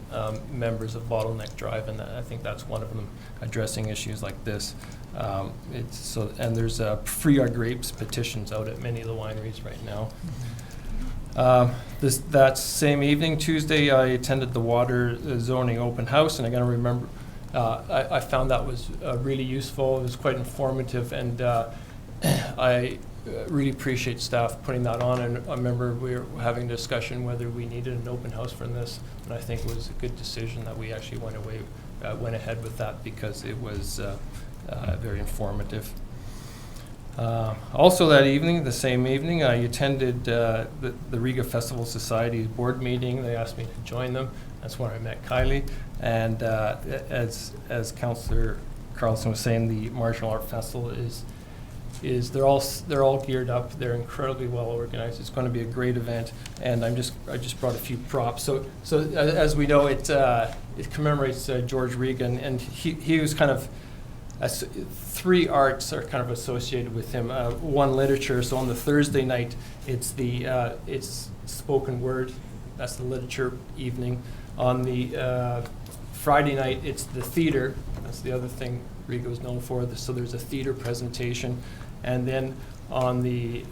[SPEAKER 7] members of Bottleneck Drive, and I think that's one of them, addressing issues like this. And there's Free Our Grapes petitions out at many of the wineries right now. That same evening, Tuesday, I attended the water zoning open house, and I got to remember, I found that was really useful. It was quite informative, and I really appreciate staff putting that on. And I remember we were having a discussion whether we needed an open house for this, and I think it was a good decision that we actually went ahead with that because it was very informative. Also that evening, the same evening, I attended the Riga Festival Society's board meeting. They asked me to join them. That's when I met Kylie. And as Councillor Carlson was saying, the Martial Art Festival is they're all geared up. They're incredibly well organized. It's going to be a great event, and I just brought a few props. So as we know, it commemorates George Regan, and he was kind of three arts are kind of associated with him. One, literature. So on the Thursday night, it's spoken word. That's the literature evening. On the Friday night, it's the theater. That's the other thing Riga was known for. So there's a theater presentation. And then on the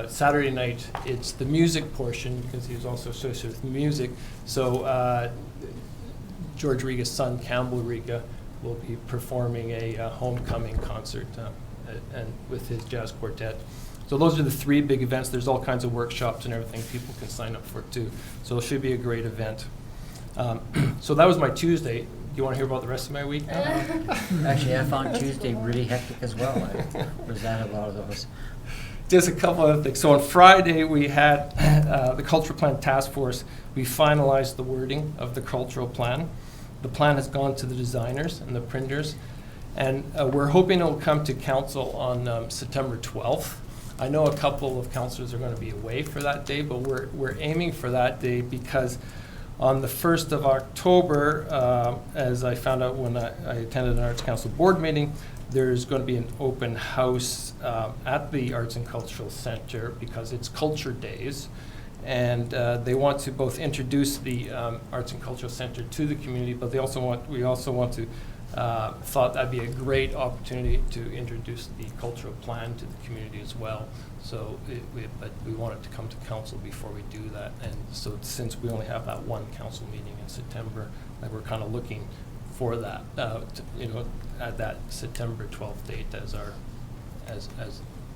[SPEAKER 7] Saturday night, it's the music portion, because he was also associated with music. So George Riga's son, Campbell Riga, will be performing a homecoming concert and with his jazz quartet. So those are the three big events. There's all kinds of workshops and everything people can sign up for too. So it should be a great event. So that was my Tuesday. Do you want to hear about the rest of my week now?
[SPEAKER 1] Actually, I found Tuesday really hectic as well. I was at a lot of those.
[SPEAKER 7] Just a couple of things. So on Friday, we had the Cultural Plan Task Force. We finalized the wording of the cultural plan. The plan has gone to the designers and the printers, and we're hoping it will come to council on September 12th. I know a couple of councillors are going to be away for that day, but we're aiming for that day because on the 1st of October, as I found out when I attended an Arts Council board meeting, there's going to be an open house at the Arts and Cultural Centre because it's Culture Days. And they want to both introduce the Arts and Cultural Centre to the community, but we also want to thought that'd be a great opportunity to introduce the cultural plan to the community as well. So, but we want it to come to council before we do that. And so, since we only have that one council meeting in September, we're kind of looking for that, at that September 12th date as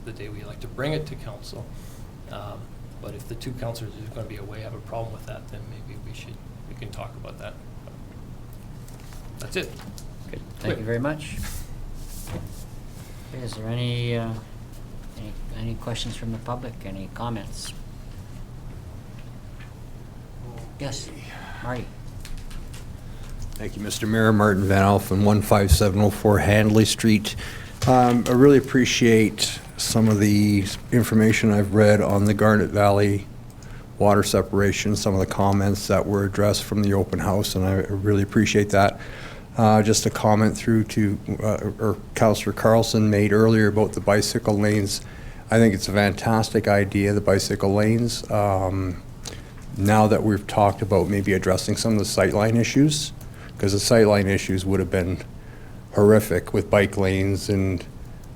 [SPEAKER 7] the day we like to bring it to council. But if the two councillors who are going to be away have a problem with that, then maybe we can talk about that. That's it.
[SPEAKER 1] Good. Thank you very much. Okay, is there any questions from the public? Any comments? Yes, Marty.
[SPEAKER 15] Thank you, Mr. Mayor. Martin Van Alphen, 15704 Handley Street. I really appreciate some of the information I've read on the Garnet Valley water separation, some of the comments that were addressed from the open house, and I really appreciate that. Just a comment through to, Councillor Carlson made earlier about the bicycle lanes. I think it's a fantastic idea, the bicycle lanes. Now that we've talked about maybe addressing some of the sightline issues, because the sightline issues would have been horrific with bike lanes, and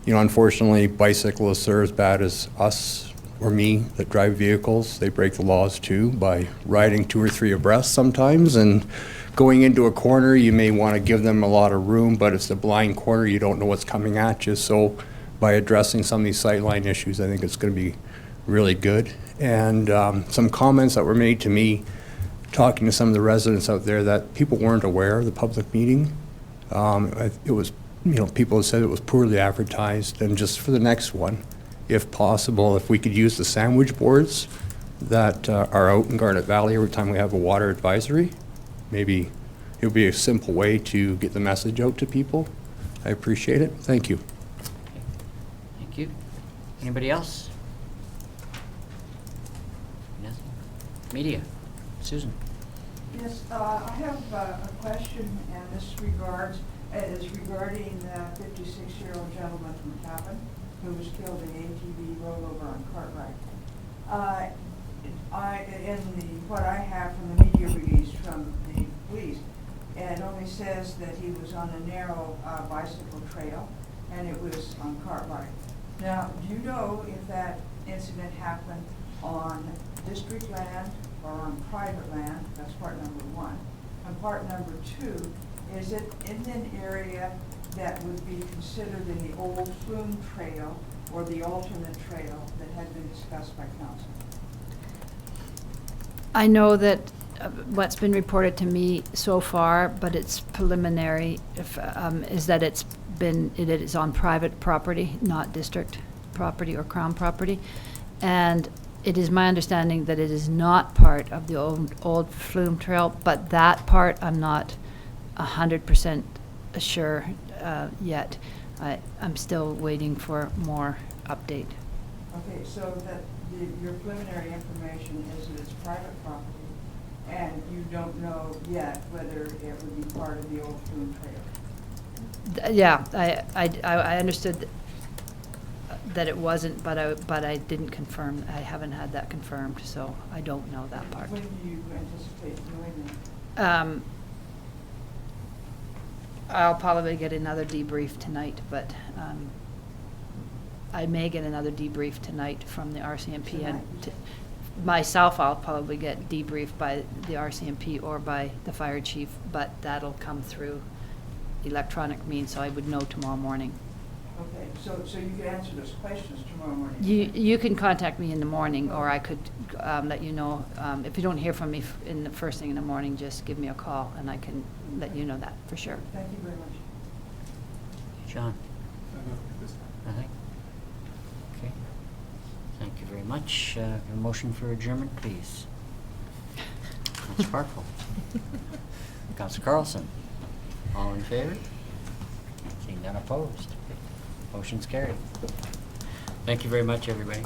[SPEAKER 15] unfortunately, bicyclists are as bad as us or me that drive vehicles. They break the laws too by riding 2 or 3 abreast sometimes, and going into a corner, you may want to give them a lot of room, but it's a blind corner, you don't know what's coming at you. So by addressing some of these sightline issues, I think it's going to be really good. And some comments that were made to me, talking to some of the residents out there, that people weren't aware of the public meeting. It was, people have said it was poorly advertised, and just for the next one, if possible, if we could use the sandwich boards that are out in Garnet Valley every time we have a water advisory, maybe it would be a simple way to get the message out to people. I appreciate it. Thank you.
[SPEAKER 1] Thank you. Anybody else? Yes. Media. Susan.
[SPEAKER 16] Yes, I have a question, and this is regarding the 56-year-old gentleman from Cavan who was killed in ATV rollover on Cartwright. What I have from the media release from the police, it only says that he was on a narrow bicycle trail, and it was on Cartwright. Now, do you know if that incident happened on district land or on private land? That's part number one. And part number two, is it in an area that would be considered in the old Flume Trail or the alternate trail that had been discussed by council?
[SPEAKER 3] I know that what's been reported to me so far, but it's preliminary, is that it is on private property, not district property or Crown property. And it is my understanding that it is not part of the old Flume Trail, but that part I'm not 100% sure yet. I'm still waiting for more update.
[SPEAKER 16] Okay, so that your preliminary information is that it's private property, and you don't know yet whether it would be part of the old Flume Trail.
[SPEAKER 3] Yeah, I understood that it wasn't, but I didn't confirm. I haven't had that confirmed, so I don't know that part.
[SPEAKER 16] When do you anticipate doing that?
[SPEAKER 3] I'll probably get another debrief tonight, but I may get another debrief tonight from the RCMP. And myself, I'll probably get debriefed by the RCMP or by the fire chief, but that'll come through electronic means, so I would know tomorrow morning.
[SPEAKER 16] Okay, so you can answer those questions tomorrow morning?
[SPEAKER 3] You can contact me in the morning, or I could let you know. If you don't hear from me in the first thing in the morning, just give me a call, and I can let you know that for sure.
[SPEAKER 16] Thank you very much.
[SPEAKER 1] John? Nothing? Okay. Thank you very much. A motion for adjournment, please. Councilor Sparkle. Councilor Carlson. All in favor? Seeing none opposed. Motion's carried. Thank you very much, everybody.